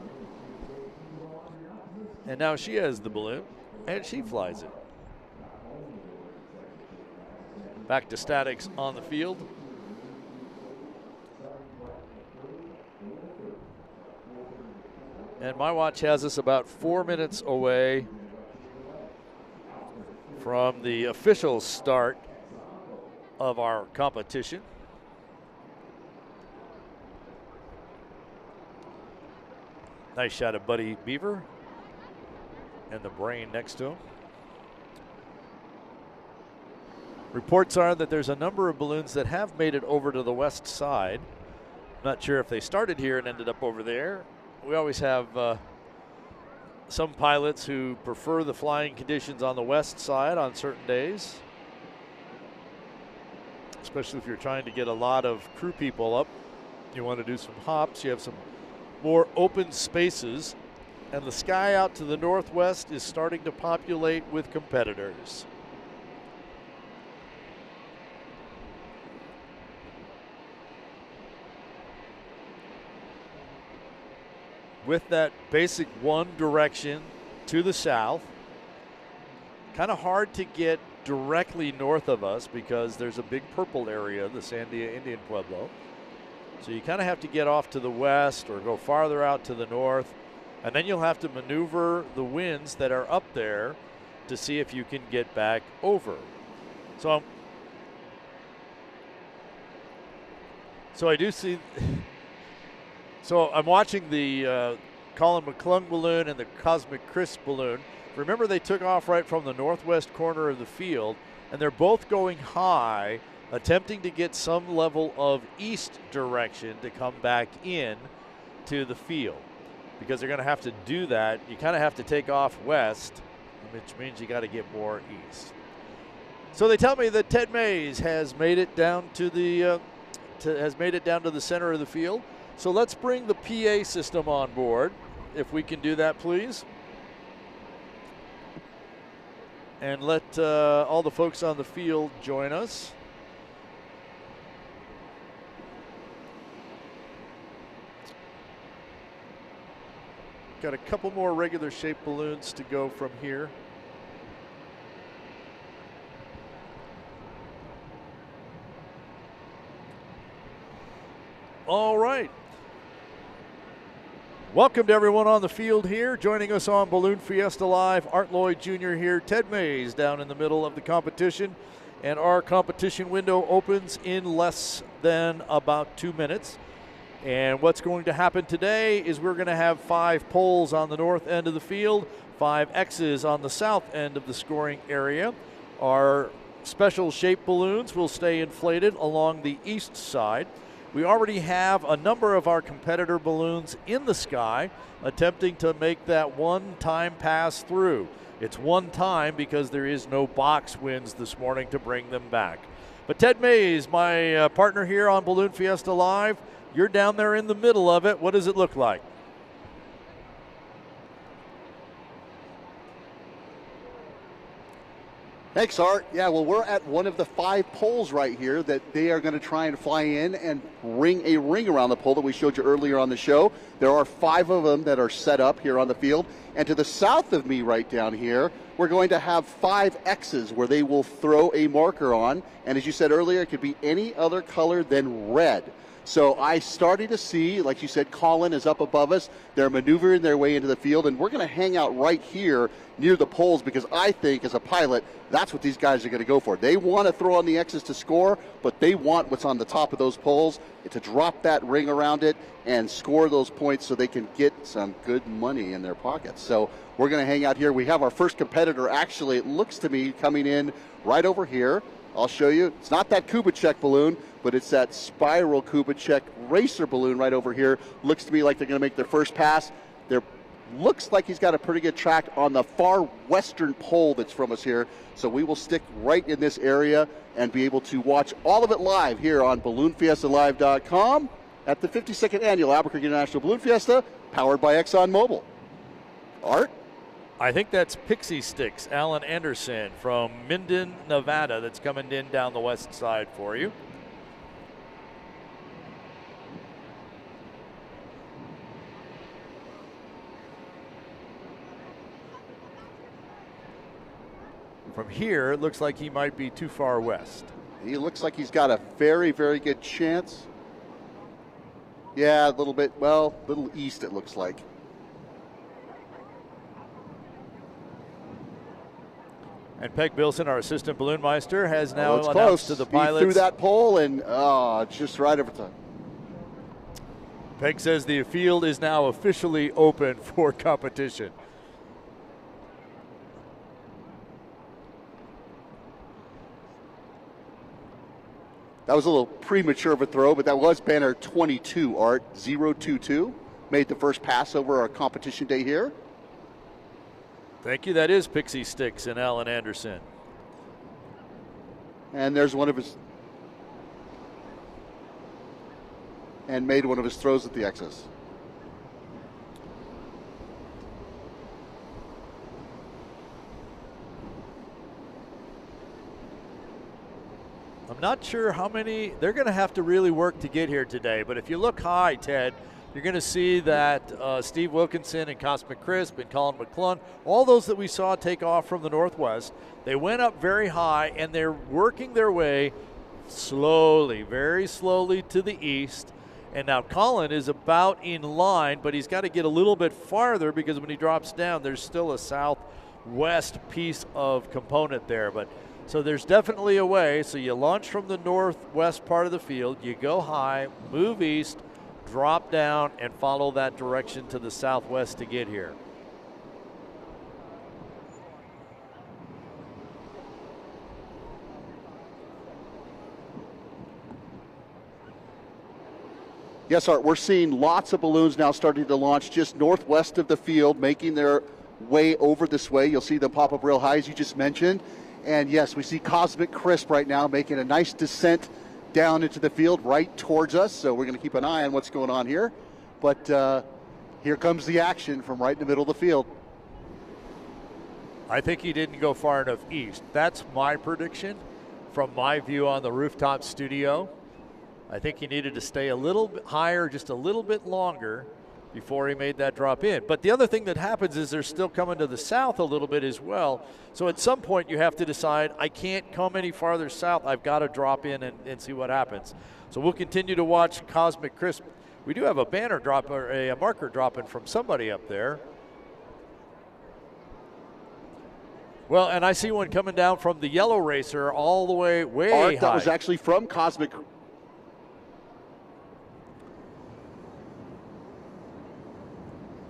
And now she has the balloon, and she flies it. Back to statics on the field. And my watch has us about 4 minutes away from the official start of our competition. Nice shot of Buddy Beaver and the brain next to him. Reports are that there's a number of balloons that have made it over to the west side. Not sure if they started here and ended up over there. We always have some pilots who prefer the flying conditions on the west side on certain days, especially if you're trying to get a lot of crew people up. You want to do some hops. You have some more open spaces, and the sky out to the northwest is starting to populate with competitors. With that basic one direction to the south, kind of hard to get directly north of us because there's a big purple area, the Sandia Indian Pueblo. So you kind of have to get off to the west or go farther out to the north, and then you'll have to maneuver the winds that are up there to see if you can get back over. So I do see. So I'm watching the Colin McClung balloon and the Cosmic Crisp balloon. Remember, they took off right from the northwest corner of the field, and they're both going high attempting to get some level of east direction to come back in to the field, because they're going to have to do that. You kind of have to take off west, which means you got to get more east. So they tell me that Ted Maes has made it down to the center of the field. So let's bring the PA system on board, if we can do that, please. And let all the folks on the field join us. Got a couple more regular shaped balloons to go from here. All right. Welcome to everyone on the field here. Joining us on Balloon Fiesta Live, Art Lloyd Jr. here, Ted Maes down in the middle of the competition. And our competition window opens in less than about 2 minutes. And what's going to happen today is we're going to have 5 poles on the north end of the field, 5 X's on the south end of the scoring area. Our special shaped balloons will stay inflated along the east side. We already have a number of our competitor balloons in the sky attempting to make that one-time pass through. It's one time because there is no box winds this morning to bring them back. But Ted Maes, my partner here on Balloon Fiesta Live, you're down there in the middle of it. What does it look like? Thanks, Art. Yeah, well, we're at one of the 5 poles right here that they are going to try and fly in and ring a ring around the pole that we showed you earlier on the show. There are 5 of them that are set up here on the field. And to the south of me right down here, we're going to have 5 X's where they will throw a marker on. And as you said earlier, it could be any other color than red. So I started to see, like you said, Colin is up above us. They're maneuvering their way into the field, and we're going to hang out right here near the poles because I think, as a pilot, that's what these guys are going to go for. They want to throw on the X's to score, but they want what's on the top of those poles to drop that ring around it and score those points so they can get some good money in their pockets. So we're going to hang out here. We have our first competitor, actually, it looks to me, coming in right over here. I'll show you. It's not that Kubitschek balloon, but it's that spiral Kubitschek racer balloon right over here. Looks to me like they're going to make their first pass. Looks like he's got a pretty good track on the far western pole that's from us here. So we will stick right in this area and be able to watch all of it live here on BalloonFiestaLive.com at the 52nd Annual Albuquerque International Balloon Fiesta, powered by ExxonMobil. Art? I think that's Pixie Sticks, Alan Anderson from Minden, Nevada, that's coming in down the west side for you. From here, it looks like he might be too far west. He looks like he's got a very, very good chance. Yeah, a little bit, well, a little east it looks like. And Peg Bilson, our assistant balloon meister, has now announced close to the pilots. He threw that pole and just right over time. Peg says the field is now officially open for competition. That was a little premature of a throw, but that was banner 22, Art, 022. Made the first pass over our competition day here. Thank you. That is Pixie Sticks and Alan Anderson. And there's one of his. And made one of his throws at the X's. I'm not sure how many, they're going to have to really work to get here today, but if you look high, Ted, you're going to see that Steve Wilkinson and Cosmic Crisp and Colin McClung, all those that we saw take off from the northwest, they went up very high and they're working their way slowly, very slowly to the east. And now Colin is about in line, but he's got to get a little bit farther because when he drops down, there's still a southwest piece of component there. But so there's definitely a way. So you launch from the northwest part of the field, you go high, move east, drop down, and follow that direction to the southwest to get here. Yes, Art, we're seeing lots of balloons now starting to launch just northwest of the field, making their way over this way. You'll see them pop up real high, as you just mentioned. And yes, we see Cosmic Crisp right now making a nice descent down into the field right towards us. So we're going to keep an eye on what's going on here. But here comes the action from right in the middle of the field. I think he didn't go far enough east. That's my prediction from my view on the rooftop studio. I think he needed to stay a little bit higher, just a little bit longer before he made that drop in. But the other thing that happens is they're still coming to the south a little bit as well. So at some point you have to decide, I can't come any farther south. I've got to drop in and see what happens. So we'll continue to watch Cosmic Crisp. We do have a banner drop, or a marker dropping from somebody up there. Well, and I see one coming down from the yellow racer all the way high. That was actually from Cosmic.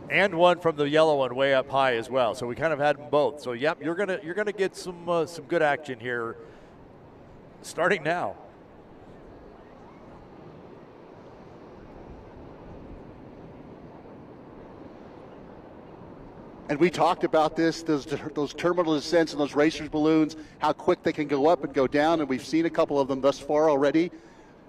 And one from the yellow one way up high as well. So we kind of had them both. So yep, you're gonna get some good action here, starting now. And we talked about this, those terminal descents and those racers balloons, how quick they can go up and go down, and we've seen a couple of them thus far already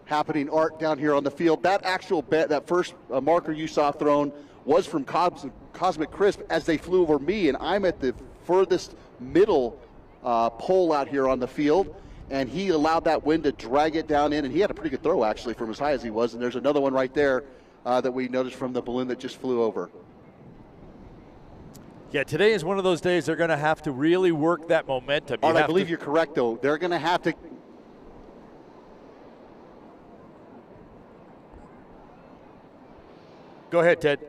happening, Art, down here on the field. That actual that first marker you saw thrown was from Cosmic Crisp as they flew over me, and I'm at the furthest middle pole out here on the field, and he allowed that wind to drag it down in, and he had a pretty good throw actually from as high as he was, and there's another one right there that we noticed from the balloon that just flew over. Yeah, today is one of those days they're going to have to really work that momentum. I believe you're correct, though. They're going to have to. Go ahead, Ted.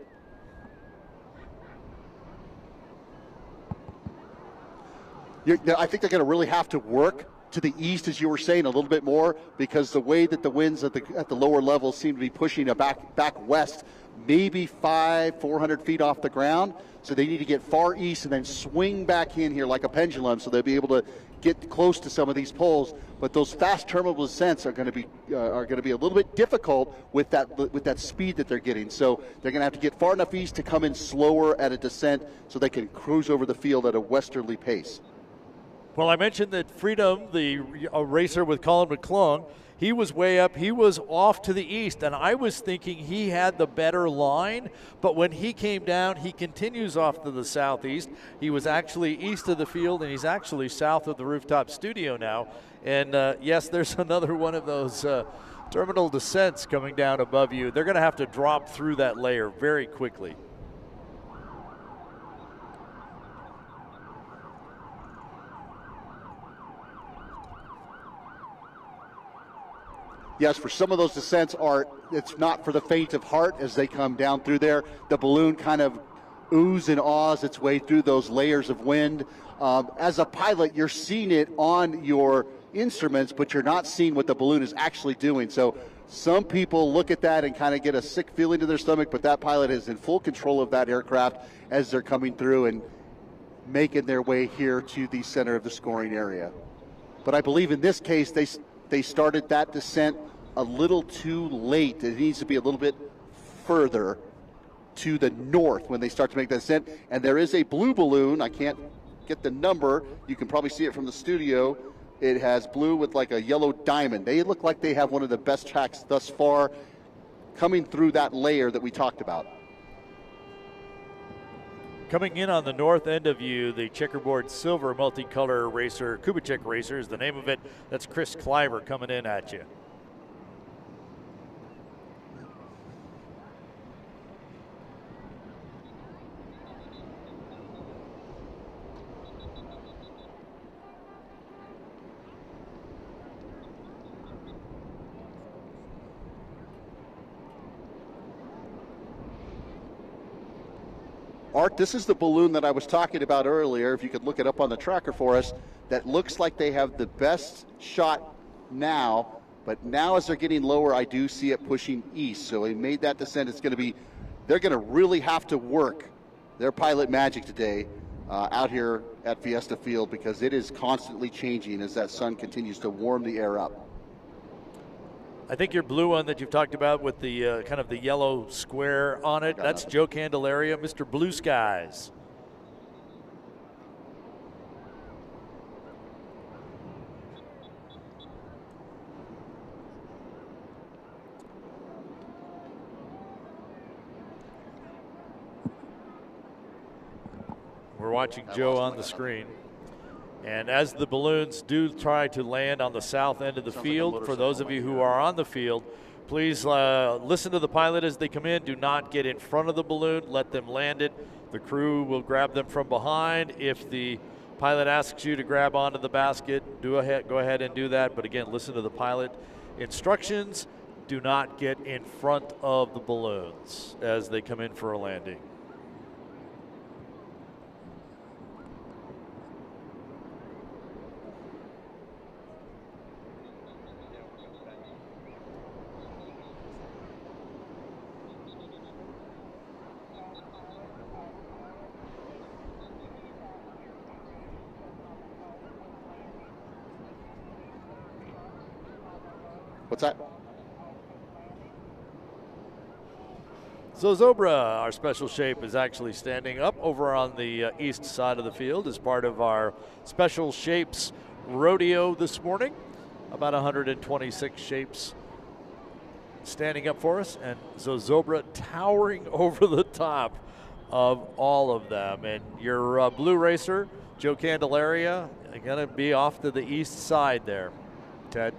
I think they're going to really have to work to the east, as you were saying, a little bit more, because the way that the winds at the lower levels seem to be pushing back west, maybe 400 feet off the ground. So they need to get far east and then swing back in here like a pendulum, so they'll be able to get close to some of these poles. But those fast terminal descents are going to be a little bit difficult with that speed that they're getting. So they're going to have to get far enough east to come in slower at a descent, so they can cruise over the field at a westerly pace. Well, I mentioned that Freedom, the racer with Colin McClung, he was way up. He was off to the east, and I was thinking he had the better line. But when he came down, he continues off to the southeast. He was actually east of the field, and he's actually south of the rooftop studio now. And, yes, there's another one of those terminal descents coming down above you. They're going to have to drop through that layer very quickly. Yes, for some of those descents, it's not for the faint of heart as they come down through there. The balloon kind of oohs and ahs its way through those layers of wind. As a pilot, you're seeing it on your instruments, but you're not seeing what the balloon is actually doing. So some people look at that and kind of get a sick feeling to their stomach, but that pilot is in full control of that aircraft as they're coming through and making their way here to the center of the scoring area. But I believe in this case, they started that descent a little too late. It needs to be a little bit further to the north when they start to make that descent. And there is a blue balloon. I can't get the number. You can probably see it from the studio. It has blue with like a yellow diamond. They look like they have one of the best tracks thus far coming through that layer that we talked about. Coming in on the north end of you, the checkerboard silver multicolor racer, Kubitschek racer is the name of it. That's Chris Cliver coming in at you. Art, this is the balloon that I was talking about earlier, if you could look it up on the tracker for us, that looks like they have the best shot now, but now as they're getting lower, I do see it pushing east. So they made that descent. They're going to really have to work their pilot magic today out here at Fiesta Field, because it is constantly changing as that sun continues to warm the air up. I think your blue one that you've talked about with the kind of the yellow square on it, that's Joe Candelaria, Mr. Blue Skies. We're watching Joe on the screen. And as the balloons do try to land on the south end of the field, for those of you who are on the field, please listen to the pilot as they come in. Do not get in front of the balloon. Let them land it. The crew will grab them from behind. If the pilot asks you to grab onto the basket, go ahead and do that. But again, listen to the pilot instructions. Do not get in front of the balloons as they come in for a landing. What's that? Zozobra, our special shape, is actually standing up over on the east side of the field as part of our special shapes rodeo this morning. About 126 shapes standing up for us, and Zozobra towering over the top of all of them. And your blue racer, Joe Candelaria, going to be off to the east side there, Ted.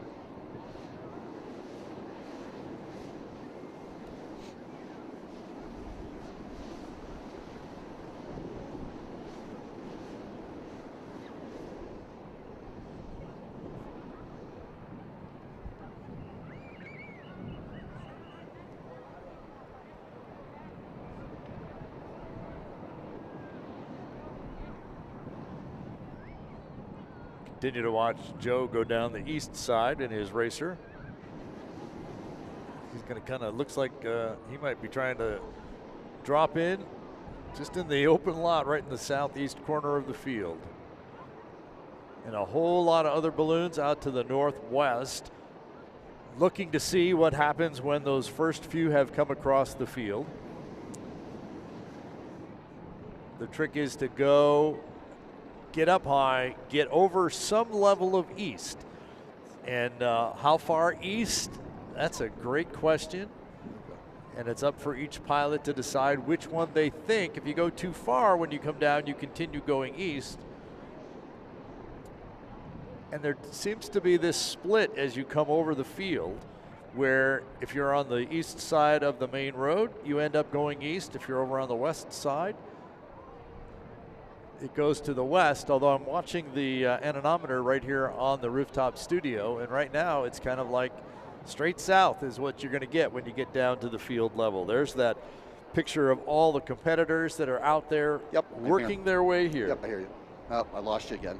Continue to watch Joe go down the east side in his racer. He's going to kind of, looks like he might be trying to drop in just in the open lot right in the southeast corner of the field. And a whole lot of other balloons out to the northwest, looking to see what happens when those first few have come across the field. The trick is to go, get up high, get over some level of east. And how far east? That's a great question. And it's up for each pilot to decide which one they think. If you go too far, when you come down, you continue going east. And there seems to be this split as you come over the field, where if you're on the east side of the main road, you end up going east. If you're over on the west side, it goes to the west, although I'm watching the anemometer right here on the rooftop studio, and right now it's kind of like straight south is what you're going to get when you get down to the field level. There's that picture of all the competitors that are out there working their way here. Yep, I hear you. Oh, I lost you again.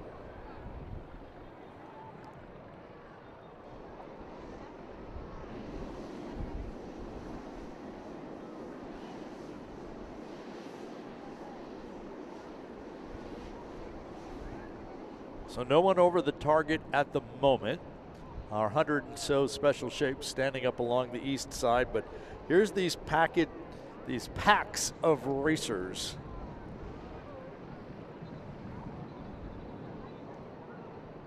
So no one over the target at the moment. Our 100 and so special shapes standing up along the east side, but here's these packs of racers.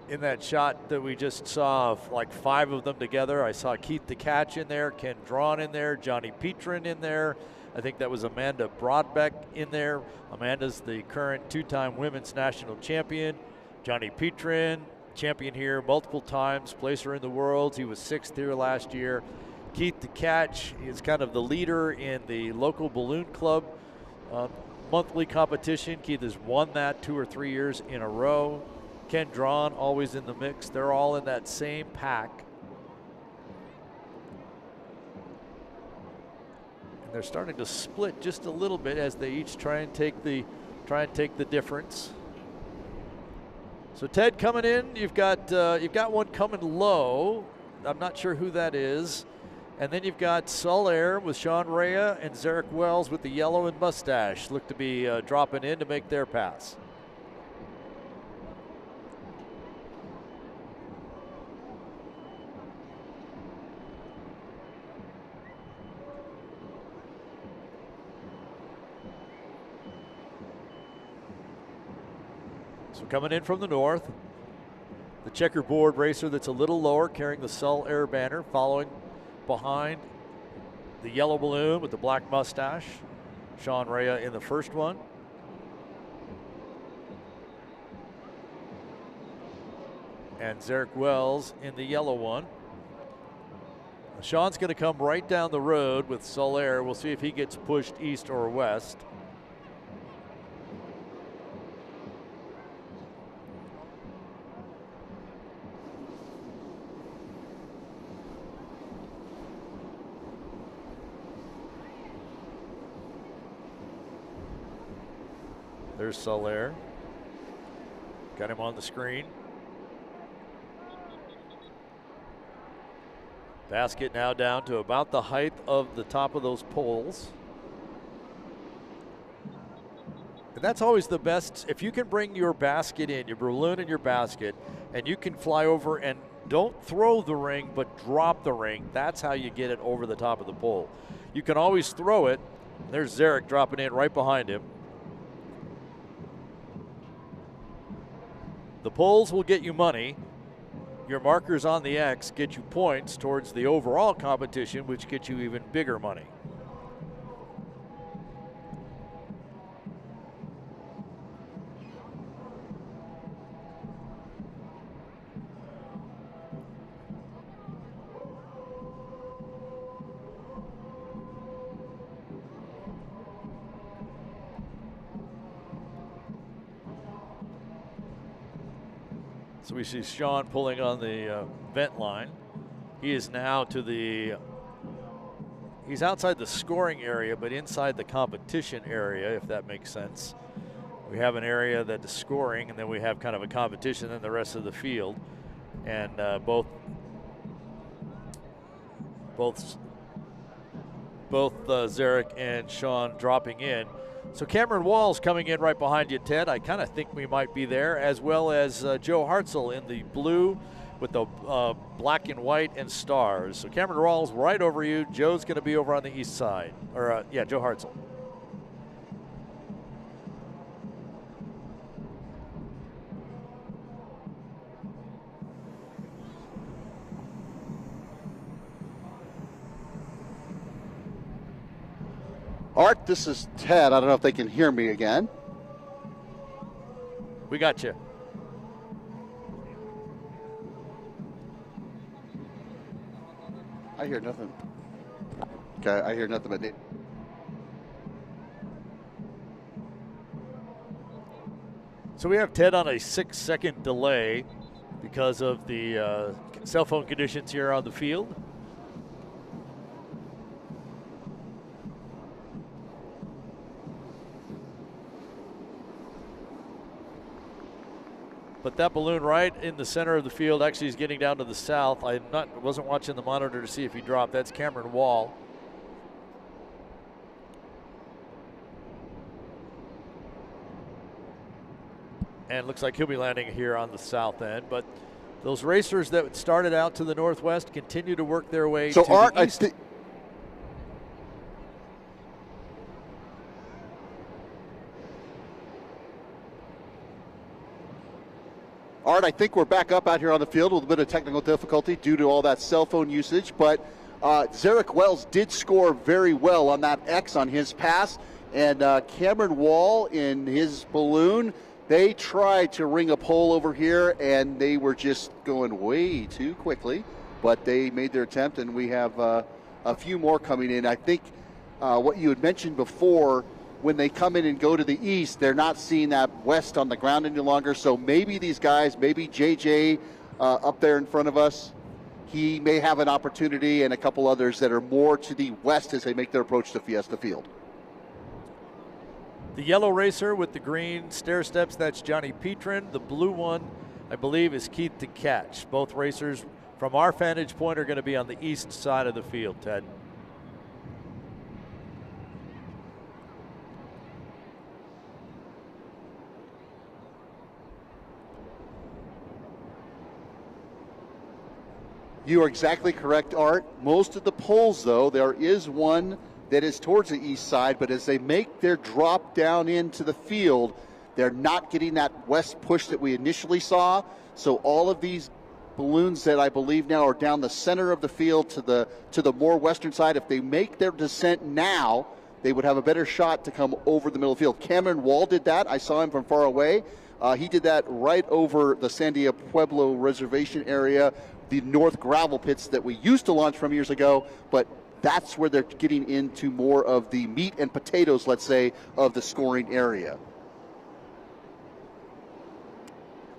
In that shot that we just saw of like 5 of them together, I saw Keith the Catch in there, Ken Drawn in there, Johnny Petrin in there. I think that was Amanda Brodbeck in there. Amanda's the current 2-time women's national champion. Johnny Petrin, champion here multiple times, placer in the worlds. He was 6th here last year. Keith the Catch is kind of the leader in the local balloon club monthly competition. Keith has won that 2 or 3 years in a row. Ken Drawn always in the mix. They're all in that same pack. And they're starting to split just a little bit as they each try and take the difference. So Ted coming in, you've got one coming low. I'm not sure who that is. And then you've got Solaire with Sean Rea and Zarek Wells with the yellow and mustache. Look to be dropping in to make their pass. So coming in from the north, the checkerboard racer that's a little lower, carrying the Sol Air banner, following behind the yellow balloon with the black mustache. Sean Rea in the first one. And Zarek Wells in the yellow one. Sean's going to come right down the road with Sol Air. We'll see if he gets pushed east or west. There's Sol Air. Got him on the screen. Basket now down to about the height of the top of those poles. And that's always the best. If you can bring your basket in, your balloon in your basket, and you can fly over and don't throw the ring, but drop the ring, that's how you get it over the top of the pole. You can always throw it. There's Zarek dropping in right behind him. The poles will get you money. Your markers on the X get you points towards the overall competition, which gets you even bigger money. So we see Sean pulling on the vent line. He is now to the, he's outside the scoring area, but inside the competition area, if that makes sense. We have an area that is scoring, and then we have kind of a competition in the rest of the field. And both Zarek and Sean dropping in. So Cameron Wall's coming in right behind you, Ted. I kind of think we might be there, as well as Joe Hartzell in the blue with the black and white and stars. So Cameron Wall's right over you. Joe's going to be over on the east side. Or, yeah, Joe Hartzell. Art, this is Ted. I don't know if they can hear me again. We got you. I hear nothing. Okay, I hear nothing but So we have Ted on a 6-second delay because of the cell phone conditions here on the field. But that balloon right in the center of the field actually is getting down to the south. I wasn't watching the monitor to see if he dropped. That's Cameron Wall. And looks like he'll be landing here on the south end. But those racers that started out to the northwest continue to work their way to the east. Art, I think we're back up out here on the field with a bit of technical difficulty due to all that cell phone usage, but Zarek Wells did score very well on that X on his pass, and Cameron Wall in his balloon, they tried to ring a pole over here, and they were just going way too quickly, but they made their attempt, and we have a few more coming in. I think what you had mentioned before, when they come in and go to the east, they're not seeing that west on the ground any longer. So maybe these guys, maybe JJ up there in front of us, he may have an opportunity, and a couple others that are more to the west as they make their approach to Fiesta Field. The yellow racer with the green stair steps, that's Johnny Petrin. The blue one, I believe, is Keith DeCatch. Both racers, from our vantage point, are going to be on the east side of the field, Ted. You are exactly correct, Art. Most of the poles, though, there is one that is towards the east side, but as they make their drop down into the field, They're not getting that west push that we initially saw. So all of these balloons that I believe now are down the center of the field to the more western side, if they make their descent now, they would have a better shot to come over the middle field. Cameron Wall did that. I saw him from far away. He did that right over the Sandia Pueblo Reservation area, the north gravel pits that we used to launch from years ago, but that's where they're getting into more of the meat and potatoes, let's say, of the scoring area.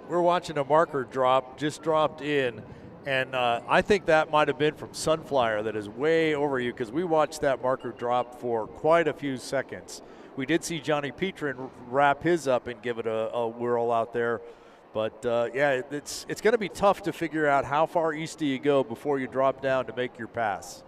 We're watching a marker drop, just dropped in, and I think that might have been from Sunflyer that is way over you, because we watched that marker drop for quite a few seconds. We did see Johnny Petrin wrap his up and give it a whirl out there. But, yeah, it's going to be tough to figure out how far east do you go before you drop down to make your pass.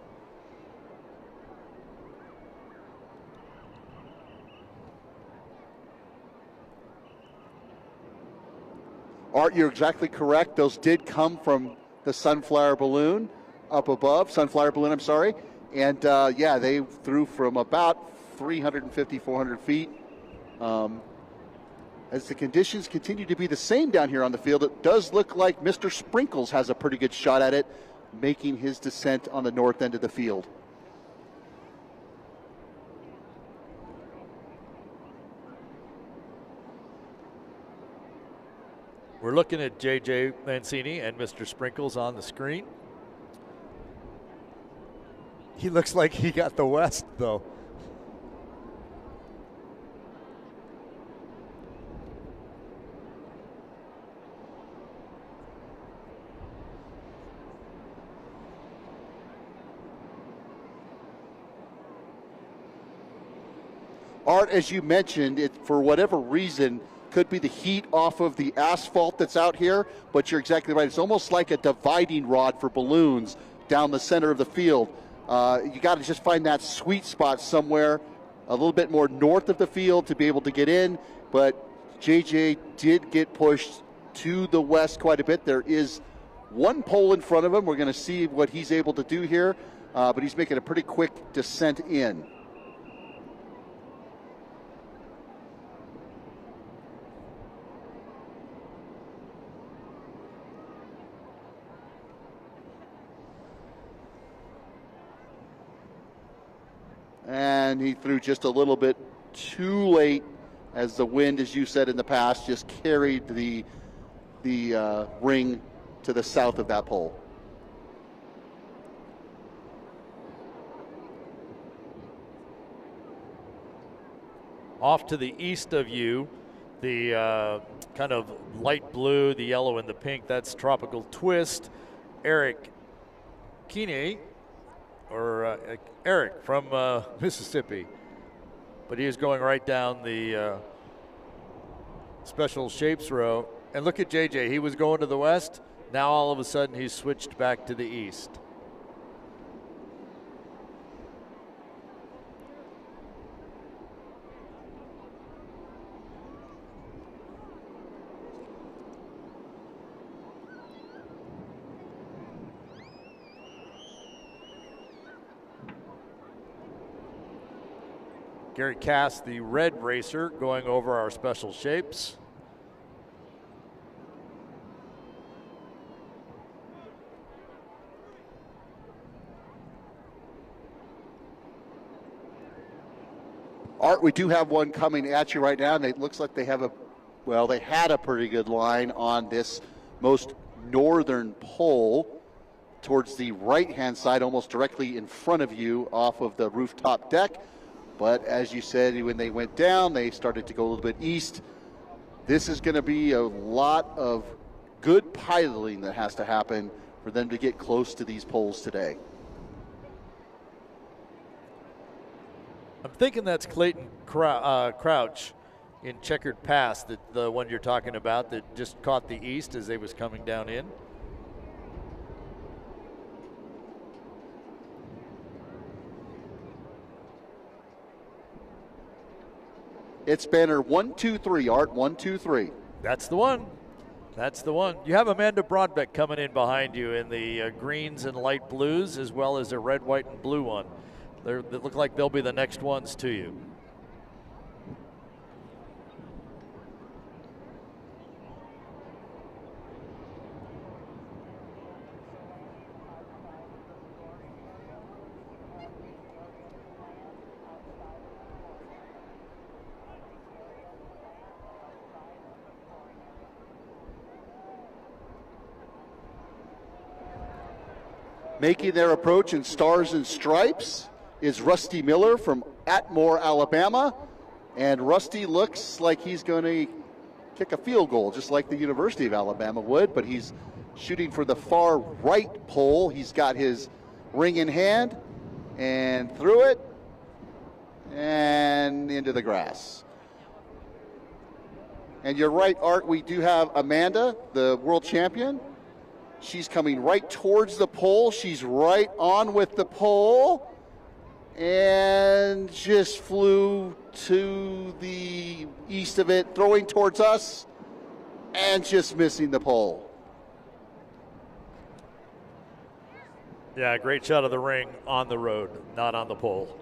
Art, you're exactly correct. Those did come from the Sunflyer balloon up above, Sunflyer balloon, I'm sorry. And, yeah, they threw from about 350, 400 feet. As the conditions continue to be the same down here on the field, it does look like Mr. Sprinkles has a pretty good shot at it, making his descent on the north end of the field. We're looking at J.J. Mancini and Mr. Sprinkles on the screen. He looks like he got the west, though. Art, as you mentioned, it for whatever reason could be the heat off of the asphalt that's out here, but you're exactly right. It's almost like a dividing rod for balloons down the center of the field. You got to just find that sweet spot somewhere a little bit more north of the field to be able to get in, but JJ did get pushed to the west quite a bit. There is one pole in front of him. We're going to see what he's able to do here, but he's making a pretty quick descent in. And he threw just a little bit too late, as the wind, as you said in the past, just carried the ring to the south of that pole. Off to the east of you, the kind of light blue, the yellow, and the pink, that's Tropical Twist. Eric Kine, or Eric from Mississippi, but he is going right down the special shapes row. And look at JJ, he was going to the west, now all of a sudden he's switched back to the east. Gary Cass, the red racer, going over our special shapes. Art, we do have one coming at you right now, and it looks like they have they had a pretty good line on this most northern pole towards the right-hand side, almost directly in front of you off of the rooftop deck. But as you said, when they went down, they started to go a little bit east. This is going to be a lot of good piloting that has to happen for them to get close to these poles today. I'm thinking that's Clayton Crouch in Checkered Pass, the one you're talking about that just caught the east as they was coming down in. It's banner 1, 2, 3, Art, 1, 2, 3. That's the one. That's the one. You have Amanda Broadbeck coming in behind you in the greens and light blues, as well as a red, white, and blue one. They look like they'll be the next ones to you. Making their approach in Stars and Stripes is Rusty Miller from Atmore, Alabama. And Rusty looks like he's going to kick a field goal, just like the University of Alabama would, but he's shooting for the far right pole. He's got his ring in hand and threw it and into the grass. And you're right, Art, we do have Amanda, the world champion. She's coming right towards the pole. She's right on with the pole and just flew to the east of it, throwing towards us and just missing the pole. Yeah, great shot of the ring on the road, not on the pole.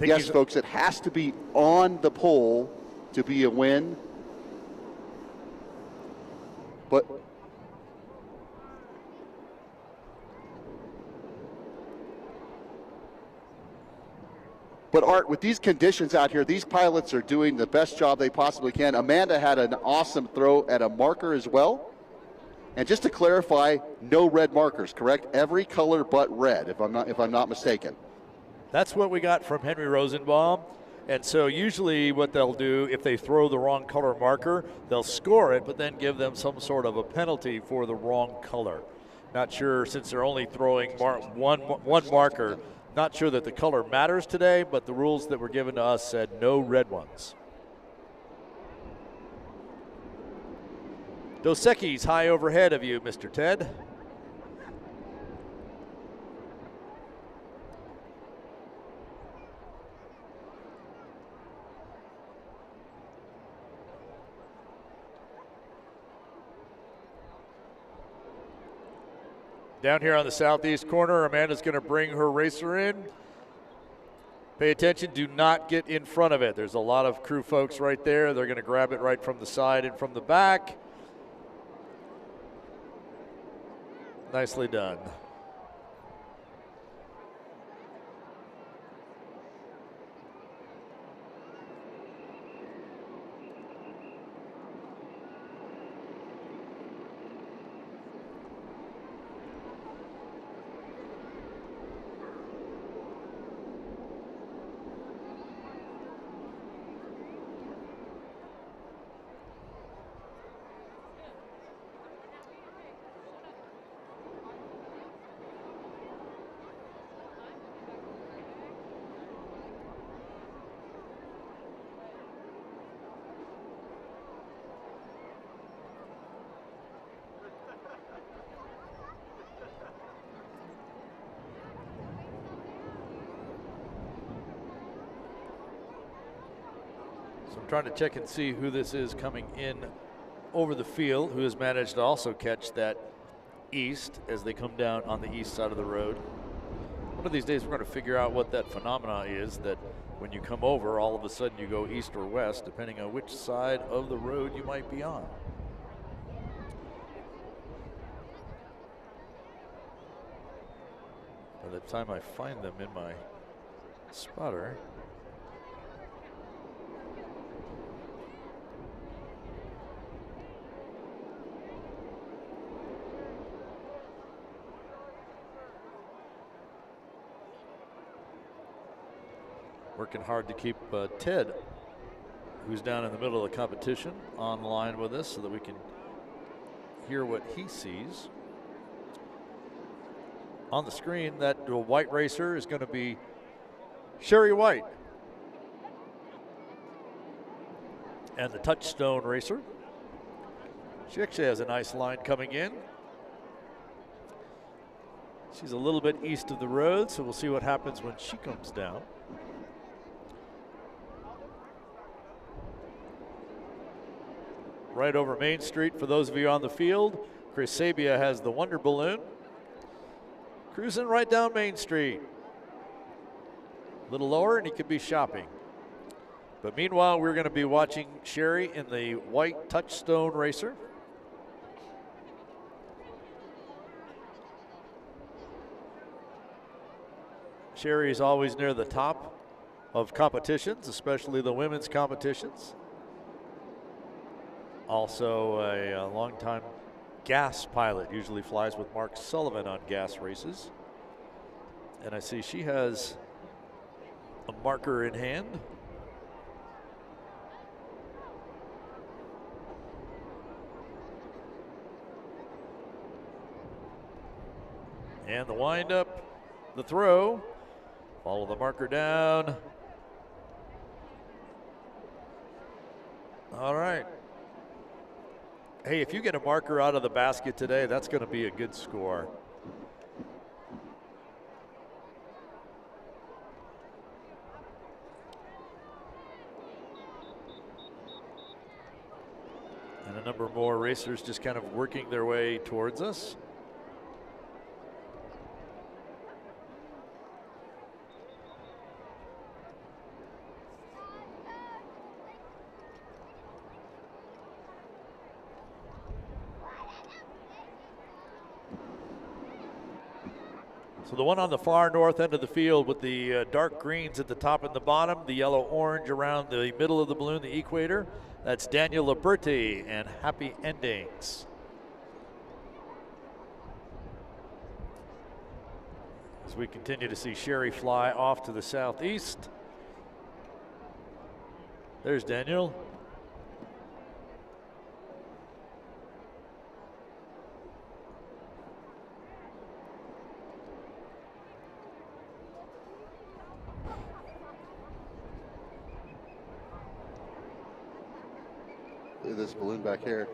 Yes, folks, it has to be on the pole to be a win. But Art, with these conditions out here, these pilots are doing the best job they possibly can. Amanda had an awesome throw at a marker as well. And just to clarify, no red markers, correct? Every color but red, if I'm not mistaken. That's what we got from Henry Rosenbaum. And so usually what they'll do, if they throw the wrong color marker, they'll score it, but then give them some sort of a penalty for the wrong color. Not sure, since they're only throwing one marker, not sure that the color matters today, but the rules that were given to us said no red ones. Dos Equis high overhead of you, Mr. Ted. Down here on the southeast corner, Amanda's going to bring her racer in. Pay attention, do not get in front of it. There's a lot of crew folks right there. They're going to grab it right from the side and from the back. Nicely done. So I'm trying to check and see who this is coming in over the field, who has managed to also catch that east as they come down on the east side of the road. One of these days we're going to figure out what that phenomena is, that when you come over, all of a sudden you go east or west, depending on which side of the road you might be on. By the time I find them in my spotter, working hard to keep Ted, who's down in the middle of the competition, online with us so that we can hear what he sees. On the screen, that white racer is going to be Sherry White. And the Touchstone racer. She actually has a nice line coming in. She's a little bit east of the road, so we'll see what happens when she comes down. Right over Main Street for those of you on the field. Chris Sabia has the Wonder Balloon. Cruising right down Main Street. A little lower and he could be shopping. But meanwhile, we're going to be watching Sherry in the white Touchstone racer. Sherry is always near the top of competitions, especially the women's competitions. Also a longtime gas pilot, usually flies with Mark Sullivan on gas races. And I see she has a marker in hand. And the windup, the throw, follow the marker down. All right. Hey, if you get a marker out of the basket today, that's going to be a good score. And a number more racers just kind of working their way towards us. So the one on the far north end of the field with the dark greens at the top and the bottom, the yellow-orange around the middle of the balloon, the equator, that's Daniel Liberti and Happy Endings. As we continue to see Sherry fly off to the southeast. There's Daniel. Look at this balloon back here.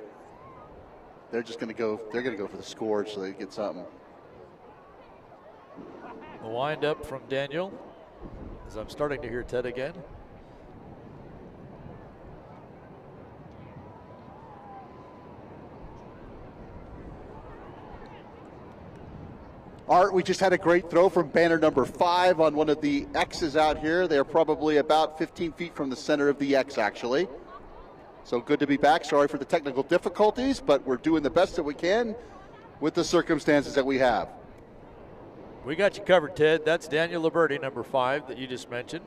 They're just going to go. They're going to go for the score so they get something. The wind up from Daniel, as I'm starting to hear Ted again. Art, we just had a great throw from banner number 5 on one of the X's out here. They're probably about 15 feet from the center of the X, actually. So good to be back. Sorry for the technical difficulties, but we're doing the best that we can with the circumstances that we have. We got you covered, Ted. That's Daniel Liberti, number 5, that you just mentioned.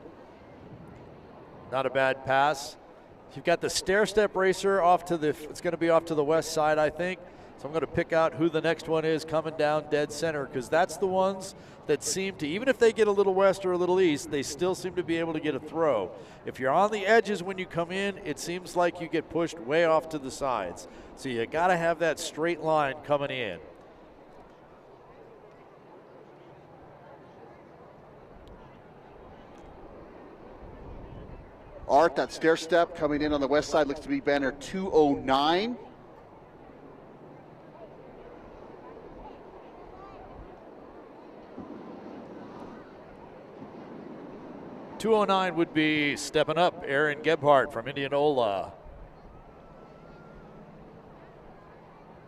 Not a bad pass. You've got the stair-step racer off to the, it's going to be off to the west side, I think. So I'm going to pick out who the next one is coming down dead center, because that's the ones that seem to, even if they get a little west or a little east, they still seem to be able to get a throw. If you're on the edges when you come in, it seems like you get pushed way off to the sides. So you got to have that straight line coming in. Art, that stair step coming in on the west side looks to be banner 209. .209 would be stepping up, Aaron Gebhardt from Indianola.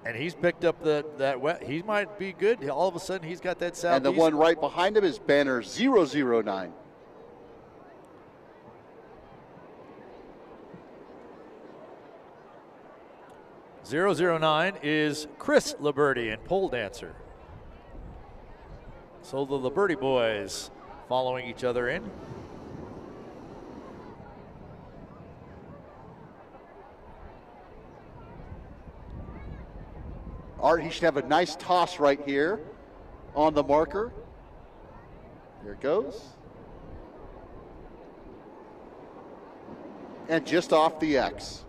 And he's picked up he might be good. All of a sudden, he's got that southeast. And the one right behind him is banner 009. .009 is Chris Liberti and pole dancer. So the Liberti boys following each other in. Art, he should have a nice toss right here on the marker. Here it goes. And just off the X.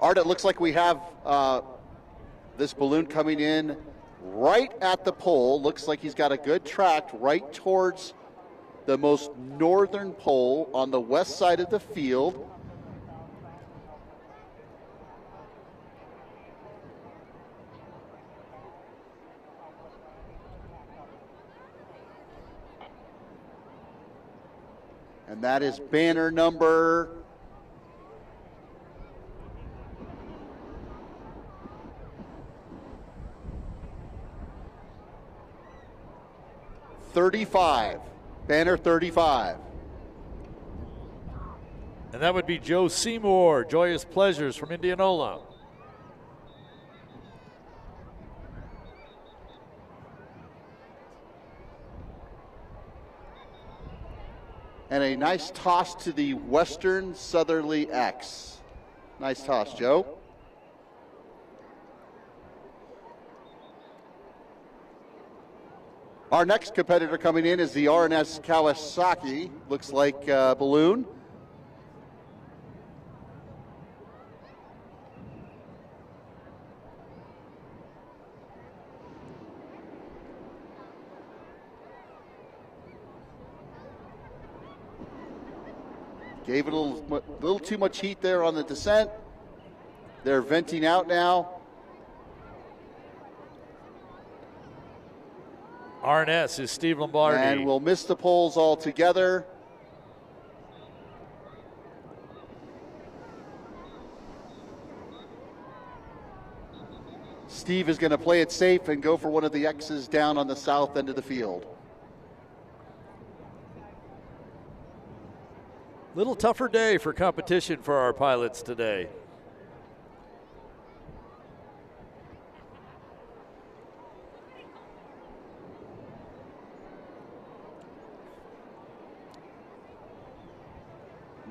Art, it looks like we have this balloon coming in right at the pole. Looks like he's got a good track right towards the most northern pole on the west side of the field. And that is banner number 35, banner 35. And that would be Joe Seymour, Joyous Pleasures from Indianola. a nice toss to the western southerly X. Nice toss, Joe. Our next competitor coming in is the R&S Kawasaki. Looks like balloon. Gave it a little too much heat there on the descent. They're venting out now. R&S is Steve Lombardi. And we'll miss the poles altogether. Steve is going to play it safe and go for one of the X's down on the south end of the field. Little tougher day for competition for our pilots today.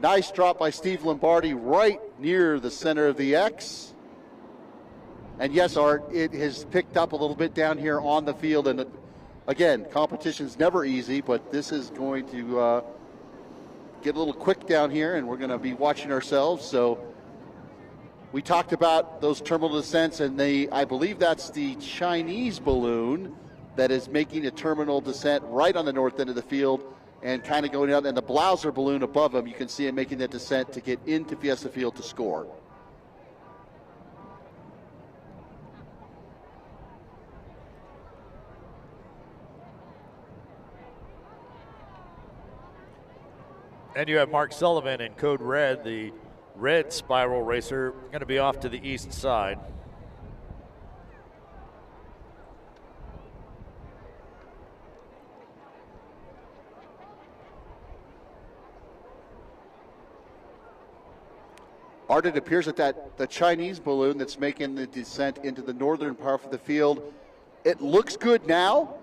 Nice drop by Steve Lombardi right near the center of the X. And yes, Art, it has picked up a little bit down here on the field. And again, competition's never easy, but this is going to get a little quick down here, and we're going to be watching ourselves. So we talked about those terminal descents, and I believe that's the Chinese balloon that is making a terminal descent right on the north end of the field and kind of going out. And the Blouser balloon above him, you can see him making that descent to get into Fiesta Field to score. And you have Mark Sullivan in Code Red, the red spiral racer, going to be off to the east side. Art, it appears that the Chinese balloon that's making the descent into the northern part of the field, it looks good now,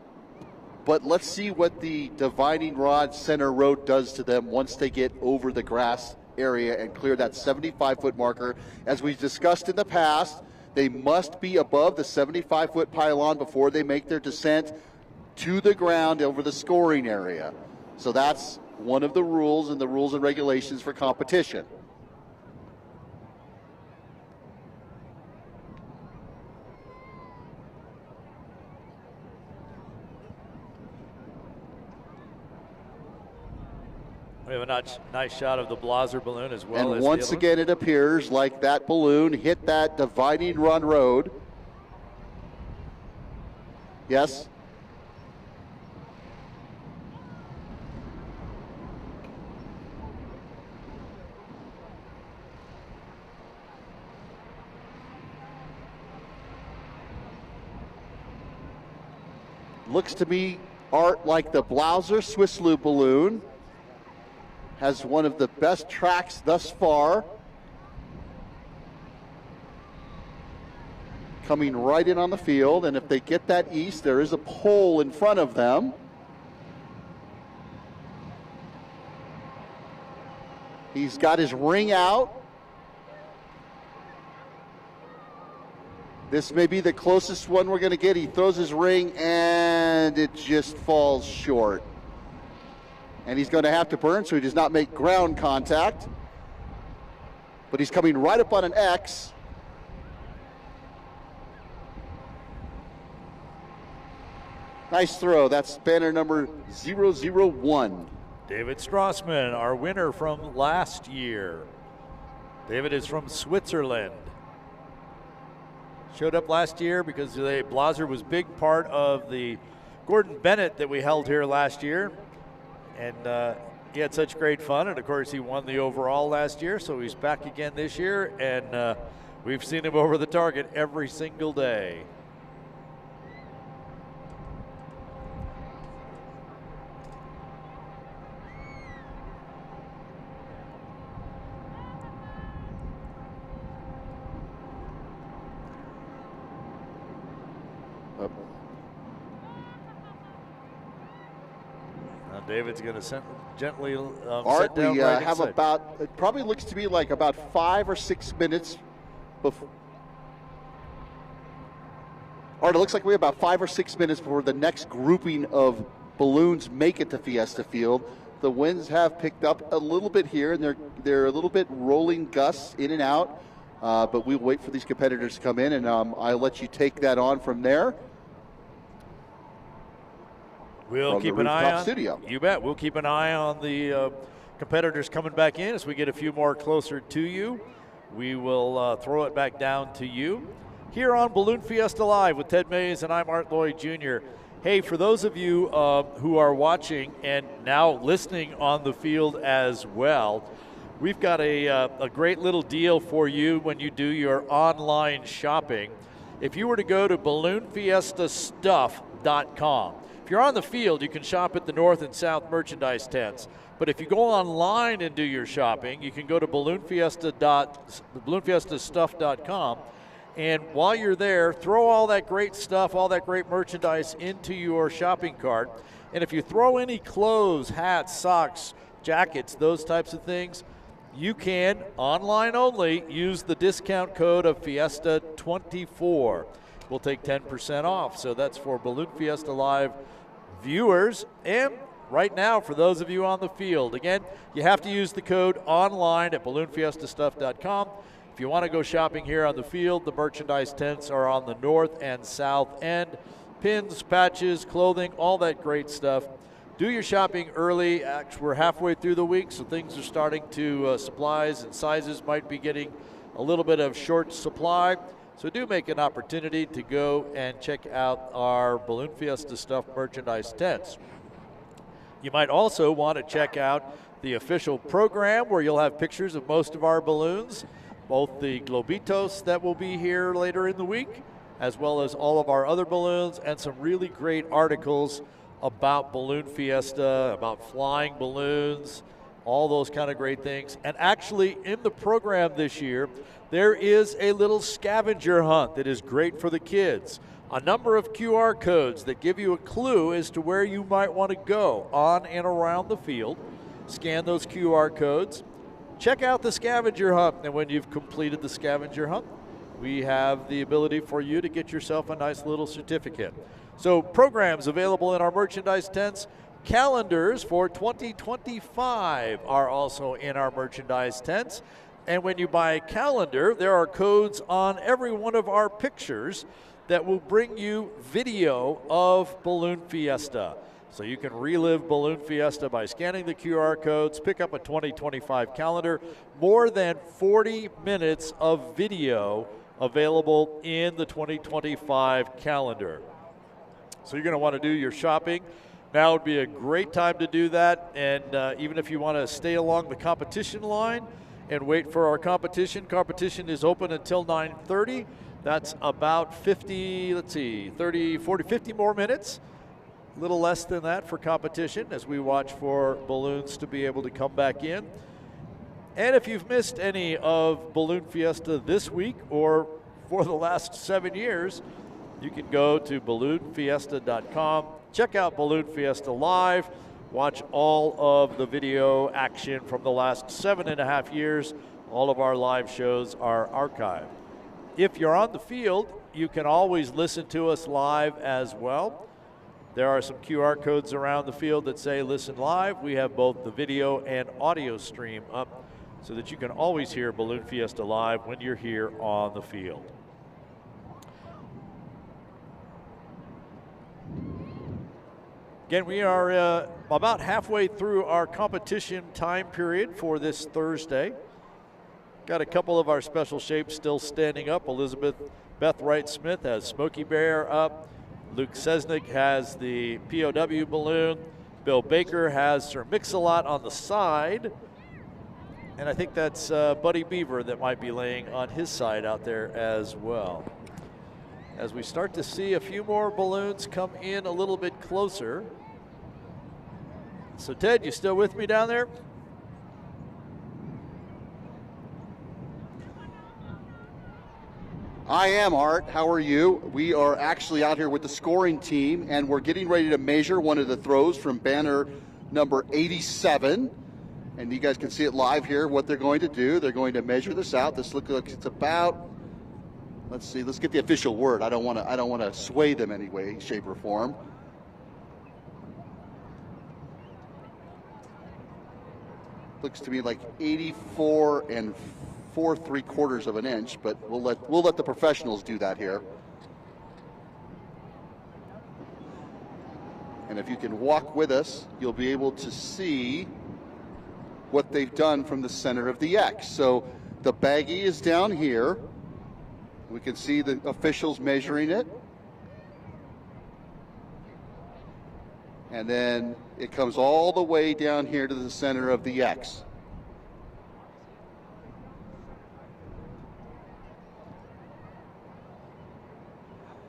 but let's see what the dividing rod center road does to them once they get over the grass area and clear that 75-foot marker. As we've discussed in the past, they must be above the 75-foot pylon before they make their descent to the ground over the scoring area. So that's one of the rules and the rules and regulations for competition. We have a nice shot of the Blouser balloon as well. And once again, it appears like that balloon hit that dividing run road. Yes? Looks to me, Art, like the Blouser Swiss Loop balloon has one of the best tracks thus far. Coming right in on the field, and if they get that east, there is a pole in front of them. He's got his ring out. This may be the closest one we're going to get. He throws his ring, and it just falls short. And he's going to have to burn, so he does not make ground contact. But he's coming right up on an X. Nice throw. That's banner number 001. David Strassman, our winner from last year. David is from Switzerland. Showed up last year because the Blouser was big part of the Gordon Bennett that we held here last year. And he had such great fun, and of course he won the overall last year, so he's back again this year, and we've seen him over the target every single day. David's going to gently Art, set down we right have inside. about, it probably looks to be like about 5 or 6 minutes before. Art, it looks like we have about 5 or 6 minutes before the next grouping of balloons make it to Fiesta Field. The winds have picked up a little bit here, and they're a little bit rolling gusts in and out. But we'll wait for these competitors to come in, and I'll let you take that on from there. We'll keep an eye on studio. You bet. We'll keep an eye on the competitors coming back in as we get a few more closer to you. We will throw it back down to you here on Balloon Fiesta Live with Ted Maes, and I'm Art Lloyd Jr. Hey, for those of you who are watching and now listening on the field as well, we've got a great little deal for you when you do your online shopping. If you were to go to balloonfiestastuff.com, if you're on the field, you can shop at the North and South merchandise tents. But if you go online and do your shopping, you can go to balloonfiestastuff.com. And while you're there, throw all that great stuff, all that great merchandise into your shopping cart. And if you throw any clothes, hats, socks, jackets, those types of things, you can, online only, use the discount code of Fiesta24. We'll take 10% off. So that's for Balloon Fiesta Live viewers. And right now, for those of you on the field, again, you have to use the code online at balloonfiestastuff.com. If you want to go shopping here on the field, the merchandise tents are on the north and south end. Pins, patches, clothing, all that great stuff. Do your shopping early. Actually, we're halfway through the week, so things are starting to, supplies and sizes might be getting a little bit of short supply. So do make an opportunity to go and check out our Balloon Fiesta Stuff merchandise tents. You might also want to check out the official program where you'll have pictures of most of our balloons, both the Globitos that will be here later in the week, as well as all of our other balloons, and some really great articles about Balloon Fiesta, about flying balloons, all those kind of great things. And actually, in the program this year, there is a little scavenger hunt that is great for the kids. A number of QR codes that give you a clue as to where you might want to go on and around the field. Scan those QR codes. Check out the scavenger hunt. And when you've completed the scavenger hunt, we have the ability for you to get yourself a nice little certificate. So programs available in our merchandise tents. Calendars for 2025 are also in our merchandise tents. And when you buy a calendar, there are codes on every one of our pictures that will bring you video of Balloon Fiesta. So you can relive Balloon Fiesta by scanning the QR codes, pick up a 2025 calendar. More than 40 minutes of video available in the 2025 calendar. So you're going to want to do your shopping. Now would be a great time to do that. And even if you want to stay along the competition line and wait for our competition is open until 9:30. That's about 50 more minutes. A little less than that for competition as we watch for balloons to be able to come back in. And if you've missed any of Balloon Fiesta this week or for the last 7 years, you can go to balloonfiesta.com, check out Balloon Fiesta Live, watch all of the video action from the last 7.5 years. All of our live shows are archived. If you're on the field, you can always listen to us live as well. There are some QR codes around the field that say listen live. We have both the video and audio stream up so that you can always hear Balloon Fiesta Live when you're here on the field. Again, we are about halfway through our competition time period for this Thursday. Got a couple of our special shapes still standing up. Beth Wright-Smith has Smokey Bear up. Luke Sesnick has the POW balloon. Bill Baker has Sir Mix-a-Lot on the side. And I think that's Buddy Beaver that might be laying on his side out there as well. As we start to see a few more balloons come in a little bit closer. So Ted, you still with me down there? I am, Art. How are you? We are actually out here with the scoring team, and we're getting ready to measure one of the throws from banner number 87. And you guys can see it live here, what they're going to do. They're going to measure this out. This looks like it's about, let's see, let's get the official word. I don't want to sway them any way, shape, or form. Looks to me like 84 and 4¾ of an inch, but we'll let the professionals do that here. And if you can walk with us, you'll be able to see what they've done from the center of the X. So the baggie is down here. We can see the officials measuring it. And then it comes all the way down here to the center of the X.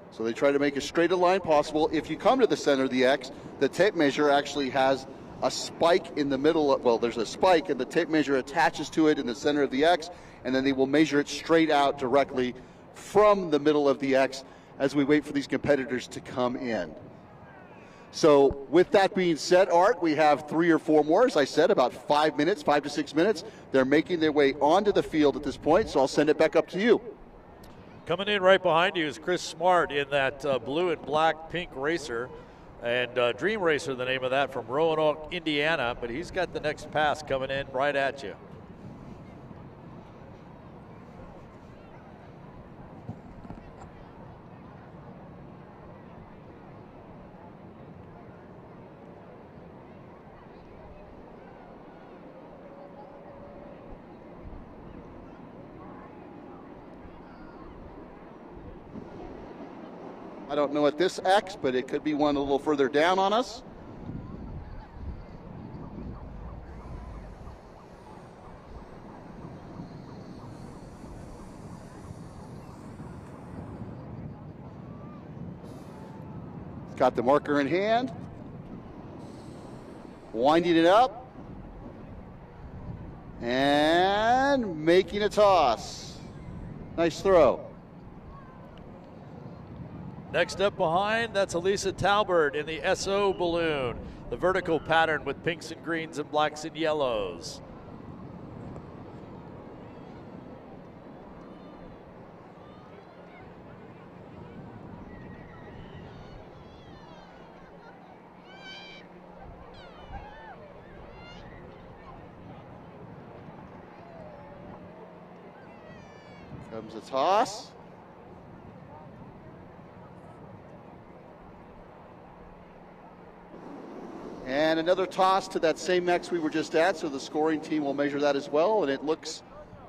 So they try to make as straight a line possible. If you come to the center of the X, the tape measure actually has a spike in the middle of, well, there's a spike and the tape measure attaches to it in the center of the X, and then they will measure it straight out directly from the middle of the X as we wait for these competitors to come in. So with that being said, Art, we have 3 or 4 more, as I said, about 5 minutes, 5 to 6 minutes. They're making their way onto the field at this point, so I'll send it back up to you. Coming in right behind you is Chris Smart in that blue and black pink racer. And Dream Racer, the name of that, from Roanoke, Indiana. But he's got the next pass coming in right at you. I don't know at this X, but it could be one a little further down on us. Got the marker in hand. Winding it up. And making a toss. Nice throw. Next up behind, that's Elisa Talbert in the SO balloon. The vertical pattern with pinks and greens and blacks and yellows. Comes a toss. And another toss to that same X we were just at, so the scoring team will measure that as well, and it looks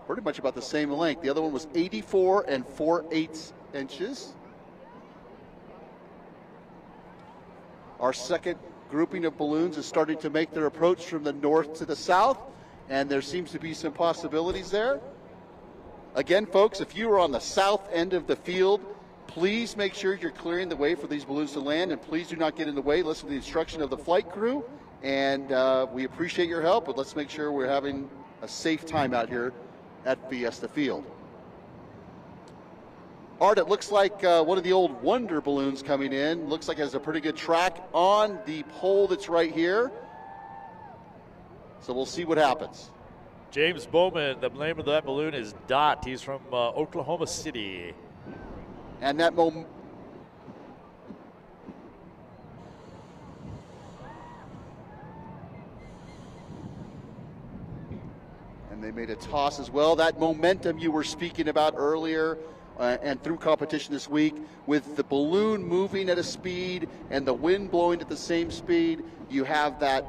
pretty much about the same length. The other one was 84 and 4/8 inches. Our second grouping of balloons is starting to make their approach from the north to the south, and there seems to be some possibilities there. Again, folks, if you are on the south end of the field, please make sure you're clearing the way for these balloons to land, and please do not get in the way. Listen to the instruction of the flight crew, and we appreciate your help, but let's make sure we're having a safe time out here at Fiesta Field. Art, it looks like one of the old Wonder balloons coming in. Looks like it has a pretty good track on the pole that's right here. So we'll see what happens. James Bowman, the name of that balloon is Dot. He's from Oklahoma City. And that moment. And they made a toss as well. That momentum you were speaking about earlier and through competition this week, with the balloon moving at a speed and the wind blowing at the same speed, you have that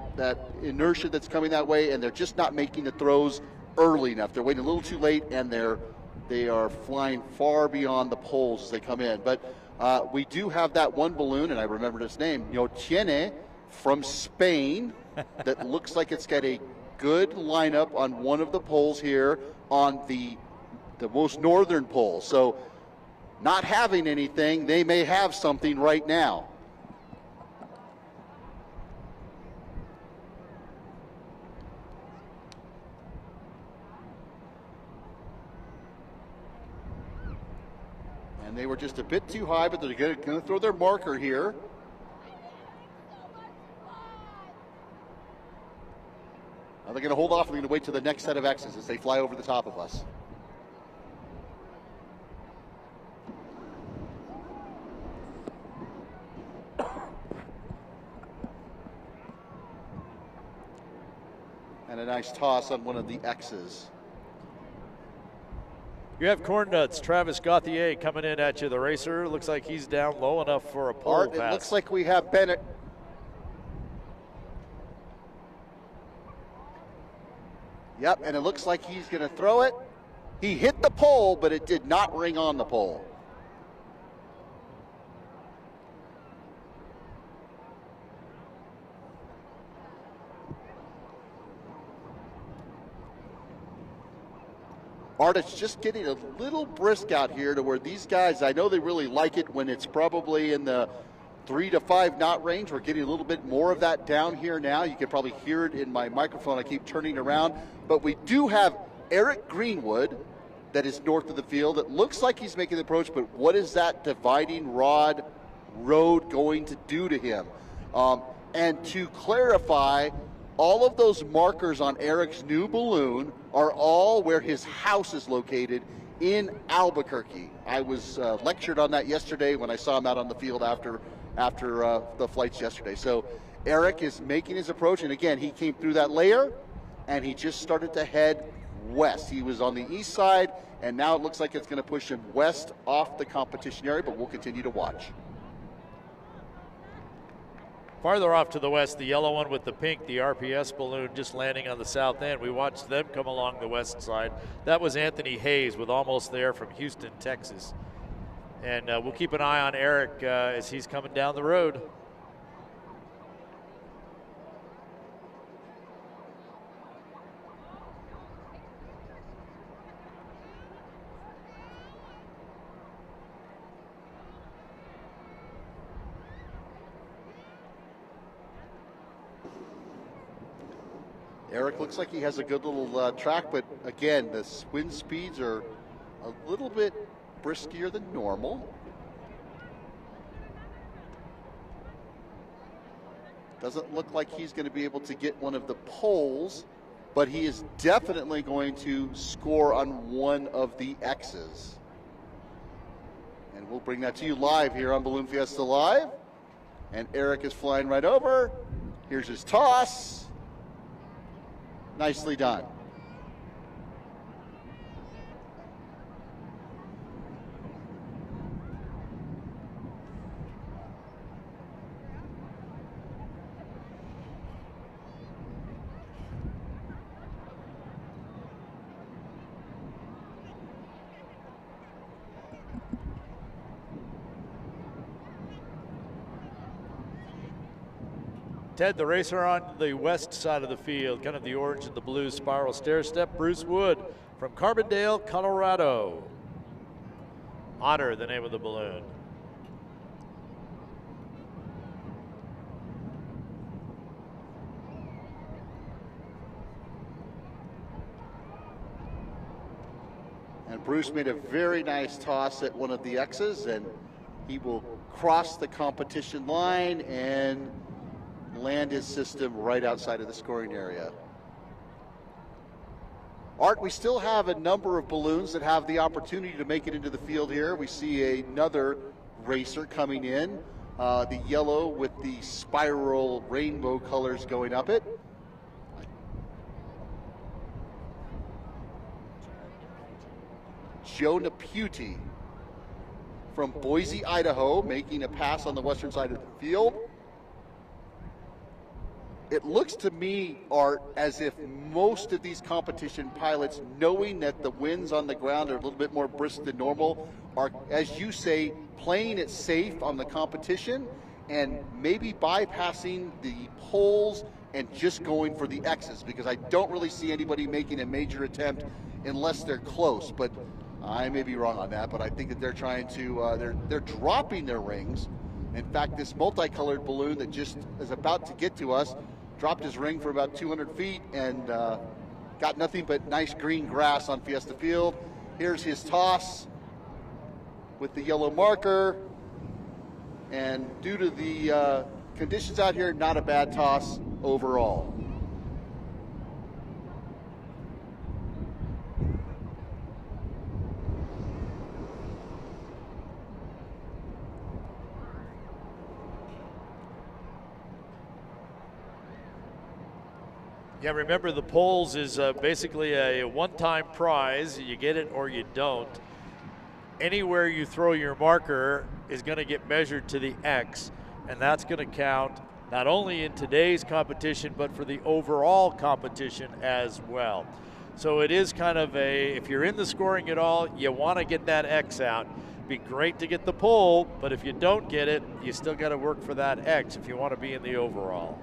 inertia that's coming that way, and they're just not making the throws early enough. They're waiting a little too late, and they are flying far beyond the poles as they come in. But we do have that one balloon, and I remembered its name, Tiene, from Spain, that looks like it's got a good lineup on one of the poles here on the most northern pole. So not having anything, they may have something right now. And they were just a bit too high, but they're going to throw their marker here. Are they going to hold off? Or are they going to wait till the next set of X's as they fly over the top of us? And a nice toss on one of the X's. You have corn nuts. Travis Gauthier coming in at you. The racer looks like he's down low enough for a pole pass. It looks like we have Bennett. Yep, and it looks like he's going to throw it. He hit the pole, but it did not ring on the pole. Art, it's just getting a little brisk out here to where these guys, I know they really like it when it's probably in the 3 to 5 knot range. We're getting a little bit more of that down here now. You can probably hear it in my microphone. I keep turning around. But we do have Eric Greenwood that is north of the field. It looks like he's making the approach, but what is that dividing rod road going to do to him? And to clarify, all of those markers on Eric's new balloon are all where his house is located in Albuquerque. I was lectured on that yesterday when I saw him out on the field after the flights yesterday. So Eric is making his approach, and again, he came through that layer, and he just started to head west. He was on the east side, and now it looks like it's going to push him west off the competition area, but we'll continue to watch. Farther off to the west, the yellow one with the pink, the RPS balloon just landing on the south end. We watched them come along the west side. That was Anthony Hayes with Almost There from Houston, Texas. And we'll keep an eye on Eric as he's coming down the road. Eric looks like he has a good little track, but again, the wind speeds are a little bit briskier than normal. Doesn't look like he's going to be able to get one of the poles, but he is definitely going to score on one of the X's. And we'll bring that to you live here on Balloon Fiesta Live. And Eric is flying right over. Here's his toss. Nicely done. Ted, the racer on the west side of the field, kind of the orange and the blue spiral stair step, Bruce Wood from Carbondale, Colorado. Honor, the name of the balloon. And Bruce made a very nice toss at one of the X's, and he will cross the competition line and land his system right outside of the scoring area. Art, we still have a number of balloons that have the opportunity to make it into the field here. We see another racer coming in, the yellow with the spiral rainbow colors going up it. Joe Naputi from Boise, Idaho, making a pass on the western side of the field. It looks to me, Art, as if most of these competition pilots, knowing that the winds on the ground are a little bit more brisk than normal, are, as you say, playing it safe on the competition and maybe bypassing the poles and just going for the X's, because I don't really see anybody making a major attempt unless they're close. But I may be wrong on that, but I think that they're trying to, they're dropping their rings. In fact, this multicolored balloon that just is about to get to us dropped his ring for about 200 feet and got nothing but nice green grass on Fiesta Field. Here's his toss with the yellow marker. And due to the conditions out here, not a bad toss overall. Yeah, remember the poles is basically a one-time prize. You get it or you don't. Anywhere you throw your marker is going to get measured to the X, and that's going to count not only in today's competition, but for the overall competition as well. So it is kind of if you're in the scoring at all, you want to get that X out. Be great to get the pole, but if you don't get it, you still got to work for that X if you want to be in the overall.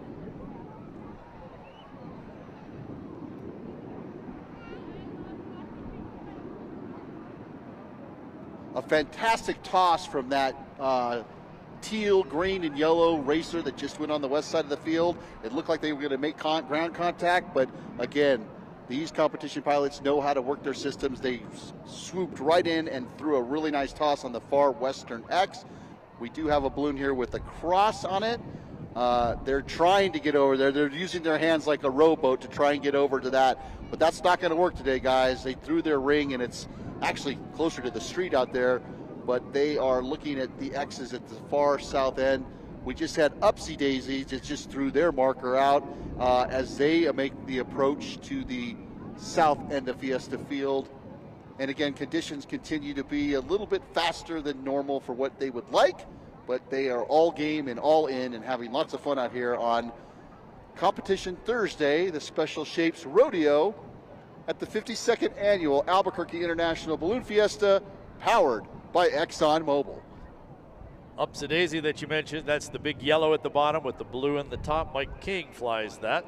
A fantastic toss from that teal, green, and yellow racer that just went on the west side of the field. It looked like they were going to make ground contact, but again, these competition pilots know how to work their systems. They swooped right in and threw a really nice toss on the far western X. We do have a balloon here with a cross on it. They're trying to get over there. They're using their hands like a rowboat to try and get over to that, but that's not going to work today, guys. They threw their ring, and it's actually closer to the street out there, but they are looking at the X's at the far south end. We just had Upsy Daisies that just threw their marker out as they make the approach to the south end of Fiesta Field. And again, conditions continue to be a little bit faster than normal for what they would like, but they are all game and all in and having lots of fun out here on Competition Thursday, the Special Shapes Rodeo at the 52nd Annual Albuquerque International Balloon Fiesta, powered by ExxonMobil. Upsy Daisy that you mentioned, that's the big yellow at the bottom with the blue in the top. Mike King flies that.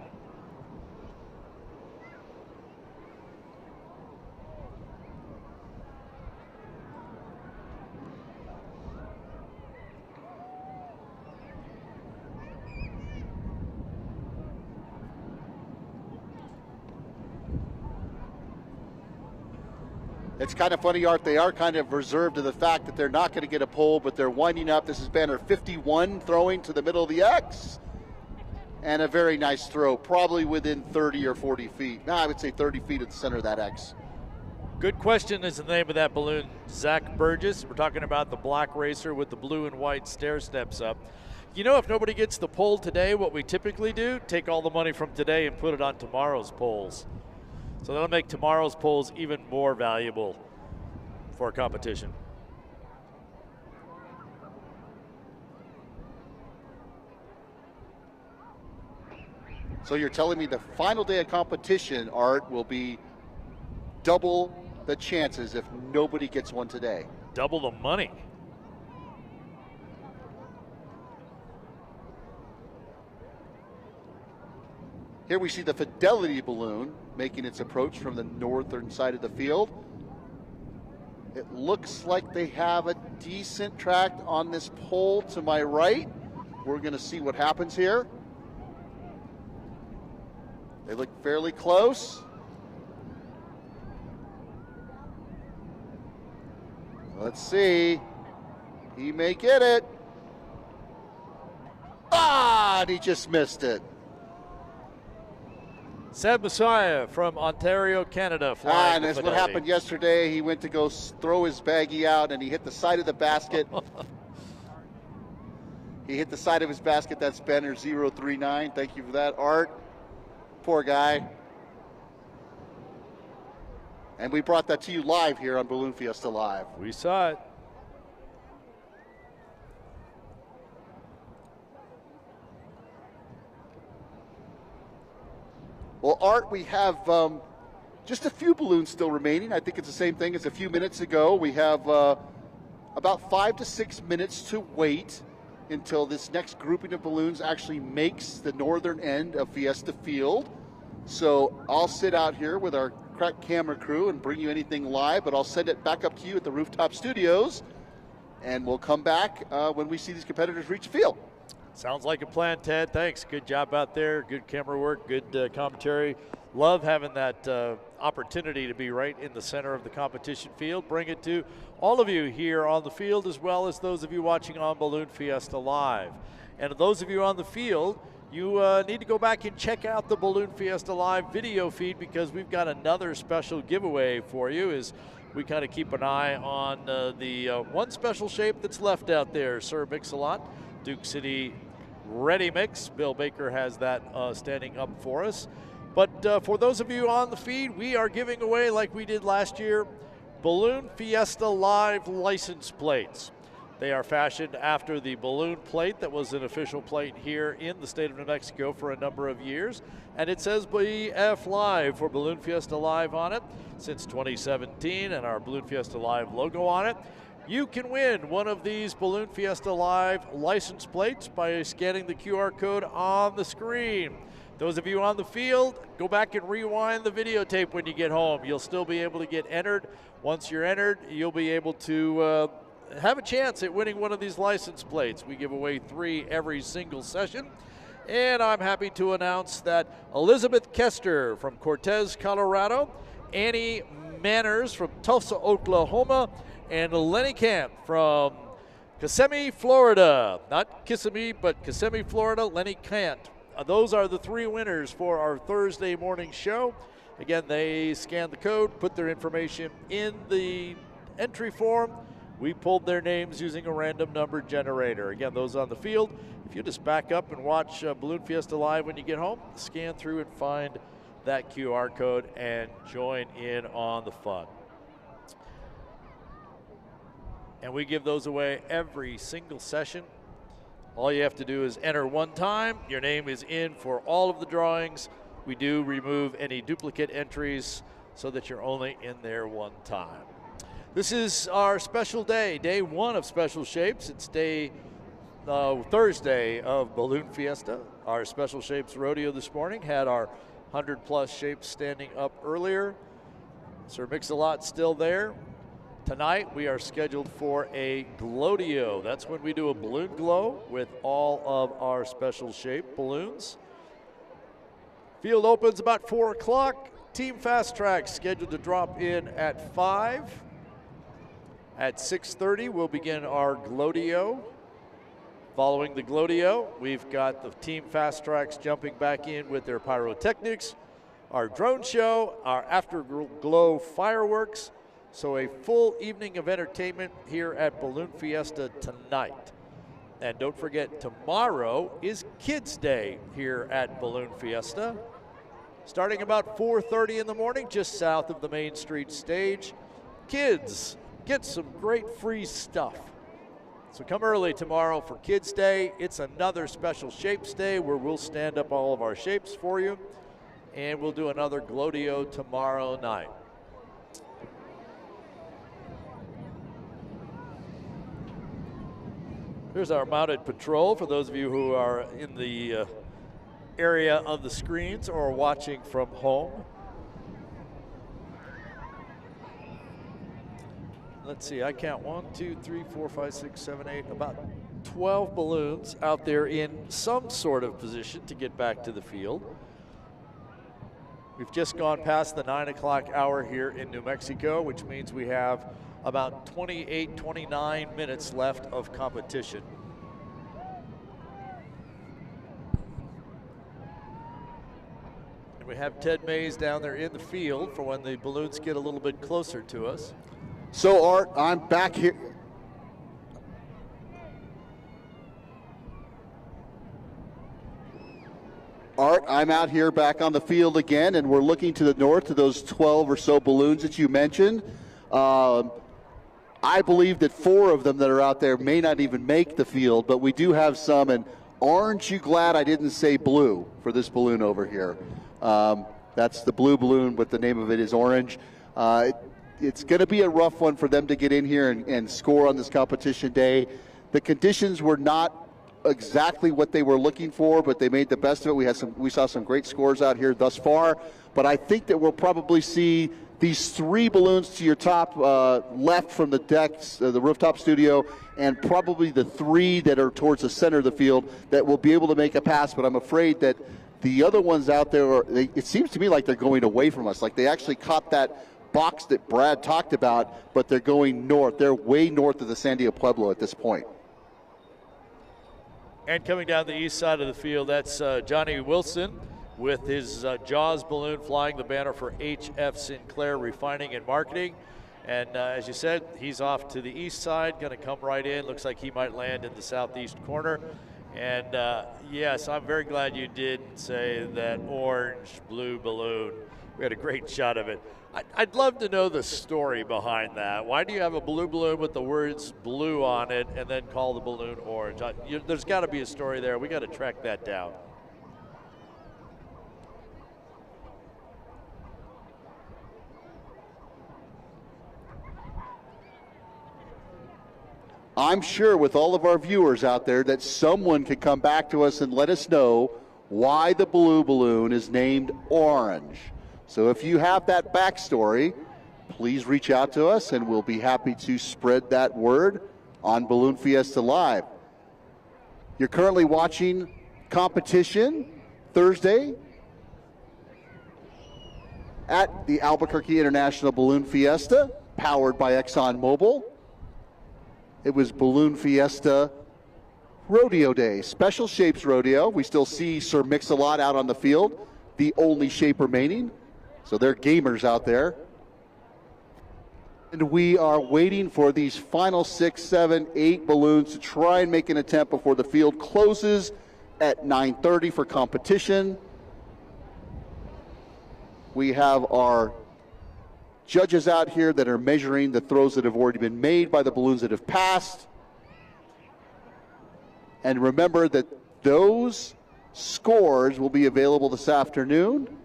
It's kind of funny, Art. They are kind of reserved to the fact that they're not going to get a pole, but they're winding up. This is banner 51 throwing to the middle of the X. And a very nice throw, probably within 30 or 40 feet. No, I would say 30 feet at the center of that X. Good question is the name of that balloon, Zach Burgess. We're talking about the black racer with the blue and white stair steps up. You know, if nobody gets the pole today, what we typically do, take all the money from today and put it on tomorrow's poles. So that'll make tomorrow's polls even more valuable for a competition. So you're telling me the final day of competition, Art, will be double the chances if nobody gets one today. Double the money. Here we see the Fidelity balloon making its approach from the northern side of the field. It looks like they have a decent track on this pole to my right. We're going to see what happens here. They look fairly close. Let's see. He may get it. And he just missed it. Seb Messiah from Ontario, Canada, flying. And that's what happened yesterday. He went to go throw his baggie out, and he hit the side of the basket. He hit the side of his basket. That's banner 039. Thank you for that, Art. Poor guy. And we brought that to you live here on Balloon Fiesta Live. We saw it. Well, Art, we have just a few balloons still remaining. I think it's the same thing as a few minutes ago. We have about 5 to 6 minutes to wait until this next grouping of balloons actually makes the northern end of Fiesta Field. So I'll sit out here with our crack camera crew and bring you anything live, but I'll send it back up to you at the rooftop studios, and we'll come back when we see these competitors reach the field. Sounds like a plan, Ted. Thanks. Good job out there. Good camera work. Good commentary. Love having that opportunity to be right in the center of the competition field. Bring it to all of you here on the field, as well as those of you watching on Balloon Fiesta Live. And those of you on the field, you need to go back and check out the Balloon Fiesta Live video feed, because we've got another special giveaway for you as we kind of keep an eye on the one special shape that's left out there. Sir Mix-a-Lot, Duke City Ready Mix. Bill Baker has that standing up for us. But for those of you on the feed, we are giving away, like we did last year, Balloon Fiesta Live license plates. They are fashioned after the balloon plate that was an official plate here in the state of New Mexico for a number of years. And it says BF Live for Balloon Fiesta Live on it since 2017, and our Balloon Fiesta Live logo on it. You can win one of these Balloon Fiesta Live license plates by scanning the QR code on the screen. Those of you on the field, go back and rewind the videotape when you get home. You'll still be able to get entered. Once you're entered, you'll be able to have a chance at winning one of these license plates. We give away 3 every single session. And I'm happy to announce that Elizabeth Kester from Cortez, Colorado, Annie Manners from Tulsa, Oklahoma, and Lenny Camp from Kissimmee, Florida. Not Kissimmee, but Kissimmee, Florida, Lenny Camp. Those are the 3 winners for our Thursday morning show. Again, they scanned the code, put their information in the entry form. We pulled their names using a random number generator. Again, those on the field, if you just back up and watch Balloon Fiesta Live when you get home, scan through and find that QR code and join in on the fun. And we give those away every single session. All you have to do is enter one time. Your name is in for all of the drawings. We do remove any duplicate entries so that you're only in there one time. This is our special day, day 1 of Special Shapes. It's Thursday of Balloon Fiesta. Our Special Shapes Rodeo this morning had our 100-plus shapes standing up earlier. Sir Mix-a-Lot still there. Tonight we are scheduled for a Glodeo. That's when we do a balloon glow with all of our special shape balloons. Field opens about 4 o'clock. Team Fast Track scheduled to drop in at 5. At 6:30 we'll begin our Glodeo. Following the Glodeo, we've got the Team Fast Tracks jumping back in with their pyrotechnics, our drone show, our afterglow fireworks. So a full evening of entertainment here at Balloon Fiesta tonight. And don't forget, tomorrow is Kids Day here at Balloon Fiesta. Starting about 4:30 in the morning, just south of the Main Street stage. Kids, get some great free stuff. So come early tomorrow for Kids Day. It's another Special Shapes Day where we'll stand up all of our shapes for you. And we'll do another Glodeo tomorrow night. Here's our mounted patrol for those of you who are in the area of the screens or watching from home. Let's see, I count 1, 2, 3, 4, 5, 6, 7, 8, about 12 balloons out there in some sort of position to get back to the field. We've just gone past the 9 o'clock hour here in New Mexico, which means we have about 28, 29 minutes left of competition. And we have Ted Maes down there in the field for when the balloons get a little bit closer to us. So, Art, I'm back here. Art, I'm out here back on the field again, and we're looking to the north to those 12 or so balloons that you mentioned. I believe that 4 of them that are out there may not even make the field, but we do have some. And aren't you glad I didn't say blue for this balloon over here? That's the blue balloon, but the name of it is orange. It's going to be a rough one for them to get in here and score on this competition day. The conditions were not exactly what they were looking for, but they made the best of it. We saw some great scores out here thus far, but I think that we'll probably see these 3 balloons to your top left from the decks, the rooftop studio, and probably the 3 that are towards the center of the field that will be able to make a pass. But I'm afraid that the other ones out there, it seems to me like they're going away from us. Like they actually caught that box that Brad talked about, but they're going north. They're way north of the Sandia Pueblo at this point. And coming down the east side of the field, that's Johnny Wilson with his Jaws balloon flying the banner for H.F. Sinclair Refining and Marketing. And as you said, he's off to the east side, going to come right in. Looks like he might land in the southeast corner. And yes, I'm very glad you did say that orange blue balloon. We had a great shot of it. I'd love to know the story behind that. Why do you have a blue balloon with the words blue on it and then call the balloon orange? There's got to be a story there. We got to track that down. I'm sure with all of our viewers out there that someone could come back to us and let us know why the blue balloon is named orange. So if you have that backstory, please reach out to us and we'll be happy to spread that word on Balloon Fiesta Live. You're currently watching competition Thursday at the Albuquerque International Balloon Fiesta, powered by ExxonMobil. It was Balloon Fiesta Rodeo Day, Special Shapes Rodeo. We still see Sir Mix-a-Lot out on the field, the only shape remaining. So they're gamers out there. And we are waiting for these final 6, 7, 8 balloons to try and make an attempt before the field closes at 9:30 for competition. We have our judges out here that are measuring the throws that have already been made by the balloons that have passed. And remember that those scores will be available this afternoon.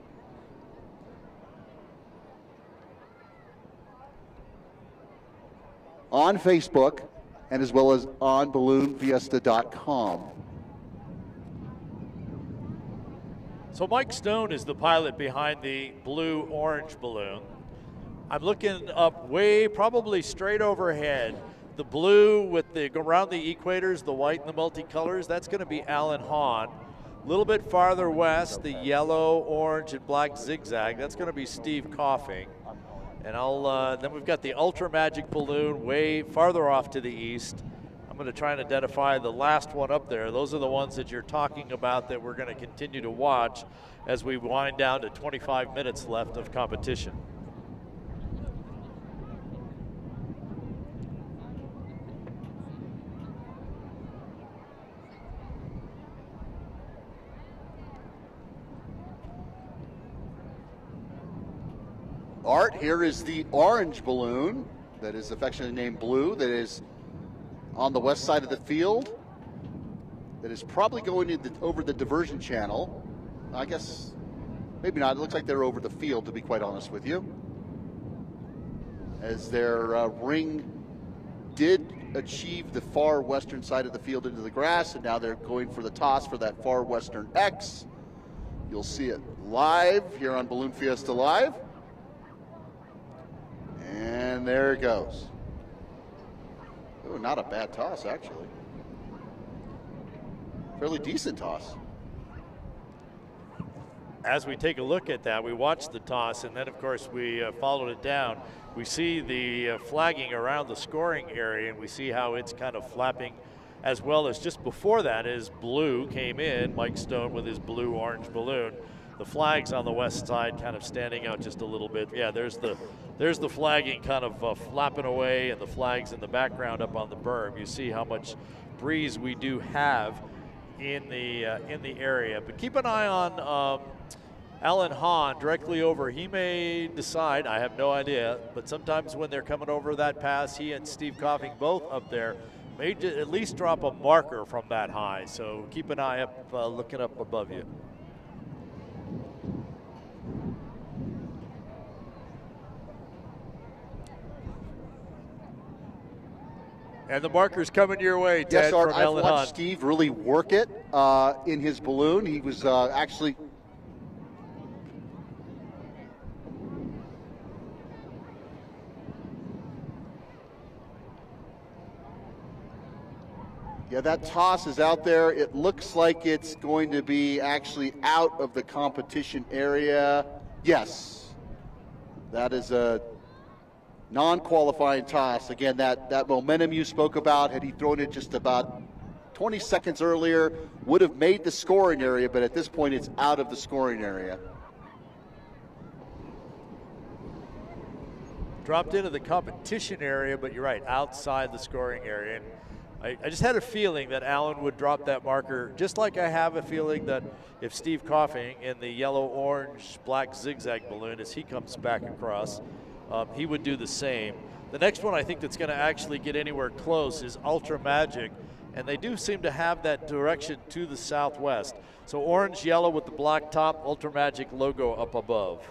On Facebook and as well as on balloonfiesta.com. So Mike Stone is the pilot behind the blue-orange balloon. I'm looking up way, probably straight overhead. The blue with the around the equators, the white and the multicolors, that's going to be Alan Hahn. A little bit farther west, the yellow, orange, and black zigzag, that's going to be Steve Coughing. And then we've got the Ultra Magic balloon way farther off to the east. I'm going to try and identify the last one up there. Those are the ones that you're talking about that we're going to continue to watch as we wind down to 25 minutes left of competition. Art, here is the orange balloon that is affectionately named blue, that is on the west side of the field, that is probably going over the diversion channel. I guess maybe not. It looks like they're over the field, to be quite honest with you, as their ring did achieve the far western side of the field into the grass, and now they're going for the toss for that far western X. You'll see it live here on Balloon Fiesta Live. And there it goes. Oh, not a bad toss, actually. Fairly decent toss. As we take a look at that, we watch the toss, and then, of course, we followed it down. We see the flagging around the scoring area, and we see how it's kind of flapping, as well as just before that as blue came in, Mike Stone with his blue-orange balloon. The flags on the west side kind of standing out just a little bit. Yeah, there's the flagging kind of flapping away, and the flags in the background up on the berm. You see how much breeze we do have in the area. But keep an eye on Alan Hahn directly over. He may decide, I have no idea, but sometimes when they're coming over that pass, he and Steve Coughing both up there may at least drop a marker from that high. So keep an eye up, looking up above you. And the marker's coming your way, Ted, yes, Art, from I've Alan watched Hahn. Steve really work it in his balloon. He was actually... Yeah, that toss is out there. It looks like it's going to be actually out of the competition area. Yes, that is a non-qualifying toss. Again, that momentum you spoke about, had he thrown it just about 20 seconds earlier, would have made the scoring area, but at this point it's out of the scoring area. Dropped into the competition area, but you're right, outside the scoring area. And I just had a feeling that Alan would drop that marker, just like I have a feeling that if Steve Coughing in the yellow, orange, black zigzag balloon, as he comes back across, he would do the same. The next one I think that's going to actually get anywhere close is Ultra Magic, and they do seem to have that direction to the southwest. So orange, yellow with the black top, Ultra Magic logo up above.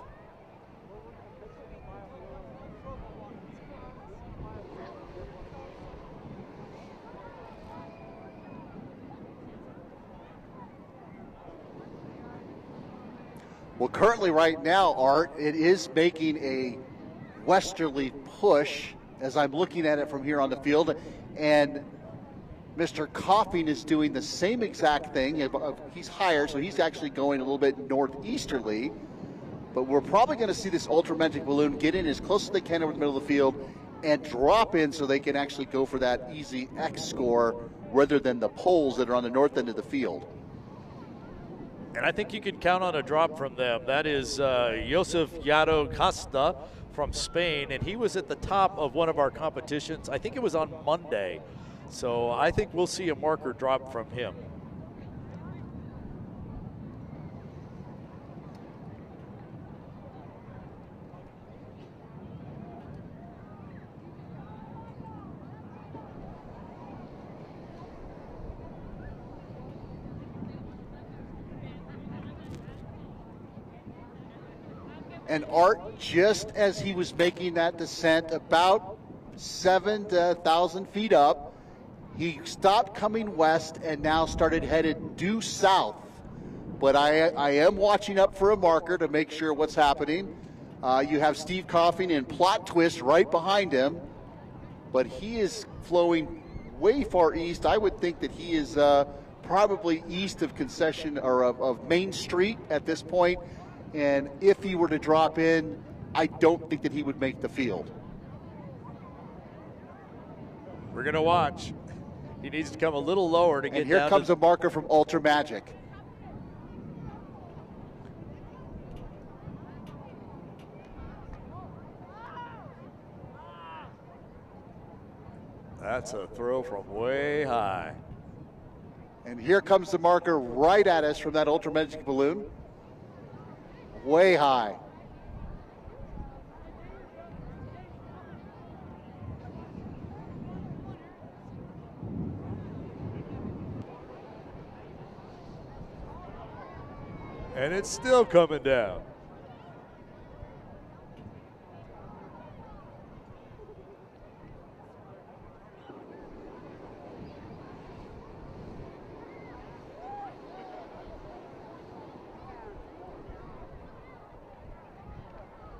Well, currently right now, Art, it is making a westerly push as I'm looking at it from here on the field. And Mr. Coughing is doing the same exact thing. He's higher, so he's actually going a little bit northeasterly. But we're probably going to see this Ultra Magic balloon get in as close as they can over the middle of the field and drop in so they can actually go for that easy X score rather than the poles that are on the north end of the field. And I think you can count on a drop from them. That is Josef Yado Costa from Spain, and he was at the top of one of our competitions. I think it was on Monday. So I think we'll see a marker drop from him. And Art, just as he was making that descent about 7,000 feet up, he stopped coming west and now started headed due south. But I am watching up for a marker to make sure what's happening. You have Steve Coughing in plot twist right behind him, but he is flowing way far east. I would think that he is probably east of Concession or of Main Street at this point. And if he were to drop in, I don't think that he would make the field. We're going to watch. He needs to come a little lower to get down. And here comes a marker from Ultra Magic. That's a throw from way high. And here comes the marker right at us from that Ultra Magic balloon. Way high. And it's still coming down.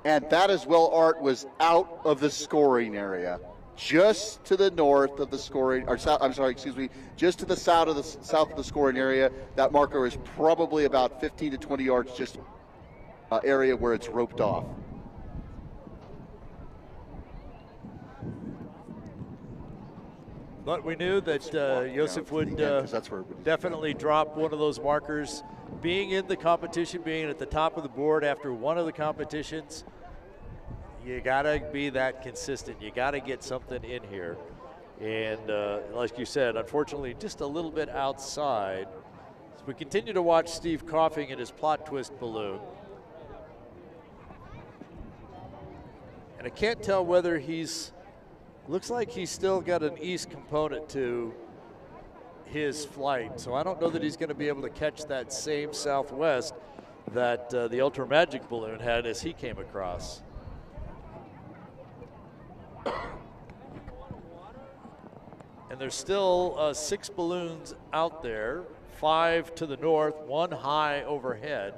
And that as well, Art, was out of the scoring area. Just to the north of the scoring, or south, I'm sorry, excuse me, just to the south of the scoring area. That marker is probably about 15 to 20 yards just area where it's roped off. But we knew that Josef would definitely drop one of those markers. Being in the competition, being at the top of the board after one of the competitions, you gotta be that consistent. You gotta get something in here. And like you said, unfortunately, just a little bit outside. So we continue to watch Steve Coughing in his plot twist balloon. And I can't tell whether looks like he's still got an east component to his flight. So I don't know that he's going to be able to catch that same southwest that the Ultra Magic balloon had as he came across. And there's still 6 balloons out there, 5 to the north, 1 high overhead.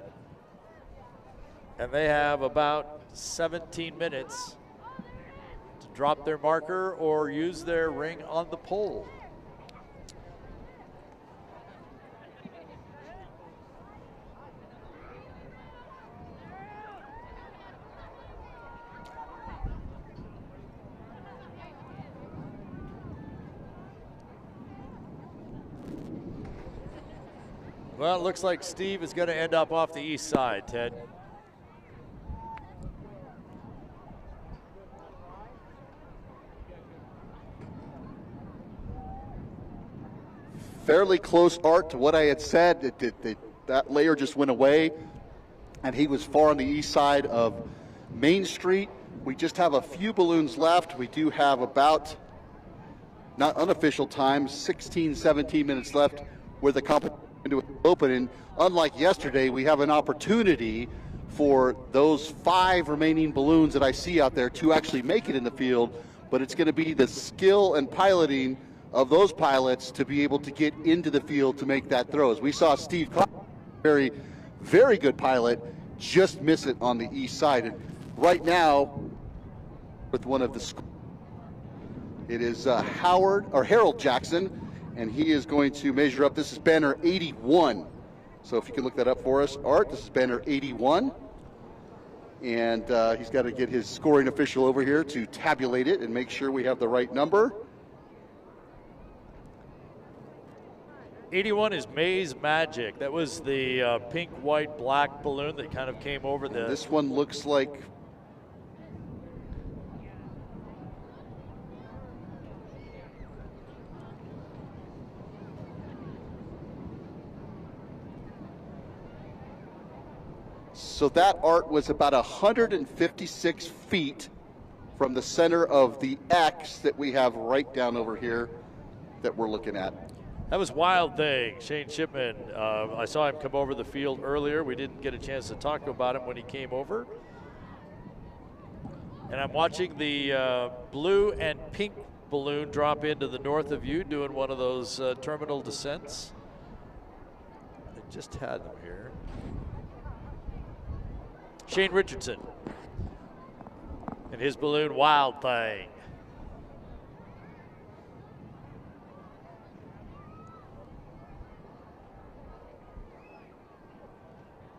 And they have about 17 minutes to drop their marker or use their ring on the pole. Well, it looks like Steve is going to end up off the east side, Ted. fairly close, Art, to what I had said. That layer just went away, and he was far on the east side of Main Street. We just have a few balloons left. We do have about, not unofficial time, 16, 17 minutes left where the competition will open. And unlike yesterday, we have an opportunity for those 5 remaining balloons that I see out there to actually make it in the field, but it's going to be the skill and piloting of those pilots to be able to get into the field to make that throw. As we saw Steve Clark, very, very good pilot, just miss it on the east side. And right now, with one of the, it is Harold Jackson, and he is going to measure up. This is banner 81. So if you can look that up for us, Art, this is banner 81. And he's got to get his scoring official over here to tabulate it and make sure we have the right number. 81 is Maes Magic. That was the pink, white, black balloon that kind of came over the... And this one looks like... So that, Art, was about 156 feet from the center of the X that we have right down over here that we're looking at. That was Wild Thing, Shane Shipman. I saw him come over the field earlier. We didn't get a chance to talk about him when he came over. And I'm watching the blue and pink balloon drop into the north of you, doing one of those terminal descents. I just had them here. Shane Richardson and his balloon Wild Thing.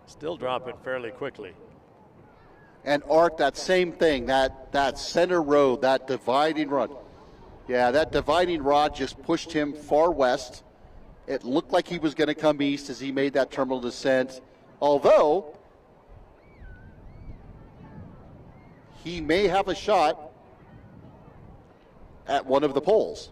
Still dropping fairly quickly. And Art, that same thing, that center road, that dividing rod. Yeah, that dividing rod just pushed him far west. It looked like he was going to come east as he made that terminal descent. Although, he may have a shot at one of the poles.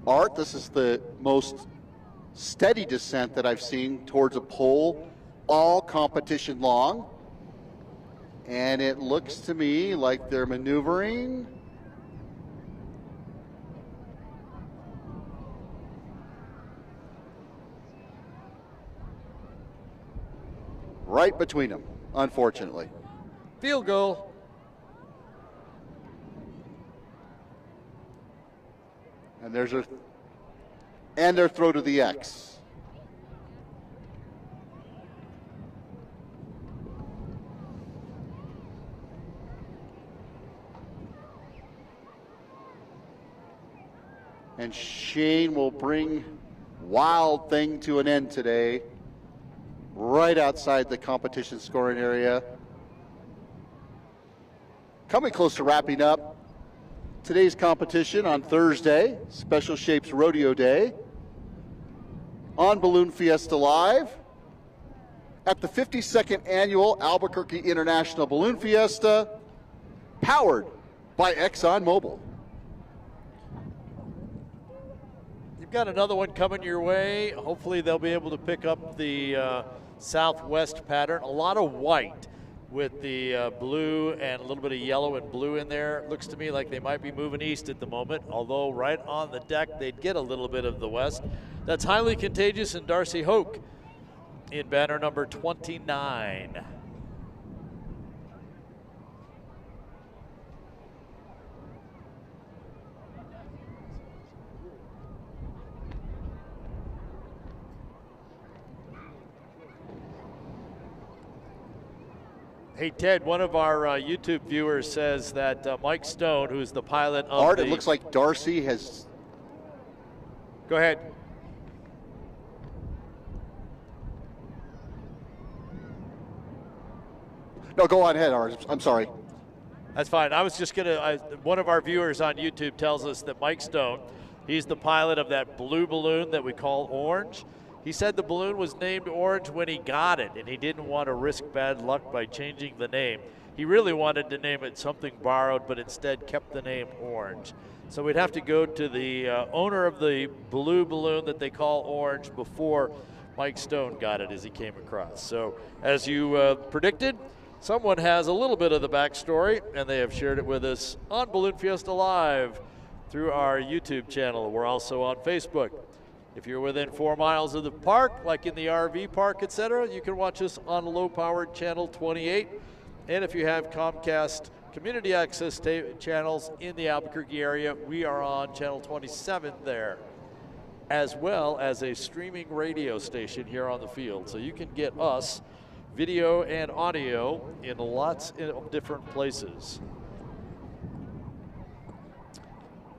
Art, this is the most steady descent that I've seen towards a pole all competition long. And it looks to me like they're maneuvering. Right between them, unfortunately. Field goal. And there's their throw to the X. And Shane will bring Wild Thing to an end today, right outside the competition scoring area. Coming close to wrapping up today's competition on Thursday, Special Shapes Rodeo Day, on Balloon Fiesta Live at the 52nd Annual Albuquerque International Balloon Fiesta, powered by ExxonMobil. You've got another one coming your way. Hopefully they'll be able to pick up the southwest pattern. A lot of white with the blue and a little bit of yellow and blue in there. Looks to me like they might be moving east at the moment, although right on the deck they'd get a little bit of the west. That's Highly Contagious and Darcy Hoke in banner number 29. Hey, Ted, one of our YouTube viewers says that Mike Stone, who's the pilot of Art, it looks like Darcy has... Go ahead. No, go on ahead, Art. I'm sorry. That's fine. I was just going to, one of our viewers on YouTube tells us that Mike Stone, he's the pilot of that blue balloon that we call Orange. He said the balloon was named Orange when he got it, and he didn't want to risk bad luck by changing the name. He really wanted to name it something borrowed, but instead kept the name Orange. So we'd have to go to the owner of the blue balloon that they call Orange before Mike Stone got it as he came across. So as you predicted, someone has a little bit of the backstory, and they have shared it with us on Balloon Fiesta Live through our YouTube channel. We're also on Facebook. If you're within 4 miles of the park, like in the RV park, etc., you can watch us on low-powered channel 28. And if you have Comcast community access channels in the Albuquerque area, we are on channel 27 there, as well as a streaming radio station here on the field. So you can get us video and audio in lots of different places.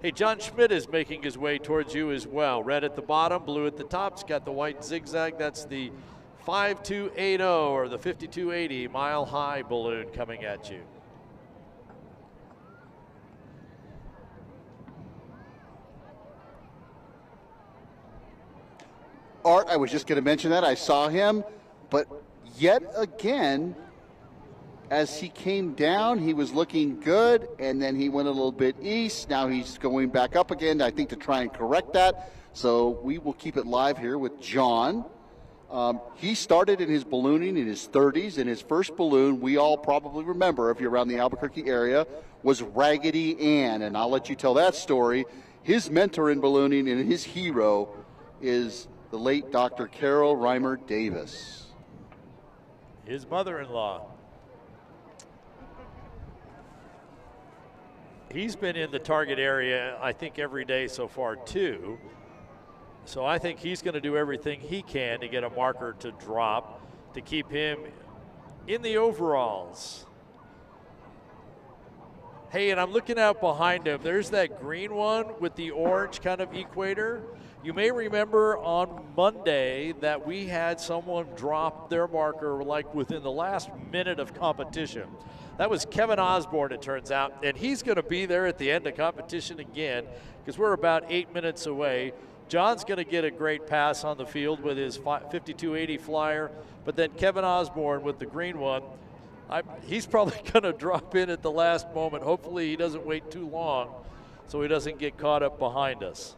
Hey, John Schmidt is making his way towards you as well. Red at the bottom, blue at the top. It's got the white zigzag. That's the 5280 or the 5280 Mile High balloon coming at you. Art, I was just going to mention that. I saw him, but yet again, as he came down, he was looking good, and then he went a little bit east. Now he's going back up again, I think, to try and correct that. So we will keep it live here with John. He started in his ballooning in his 30s, and his first balloon, we all probably remember, if you're around the Albuquerque area, was Raggedy Ann, and I'll let you tell that story. His mentor in ballooning and his hero is the late Dr. Carol Reimer Davis. His mother-in-law. He's been in the target area, I think, every day so far, too. So I think he's going to do everything he can to get a marker to drop to keep him in the overalls. Hey, and I'm looking out behind him. There's that green one with the orange kind of equator. You may remember on Monday that we had someone drop their marker like within the last minute of competition. That was Kevin Osborne, it turns out, and he's going to be there at the end of competition again because we're about 8 minutes away. John's going to get a great pass on the field with his 5280 flyer, but then Kevin Osborne with the green one, he's probably going to drop in at the last moment. Hopefully he doesn't wait too long so he doesn't get caught up behind us.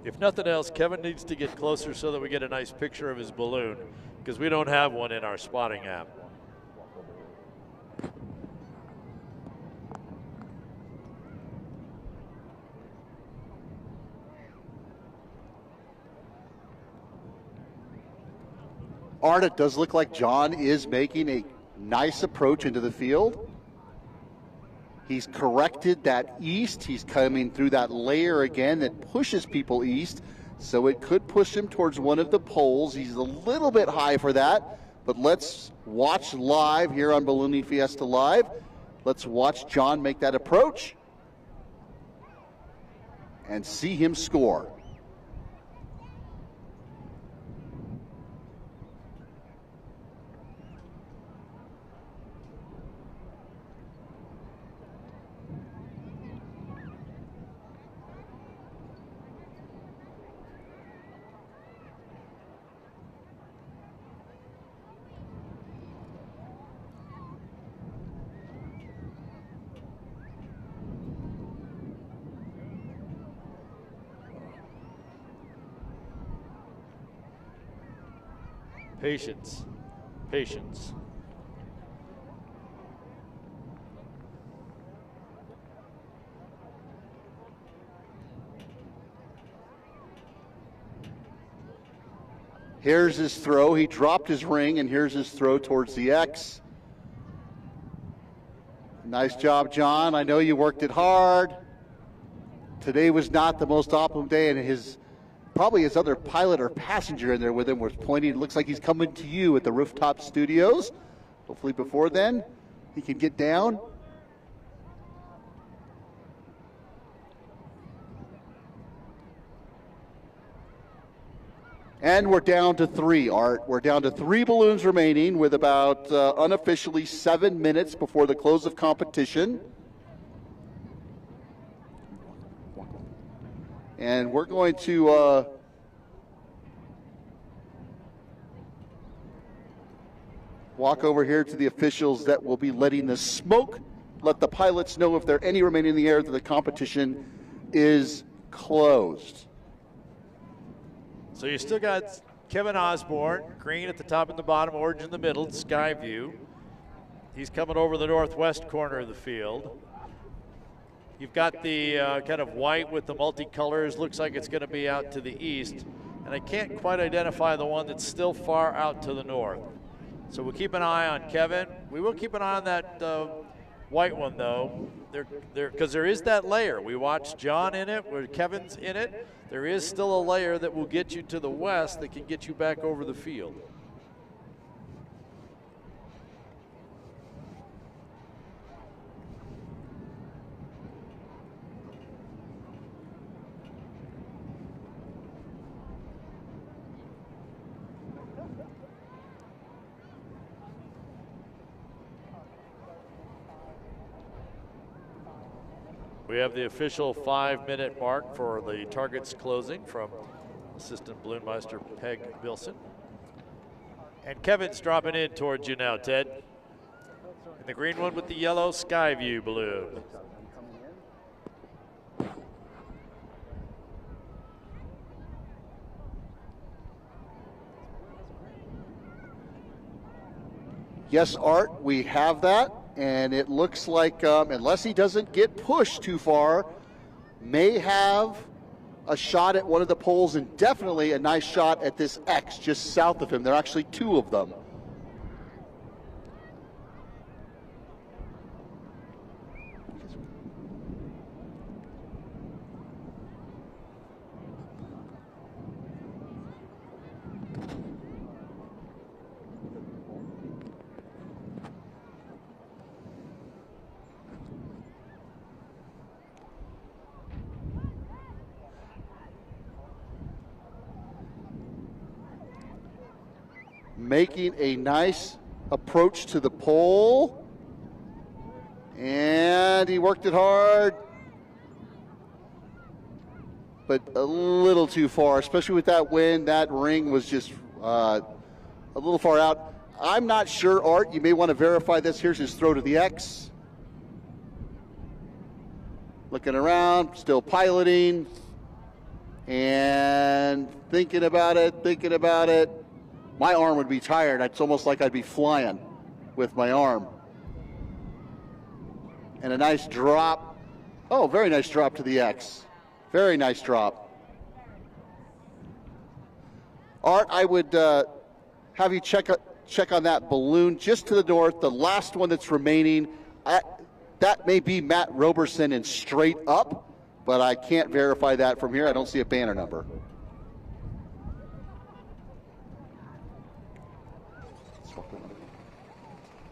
If nothing else, Kevin needs to get closer so that we get a nice picture of his balloon because we don't have one in our spotting app. Art, it does look like John is making a nice approach into the field. He's corrected that east. He's coming through that layer again that pushes people east. So it could push him towards one of the poles. He's a little bit high for that. But let's watch live here on Balloon Fiesta Live. Let's watch John make that approach and see him score. Patience, patience. Here's his throw. He dropped his ring, and here's his throw towards the X. Nice job, John. I know you worked it hard. Today was not the most optimum day, and probably his other pilot or passenger in there with him was pointing. It looks like he's coming to you at the rooftop studios. Hopefully before then, He can get down. And we're down to 3, Art. We're down to 3 balloons remaining with about unofficially 7 minutes before the close of competition. And we're going to walk over here to the officials that will be letting the smoke, let the pilots know if there are any remaining in the air that the competition is closed. So you still got Kevin Osborne, green at the top and the bottom, orange in the middle, sky view. He's coming over the northwest corner of the field. You've got the kind of white with the multicolors, looks like it's going to be out to the east. And I can't quite identify the one that's still far out to the north. So we'll keep an eye on Kevin. We will keep an eye on that white one, though, because there is that layer. We watched John in it, where Kevin's in it. There is still a layer that will get you to the west that can get you back over the field. We have the official 5-minute mark for the targets closing from Assistant Balloonmeister Peg Bilson. And Kevin's dropping in towards you now, Ted. And the green one with the yellow Skyview balloon. Yes, Art, we have that. And it looks like, unless he doesn't get pushed too far, may have a shot at one of the poles and definitely a nice shot at this X just south of him. There are actually 2 of them. Making a nice approach to the pole. And he worked it hard. But a little too far, especially with that wind. That ring was just a little far out. I'm not sure, Art. You may want to verify this. Here's his throw to the X. Looking around, still piloting. And thinking about it. My arm would be tired. It's almost like I'd be flying with my arm. And a nice drop. Oh, very nice drop to the X. Very nice drop. Art, I would have you check on that balloon just to the north, the last one that's remaining. That may be Matt Roberson and straight up, but I can't verify that from here. I don't see a banner number.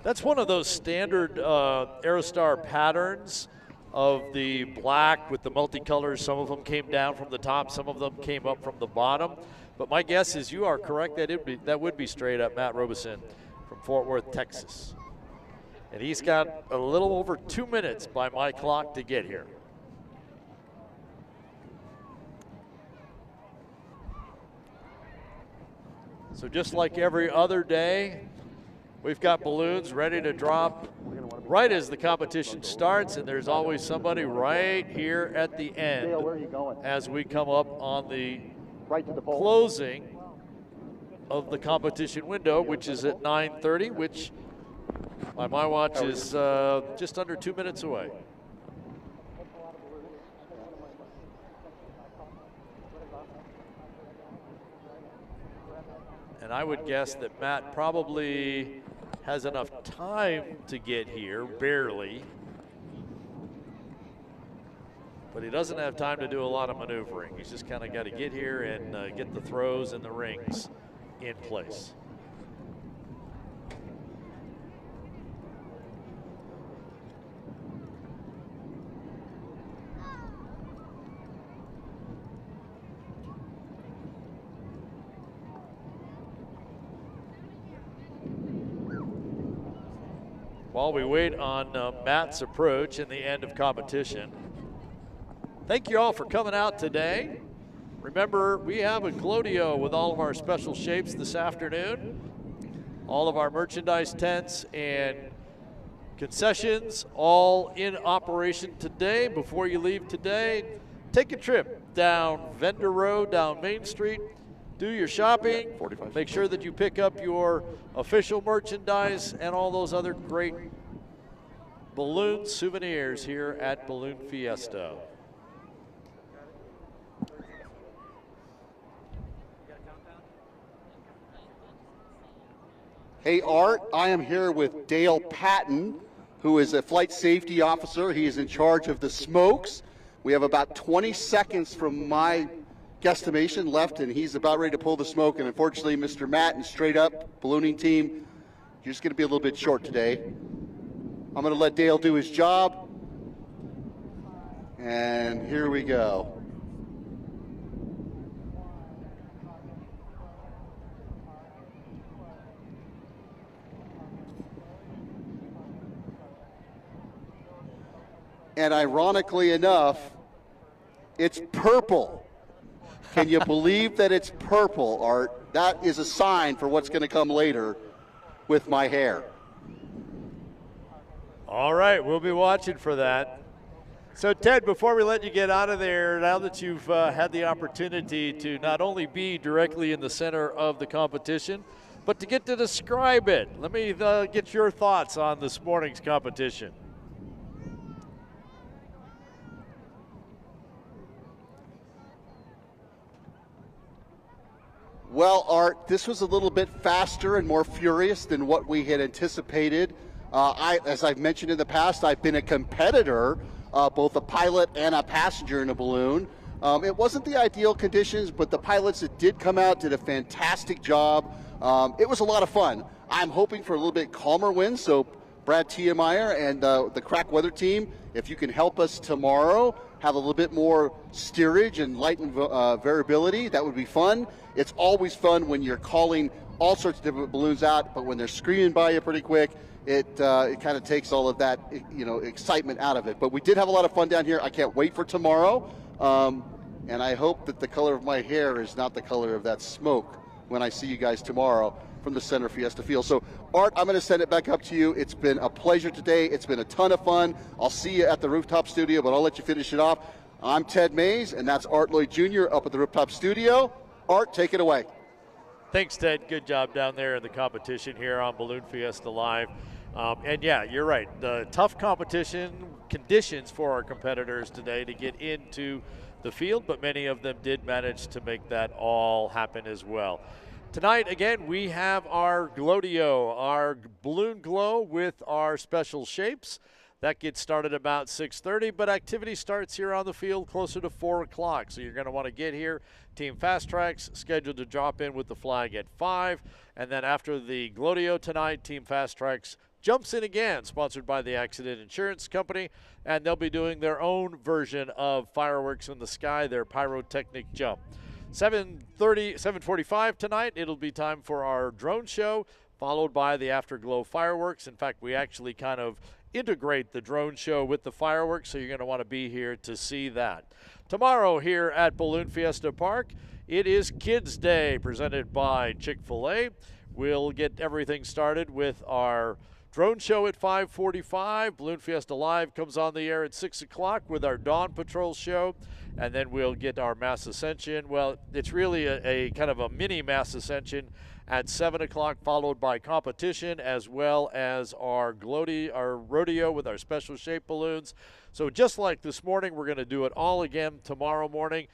That's one of those standard Aerostar patterns of the black with the multicolors. Some of them came down from the top, some of them came up from the bottom. But my guess is you are correct that that would be straight up Matt Robeson from Fort Worth, Texas. And he's got a little over 2 minutes by my clock to get here. So just like every other day, we've got balloons ready to drop right as the competition starts, and there's always somebody right here at the end as we come up on the closing of the competition window, which is at 9:30, which by my watch is just under 2 minutes away. And I would guess that Matt probably has enough time to get here, barely. But he doesn't have time to do a lot of maneuvering. He's just kind of got to get here and get the throws and the rings in place. while we wait on Matt's approach and the end of competition. Thank you all for coming out today. Remember, we have a Rodeo with all of our special shapes this afternoon. All of our merchandise tents and concessions all in operation today. Before you leave today, take a trip down Vendor Road, down Main Street. Do your shopping. Make sure that you pick up your official merchandise and all those other great balloon souvenirs here at Balloon Fiesta. Hey, Art, I am here with Dale Patton, who is a flight safety officer. He is in charge of the smokes. We have about 20 seconds from my guesstimation left, and he's about ready to pull the smoke. And unfortunately, Mr. Matt and Straight Up ballooning team, you're just going to be a little bit short today. I'm going to let Dale do his job. And here we go. And ironically enough, it's purple. Can you believe that it's purple, Art? That is a sign for what's going to come later with my hair. All right, we'll be watching for that. So, Ted, before we let you get out of there, now that you've had the opportunity to not only be directly in the center of the competition, but to get to describe it, let me get your thoughts on this morning's competition. Well, Art, this was a little bit faster and more furious than what we had anticipated. As I've mentioned in the past, I've been a competitor, both a pilot and a passenger in a balloon. It wasn't the ideal conditions, but the pilots that did come out did a fantastic job. It was a lot of fun. I'm hoping for a little bit calmer winds, so Brad Tiemeyer and the Crack Weather team, if you can help us tomorrow, have a little bit more steerage and light and variability, that would be fun. It's always fun when you're calling all sorts of different balloons out, but when they're screaming by you pretty quick, it kind of takes all of that, excitement out of it. But we did have a lot of fun down here. I can't wait for tomorrow, and I hope that the color of my hair is not the color of that smoke when I see you guys tomorrow from the Center Fiesta Field. So, Art, I'm going to send it back up to you. It's been a pleasure today. It's been a ton of fun. I'll see you at the rooftop studio, but I'll let you finish it off. I'm Ted Maes, and that's Art Lloyd Jr. up at the rooftop studio. Art, take it away. Thanks, Ted. Good job down there in the competition here on Balloon Fiesta Live. And yeah, you're right. The tough competition conditions for our competitors today to get into the field, but many of them did manage to make that all happen as well. Tonight, again, we have our Rodeo, our balloon glow with our special shapes. That gets started about 6:30, but activity starts here on the field closer to 4 o'clock. So you're going to want to get here. Team Fast Tracks scheduled to drop in with the flag at 5. And then after the Rodeo tonight, Team Fast Tracks jumps in again, sponsored by the Accident Insurance Company. And they'll be doing their own version of fireworks in the sky, their pyrotechnic jump. 7:45 tonight, it'll be time for our drone show, followed by the Afterglow fireworks. In fact, we actually kind of integrate the drone show with the fireworks, so you're going to want to be here to see that. Tomorrow here at Balloon Fiesta Park, it is Kids Day, presented by Chick-fil-A. We'll get everything started with our drone show at 5:45. Balloon Fiesta Live comes on the air at 6 o'clock with our Dawn Patrol show, and then we'll get our Mass Ascension. Well, it's really a kind of a mini Mass Ascension at 7 o'clock, followed by competition, as well as our rodeo with our special shape balloons. So just like this morning, we're going to do it all again tomorrow morning.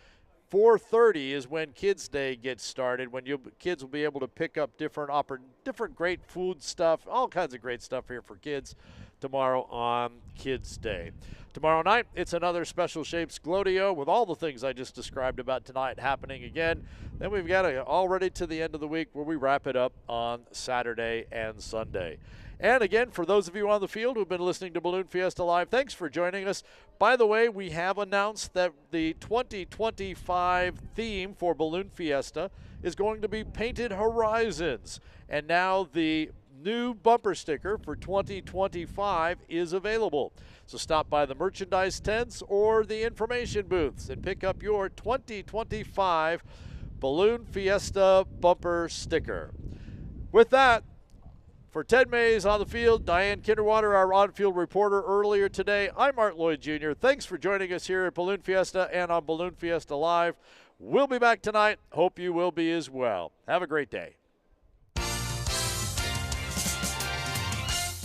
4:30 is when Kids Day gets started, when kids will be able to pick up different great food stuff, all kinds of great stuff here for kids tomorrow on Kids Day. Tomorrow night, it's another Special Shapes Rodeo with all the things I just described about tonight happening again. Then we've got already to the end of the week where we wrap it up on Saturday and Sunday. And again, for those of you on the field who've been listening to Balloon Fiesta Live, thanks for joining us. By the way, we have announced that the 2025 theme for Balloon Fiesta is going to be Painted Horizons. And now the new bumper sticker for 2025 is available. So stop by the merchandise tents or the information booths and pick up your 2025 Balloon Fiesta bumper sticker. With that, for Ted Maes on the field, Diane Kinderwater, our on-field reporter earlier today, I'm Lloyd Jr. Thanks for joining us here at Balloon Fiesta and on Balloon Fiesta Live. We'll be back tonight. Hope you will be as well. Have a great day.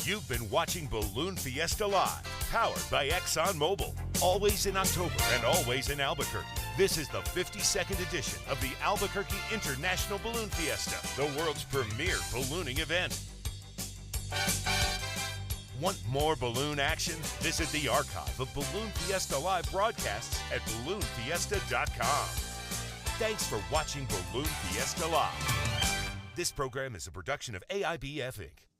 You've been watching Balloon Fiesta Live, powered by ExxonMobil. Always in October and always in Albuquerque. This is the 52nd edition of the Albuquerque International Balloon Fiesta, the world's premier ballooning event. Want more balloon action? Visit the archive of Balloon Fiesta Live broadcasts at balloonfiesta.com. Thanks for watching Balloon Fiesta Live. This program is a production of AIBF Inc.